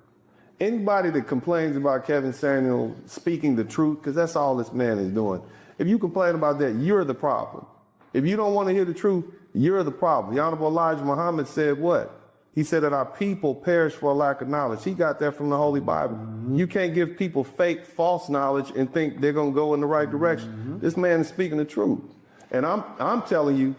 Anybody that complains about Kevin Samuel speaking the truth, because that's all this man is doing. If you complain about that, you're the problem. If you don't want to hear the truth, you're the problem. The Honorable Elijah Muhammad said what? He said that our people perish for a lack of knowledge. He got that from the Holy Bible. You can't give people fake, false knowledge and think they're going to go in the right direction. This man is speaking the truth. And I'm telling you,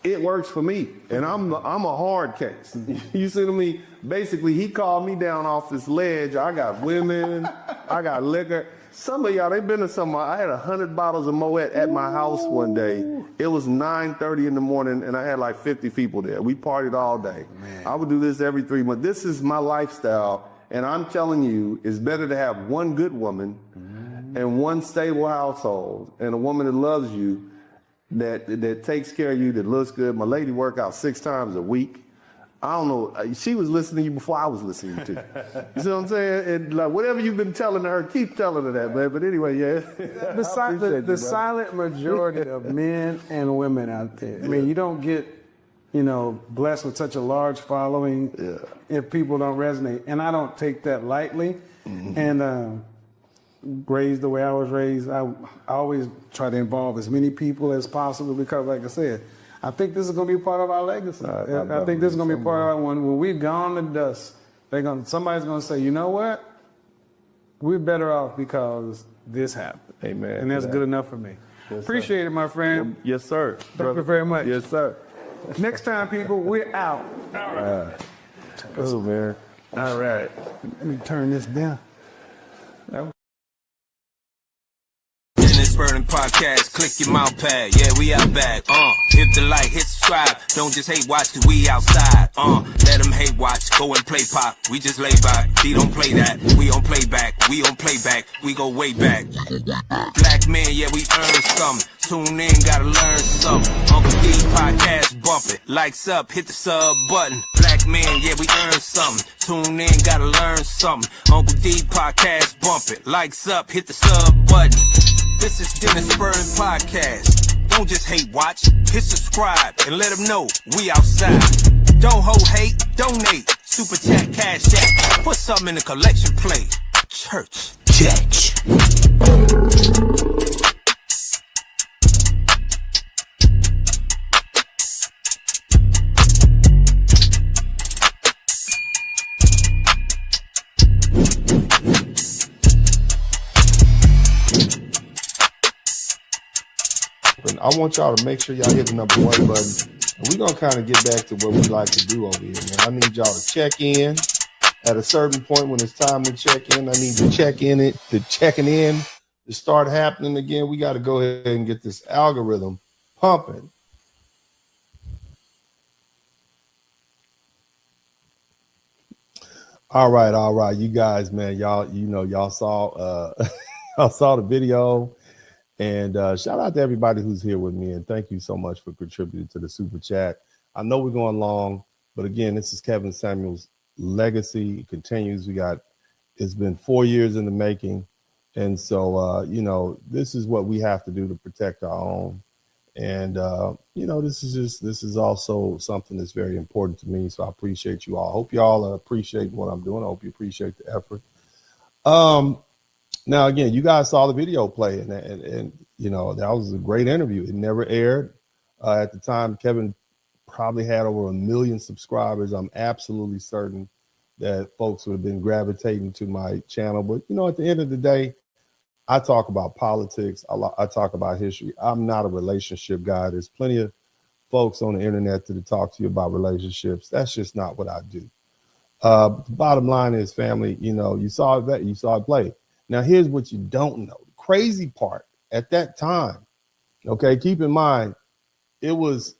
it works for me. And I'm a hard case. You see what I mean? Basically, he called me down off this ledge. I got women, I got liquor. Some of y'all, they've been to some. I had 100 bottles of Moet at my house one day. It was 9:30 in the morning, and I had like 50 people there. We partied all day. Man. I would do this every 3 months. This is my lifestyle, and I'm telling you, it's better to have one good woman and one stable household, and a woman that loves you, that takes care of you, that looks good. My lady work out 6 times a week. I don't know. She was listening to you before I was listening to you. You see what I'm saying? And like whatever you've been telling her, keep telling her that, man. But anyway, yeah. The silent majority of men and women out there. I mean, you don't get, blessed with such a large following if people don't resonate. And I don't take that lightly. And raised the way I was raised, I always try to involve as many people as possible, because, like I said, I think this is going to be part of our legacy. I think this is going to be part of our, when we're gone to dust, somebody's going to say, you know what? We're better off because this happened. Amen. And that's good enough for me. Yes, Appreciate it, my friend. Well, yes, sir. Thank you very much. Yes, sir. Next time, people, we're out. All right. Oh, man. All right. Let me turn this down. Spurling podcast, click your mouse pad, yeah, we out back, hit the like, hit subscribe, don't just hate watch, cause we outside, let them hate watch, go and play pop, we just lay back, he don't play that, we on playback, we go way back, black men, yeah, we earn something, tune in, gotta learn something, Uncle D podcast, bump it, likes up, hit the sub button, black men, yeah, we earn something, tune in, gotta learn something, Uncle D podcast, bump it, likes up, hit the sub button. This is Dennis Spurling Podcast. Don't just hate watch, hit subscribe and let them know we outside. Don't hold hate, donate, super chat, cash app, put something in the collection plate. Church. I want y'all to make sure y'all hit the #1 button. And we're going to kind of get back to what we like to do over here, man. I need y'all to check in at a certain point when it's time to check in. I need to checking in to start happening again. We got to go ahead and get this algorithm pumping. All right. You guys, man, y'all saw y'all saw the video. And shout out to everybody who's here with me. And thank you so much for contributing to the super chat. I know we're going long, but again, this is Kevin Samuel's legacy. It continues. It's been 4 years in the making. And so, this is what we have to do to protect our own. And, this is also something that's very important to me. So I appreciate you all. I hope you all appreciate what I'm doing. I hope you appreciate the effort. Now, again, you guys saw the video play, and that was a great interview. It never aired at the time Kevin probably had over 1 million subscribers, I'm absolutely certain that folks would have been gravitating to my channel. But, you know, at the end of the day, I talk about politics. I talk about history. I'm not a relationship guy. There's plenty of folks on the internet to talk to you about relationships. That's just not what I do. The bottom line is, family, you know, you saw it play. Now, here's what you don't know. The crazy part at that time, okay, keep in mind, it was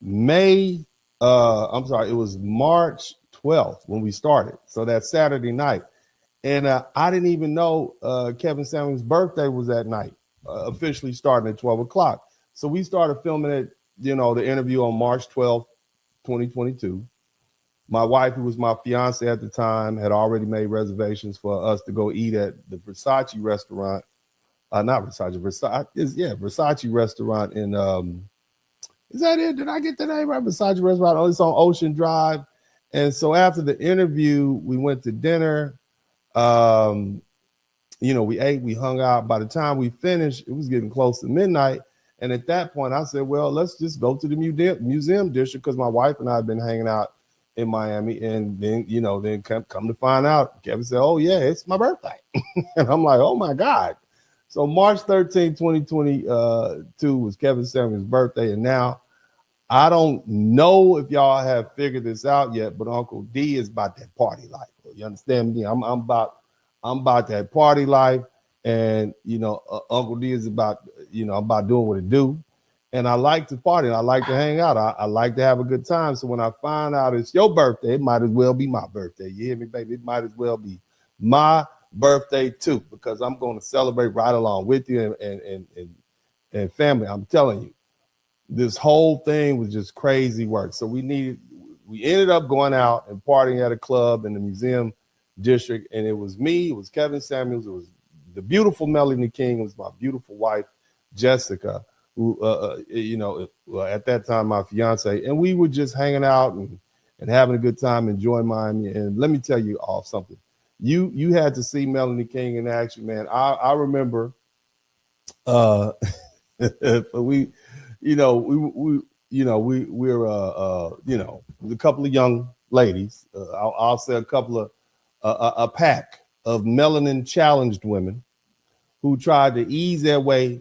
March 12th when we started. So that Saturday night. And I didn't even know Kevin Samuels' birthday was that night, officially starting at 12 o'clock. So we started filming it, you know, the interview on March 12th, 2022. My wife, who was my fiance at the time, had already made reservations for us to go eat at the Versace restaurant. Versace restaurant in, is that it? Did I get the name right? Versace restaurant. Oh, it's on Ocean Drive. And so after the interview, we went to dinner. You know, we ate, we hung out. By the time we finished, it was getting close to midnight. And at that point, I said, well, let's just go to the museum district, because my wife and I have been hanging out in Miami. And then, you know, come to find out, Kevin said, oh, yeah, it's my birthday. And I'm like, oh, my God. So March 13, 2022 was Kevin Samuels' birthday. And now I don't know if y'all have figured this out yet, but Uncle D is about that party life. You understand me? I'm about that party life. And, you know, Uncle D is about, you know, I'm about doing what it do. And I like to party. I like to hang out. I like to have a good time. So when I find out it's your birthday, it might as well be my birthday. You hear me, baby? It might as well be my birthday too, because I'm going to celebrate right along with you and family. I'm telling you, this whole thing was just crazy work. So we ended up going out and partying at a club in the museum district. And it was me, it was Kevin Samuels, it was the beautiful Melanie King, it was my beautiful wife, Jessica, who, you know, at that time, my fiance. And we were just hanging out and having a good time, enjoying Miami. And let me tell you all something. You had to see Melanie King in action, man. I remember we're a couple of young ladies. I'll say a couple of a pack of melanin challenged women who tried to ease their way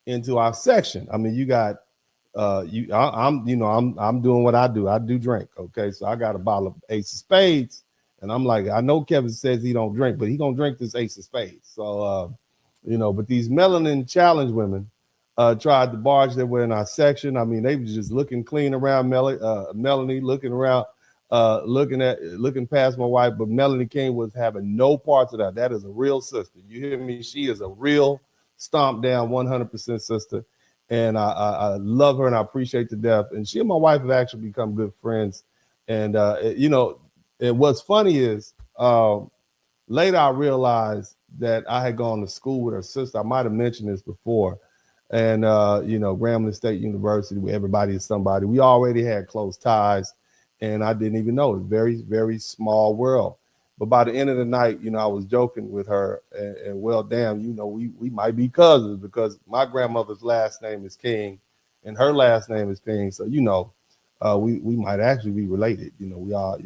into our section. I mean, you got I'm doing what I do. I do drink. Okay, so I got a bottle of Ace of Spades, and I'm like, I know Kevin says he don't drink, but he gonna drink this Ace of Spades. So but these melanin challenged women tried to barge their way in our section. I mean, they were just looking clean around Melanie, looking around, looking past my wife, but Melanie King was having no parts of that. That is a real sister. You hear me? She is a real stomp down 100% sister. And I love her and I appreciate to death. And she and my wife have actually become good friends. And, and what's funny is later I realized that I had gone to school with her sister. I might have mentioned this before. And, Grambling State University, where everybody is somebody. We already had close ties. And I didn't even know. It was a very, very small world. But by the end of the night, I was joking with her and well, damn, we might be cousins because my grandmother's last name is King and her last name is King. So, we might actually be related. We are,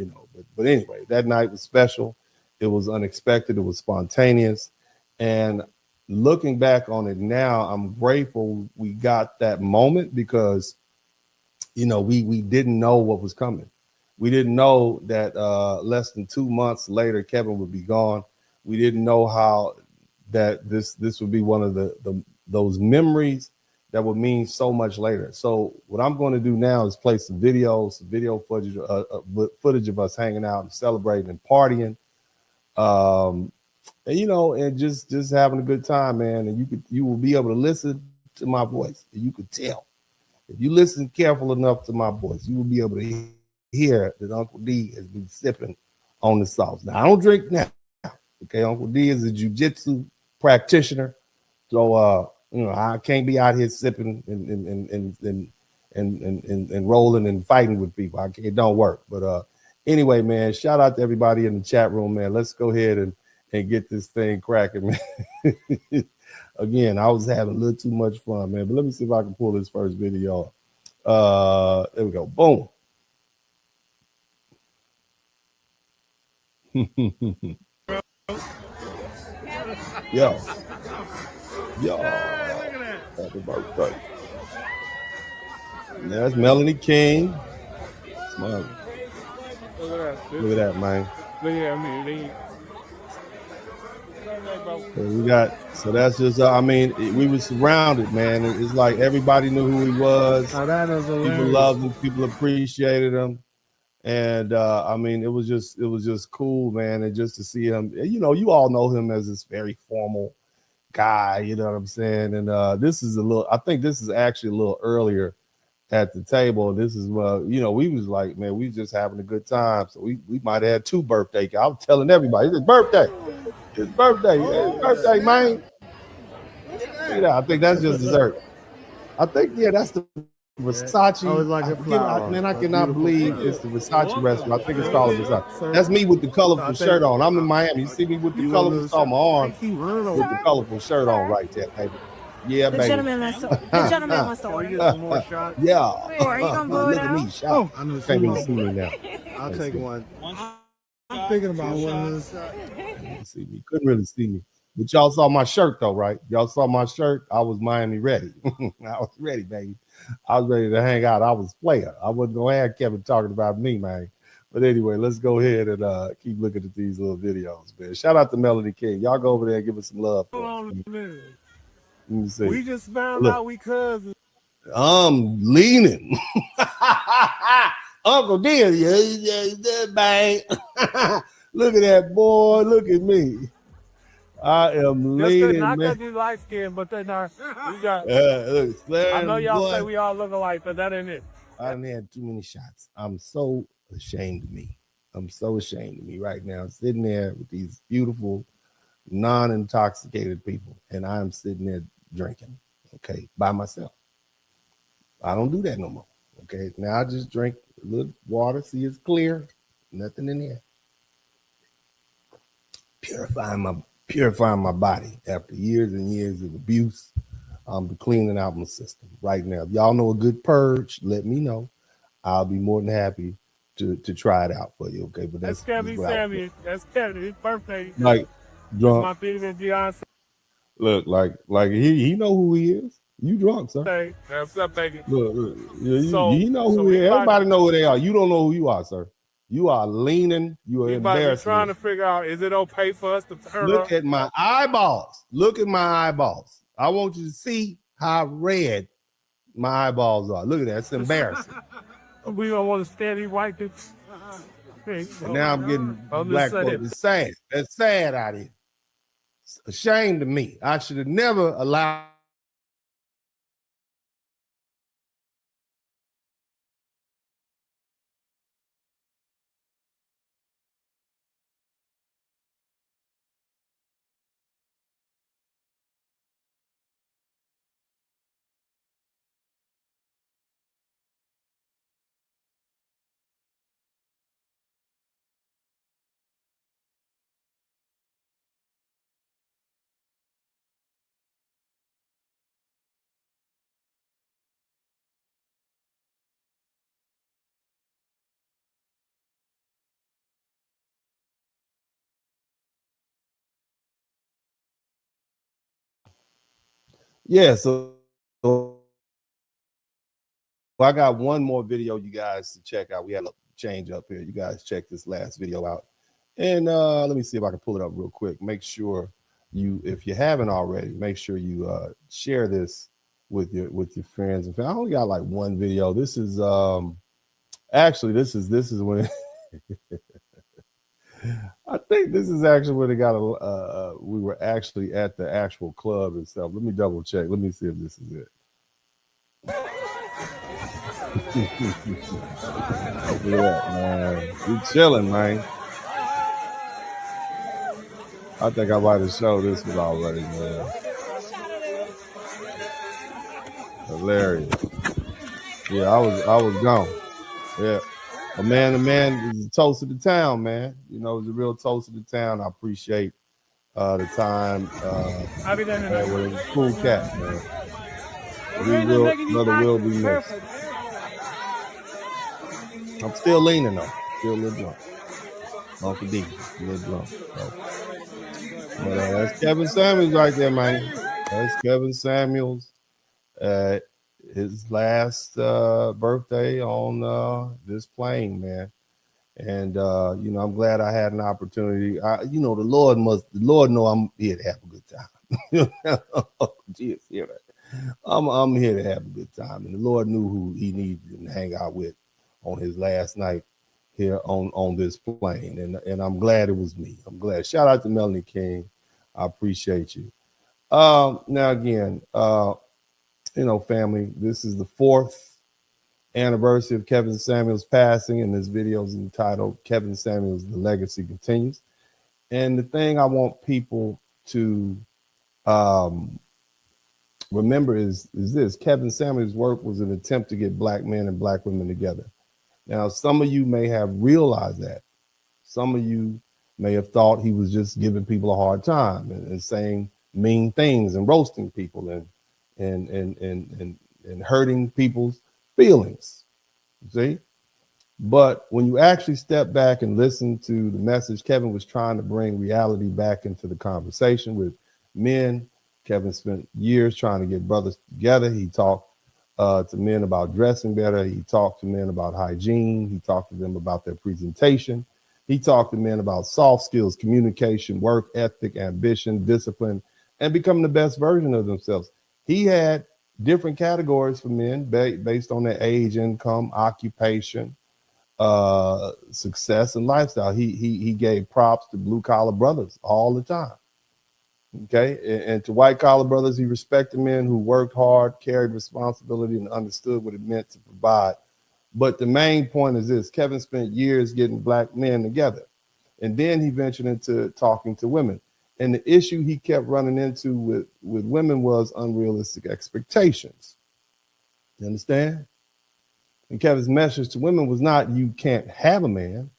but anyway, that night was special. It was unexpected. It was spontaneous. And looking back on it now, I'm grateful we got that moment because, we didn't know what was coming. We didn't know that less than 2 months later, Kevin would be gone. We didn't know how that this would be one of those memories that would mean so much later. So what I'm going to do now is play some video footage of us hanging out and celebrating and partying, and just having a good time, man. And you will be able to listen to my voice. You could tell if you listen careful enough to my voice, you will be able to hear that Uncle D has been sipping on the sauce. Now I don't drink now. Okay, Uncle D is a jiu-jitsu practitioner, so I can't be out here sipping and rolling and fighting with people. It don't work. But anyway, man, shout out to everybody in the chat room, man. Let's go ahead and get this thing cracking, man. Again, I was having a little too much fun, man. But let me see if I can pull this first video up. There we go. Boom. Yo. Happy birthday. That's Melanie King. Smile. Look at that, man. Look at me. So we got, so that's just, I mean, we were surrounded, man. It's like everybody knew who he was. Oh, that is hilarious. People loved him. People appreciated him. And I mean, it was just cool, man. And just to see him, you know, you all know him as this very formal guy, you know what I'm saying? And this is I think this is actually a little earlier at the table. This is, you know, we was like, man, we was just having a good time. So we might have had 2 birthday. I was telling everybody, it's his birthday. It's birthday. It's birthday, man. Yeah, I think that's just dessert. I think, yeah, that's the Versace. Oh, it's like a flower. Man, I cannot believe it's the Versace restaurant. I think it's called Versace. That's me with the colorful shirt on. I'm in Miami. You see me with the colorful, saw my arm with the colorful shirt on right there, baby. Yeah, baby. The gentleman wants to order. Yeah. Are you gonna blow Look it at out? me, shot. I know Can't even see me now. I'll take one. I'm thinking about one. See me. Couldn't really see me. But y'all saw my shirt though, right? Y'all saw my shirt. I was Miami ready. I was ready, baby. I was ready to hang out. I was player. I wasn't gonna have Kevin talking about me, man. But anyway, let's go ahead and keep looking at these little videos, man. Shout out to Melody King. Y'all go over there and give us some love. Let me see. We just found out we cousins. I'm leaning. Uncle Dear, yeah, bang. Look at that boy. Look at me. I am leaning, Not man. that you light skinned, but then we got. Look, I know y'all say we all look alike, but that ain't it. I done had too many shots. I'm so ashamed of me. I'm so ashamed of me right now. I'm sitting there with these beautiful, non-intoxicated people, and I'm sitting there drinking, okay, by myself. I don't do that no more, okay? Now I just drink a little water, see it's clear, nothing in there. Purifying my body after years and years of abuse. I'm cleaning out my system right now. If y'all know a good purge, let me know. I'll be more than happy to try it out for you, okay? But that's Kevin Sammy. That's Kevin. His birthday. Like drunk. My favorite Beyonce. Look, like he know who he is. You drunk, sir? Hey, what's up, baby? Look, you know who he is. Everybody know who they are. You don't know who you are, sir. You are leaning. You are embarrassing. Trying to figure out, is it okay for us to turn Look at my eyeballs. Look at my eyeballs. I want you to see how red my eyeballs are. Look at that. It's embarrassing. We don't want to steady white this. And now I'm getting black folks. It's sad. That's sad out here. It's a shame to me. I should have never allowed. Yeah, so I got one more video you guys to check out. We had a change up here. You guys check this last video out. And let me see if I can pull it up real quick. Make sure you, if you haven't already, make sure you share this with your friends and family. I only got like one video. This is actually this is when I think this is actually when it got we were actually at the actual club itself. Let me double check. Let me see if this is it. Look at that, man. You chilling, man. I think I might have showed this one already, man. Hilarious. Yeah, I was gone. Yeah. But man, the man is a toast of the town, man. You know, it's a real toast of the town. I appreciate the time. I'll be there tonight. Cool cat, man. Brother will be missed. I'm still leaning though. Still a little drunk. Uncle D, a little drunk. So. But that's Kevin Samuels right there, man. That's Kevin Samuels. His last birthday on this plane, man. And you know, I'm glad I had an opportunity. You know, the Lord know I'm here to have a good time. Geez, yeah, I'm here to have a good time. And the Lord knew who he needed to hang out with on his last night here on this plane. And I'm glad it was me. I'm glad. Shout out to Melanie King. I appreciate you. Now again, you know, family, this is the 4th anniversary of Kevin Samuels passing, and this video is entitled Kevin Samuels, The Legacy Continues. And the thing I want people to remember is this: Kevin Samuels' work was an attempt to get black men and black women together. Now, some of you may have realized that. Some of you may have thought he was just giving people a hard time and saying mean things and roasting people and hurting people's feelings. See? But when you actually step back and listen to the message, Kevin was trying to bring reality back into the conversation with men. Kevin spent years trying to get brothers together. He talked to men about dressing better. He talked to men about hygiene. He talked to them about their presentation. He talked to men about soft skills, communication, work ethic, ambition, discipline, and becoming the best version of themselves. He had different categories for men based on their age, income, occupation, success, and lifestyle. He gave props to blue collar brothers all the time. Okay, and to white collar brothers, he respected men who worked hard, carried responsibility, and understood what it meant to provide. But the main point is this: Kevin spent years getting black men together, and then he ventured into talking to women. And the issue he kept running into with women was unrealistic expectations. You understand? And Kevin's message to women was not, you can't have a man.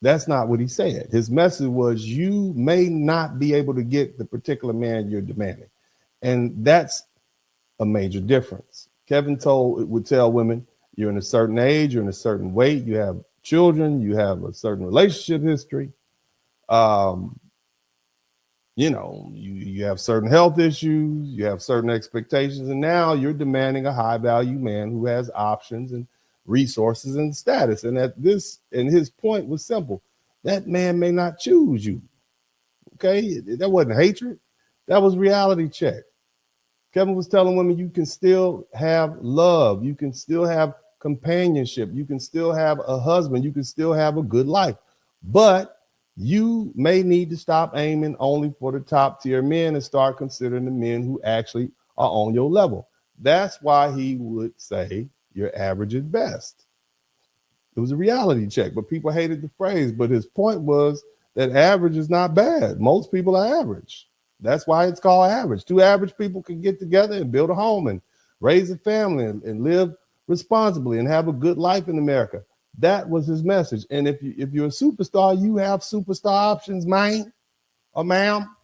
That's not what he said. His message was, you may not be able to get the particular man you're demanding. And that's a major difference. Kevin would tell women, you're in a certain age, you're in a certain weight, you have children, you have a certain relationship history. You know, you have certain health issues, you have certain expectations, and now you're demanding a high value man who has options and resources and status. And his point was simple: that man may not choose you. Okay, that wasn't hatred, that was reality check. Kevin was telling women, you can still have love, you can still have companionship, you can still have a husband, you can still have a good life, but you may need to stop aiming only for the top tier men and start considering the men who actually are on your level. That's why he would say your average is best. It was a reality check, but people hated the phrase. But his point was that average is not bad. Most people are average. That's why it's called average. Two average people can get together and build a home and raise a family and live responsibly and have a good life in America. That was his message. And if you're a superstar, you have superstar options, man or ma'am.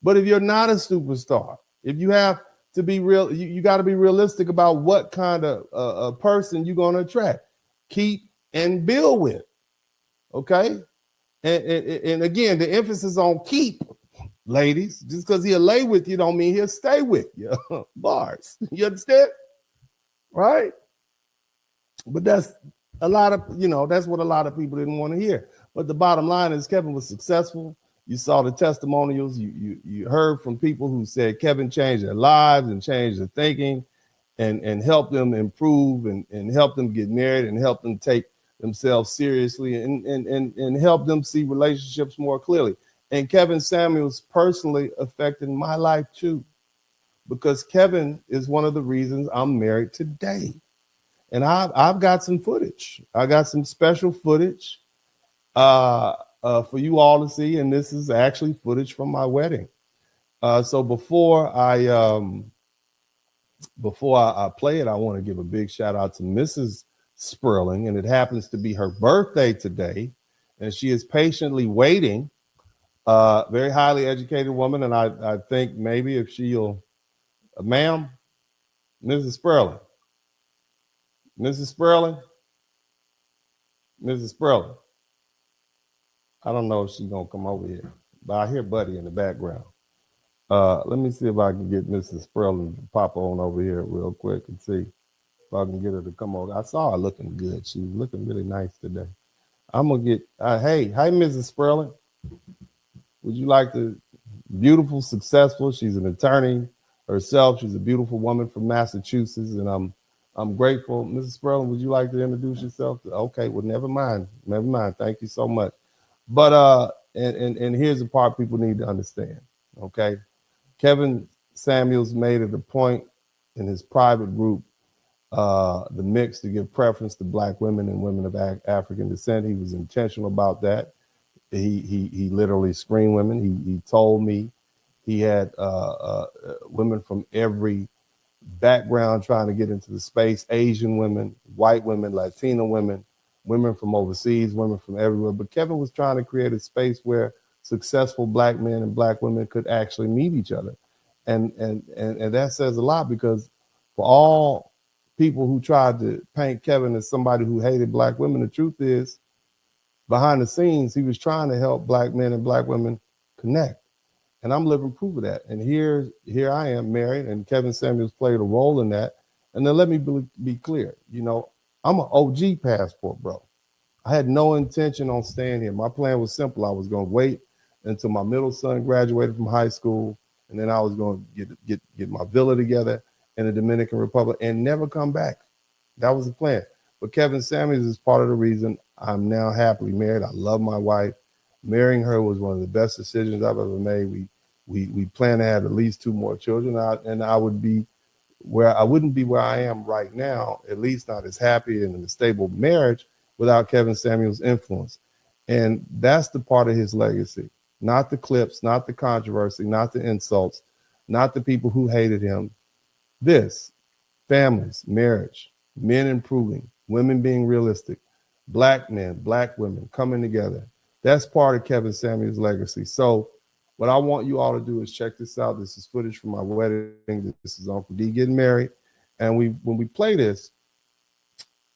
But if you're not a superstar, if you have to be real, you got to be realistic about what kind of a person you're going to attract, keep, and build with. Okay. And again, the emphasis on keep, ladies. Just because he'll lay with you don't mean he'll stay with you. Bars. You understand? Right? But that's a lot of, that's what a lot of people didn't want to hear. But the bottom line is Kevin was successful. You saw the testimonials. You heard from people who said Kevin changed their lives and changed their thinking and helped them improve and help them get married and help them take themselves seriously and help them see relationships more clearly. And Kevin Samuels personally affected my life too, because Kevin is one of the reasons I'm married today. And I've got some footage. I got some special footage for you all to see. And this is actually footage from my wedding. So before I play it, I want to give a big shout out to Mrs. Spurling. And it happens to be her birthday today. And she is patiently waiting. Very highly educated woman. And I think maybe if she'll, ma'am, Mrs. Spurling. Mrs. Spurling, Mrs. Spurling. I don't know if she's gonna come over here, but I hear Buddy in the background. Let me see if I can get Mrs. Spurling to pop on over here real quick and see if I can get her to come over. I saw her looking good. She was looking really nice today. I'm gonna get hey, Mrs. Spurling. Would you like to beautiful, successful? She's an attorney herself. She's a beautiful woman from Massachusetts, and I'm grateful. Mrs. Spurling, would you like to introduce yourself? Okay, well, never mind. Never mind. Thank you so much. But and here's the part people need to understand. Okay. Kevin Samuels made it a point in his private group, the mix, to give preference to Black women and women of African descent. He was intentional about that. He literally screened women. He told me he had women from every background trying to get into the space: Asian women, white women, Latino women, women from overseas, women from everywhere. But Kevin was trying to create a space where successful Black men and Black women could actually meet each other. And that says a lot, because for all people who tried to paint Kevin as somebody who hated Black women, the truth is, behind the scenes, he was trying to help Black men and Black women connect. And I'm living proof of that. And here I am married, and Kevin Samuels played a role in that. And then let me be clear, I'm an OG passport, bro. I had no intention on staying here. My plan was simple. I was going to wait until my middle son graduated from high school, and then I was going to get my villa together in the Dominican Republic and never come back. That was the plan. But Kevin Samuels is part of the reason I'm now happily married. I love my wife. Marrying her was one of the best decisions I've ever made. We plan to have at least 2 more children, and I wouldn't be where I am right now, at least not as happy and in a stable marriage, without Kevin Samuels' influence. And that's the part of his legacy, not the clips, not the controversy, not the insults, not the people who hated him. This: families, marriage, men improving, women being realistic, Black men, Black women coming together. That's part of Kevin Samuels' legacy. So what I want you all to do is check this out. This is footage from my wedding. This is Uncle D getting married. And when we play this,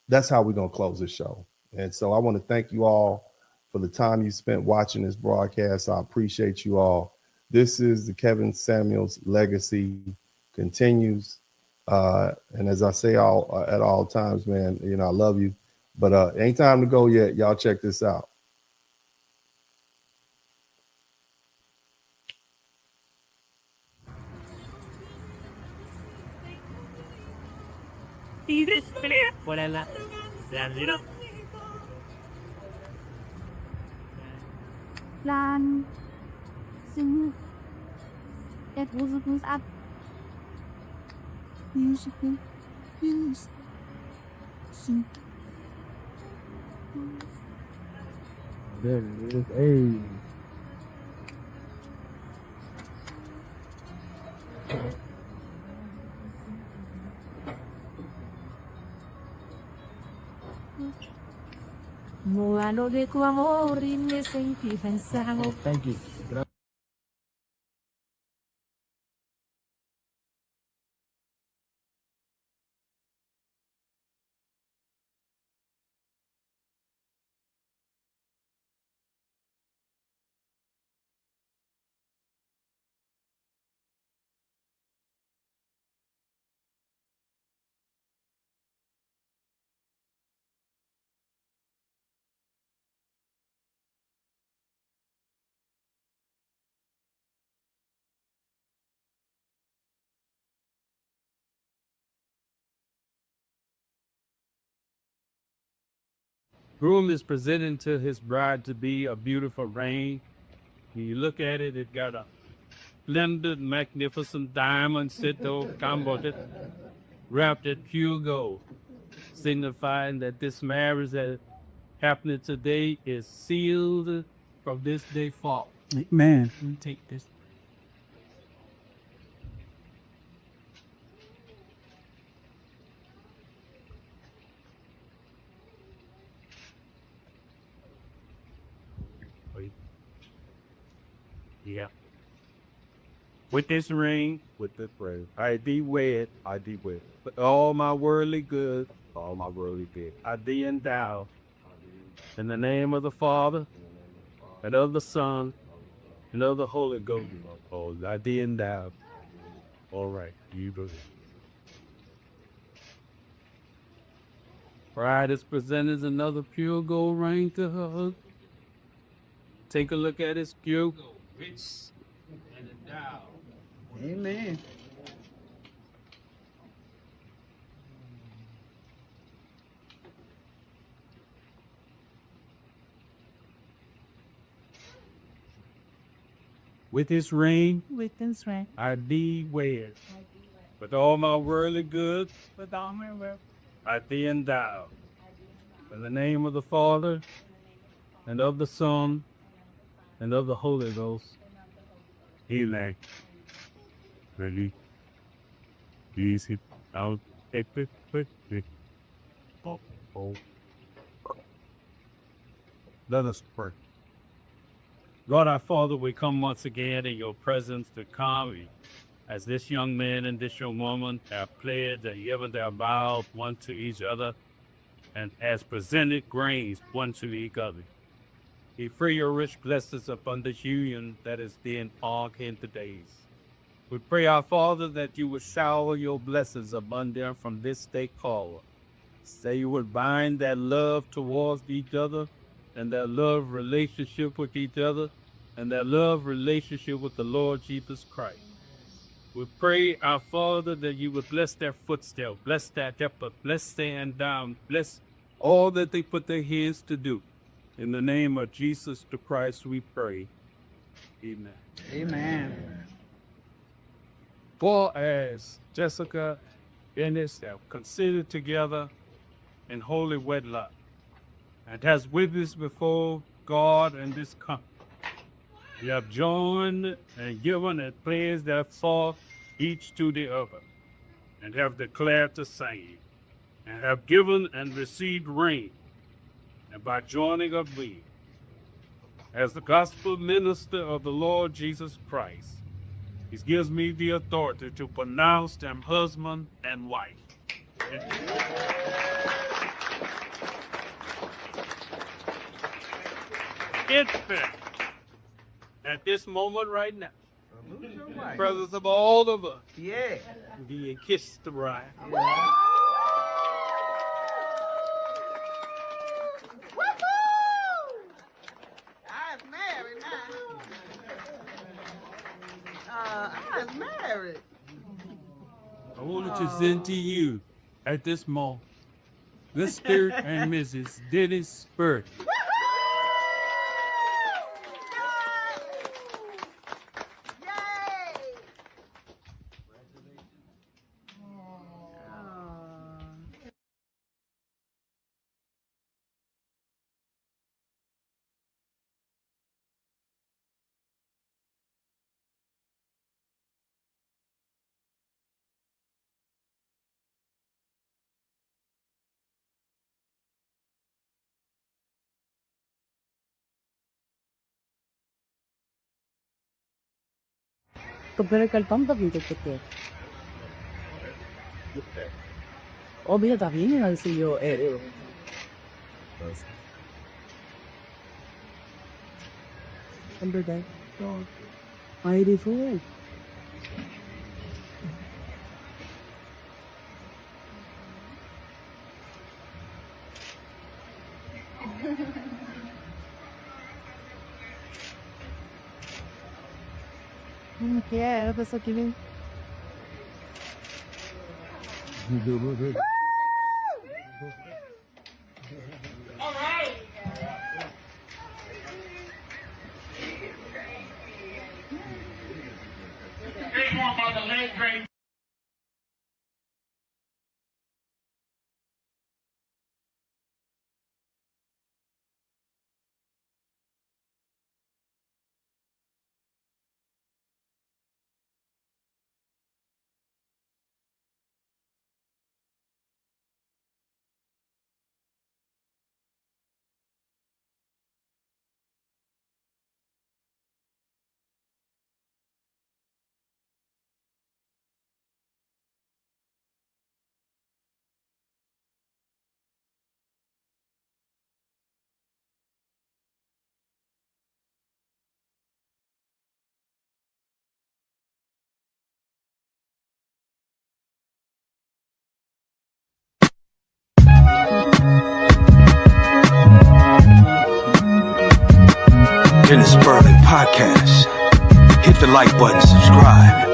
that's how we're going to close this show. And so I want to thank you all for the time you spent watching this broadcast. I appreciate you all. This is the Kevin Samuels legacy continues. And as I say at all times, man, I love you. But ain't time to go yet. Y'all check this out. Lan sing it was up musical use sing There it is. Hey. Muano de tu amor y me sentí pensado. Thank you. Groom is presenting to his bride-to-be a beautiful ring. When you look at it, it got a splendid, magnificent diamond set over combo wrapped in pure gold, signifying that this marriage that happening today is sealed from this day forward. Man. Let me take this. Yeah. With this ring, I thee wed, but all my worldly goods, I thee endow In the name of the Father, and of the Son, and of the Holy Ghost. Oh, I did that. All right, you go ahead. Pride is presented as another pure gold ring to her husband. Take a look at his pure gold, rich and endowed. Amen. With this ring, With this ring. I thee wed. With all my worldly goods, With all my will. I thee endow. In the name of the Father, and of the Son, and of the Holy Ghost. Amen. Ready? Please hit out. Oh. Let us pray. Lord our Father, we come once again in your presence to come as this young man and this young woman have pledged and given their vows one to each other and has presented grains one to each other. We pray your rich blessings upon this union that is being on in the days. We pray, our Father, that you would shower your blessings upon them from this day forward. Say you would bind that love towards each other and that love relationship with each other and that love relationship with the Lord Jesus Christ. We pray, our Father, that you would bless their footsteps, bless their effort, bless their down, bless all that they put their hands to do. In the name of Jesus the Christ, we pray. Amen. Amen. For as Jessica and Dennis have considered together in holy wedlock, and has witnessed before God and this company, we have joined and given and pledged their thought each to the other, and have declared the same, and have given and received rain, and by joining of me, as the gospel minister of the Lord Jesus Christ, he gives me the authority to pronounce them husband and wife. Infant, at this moment right now, brothers of all of us, Yeah. be kiss the bride. I'm married now. I'm married. I want to present to you at this moment, Mr. and Mrs. Dennis Spurling. Kebetulan tampak gitu kecil. Oh, bisa tapi ini nggak sih yo Under that. I did for Yeah, that's what you mean. All right. Big one about the leg break. Dennis Spurling Podcast. Hit the like button, subscribe.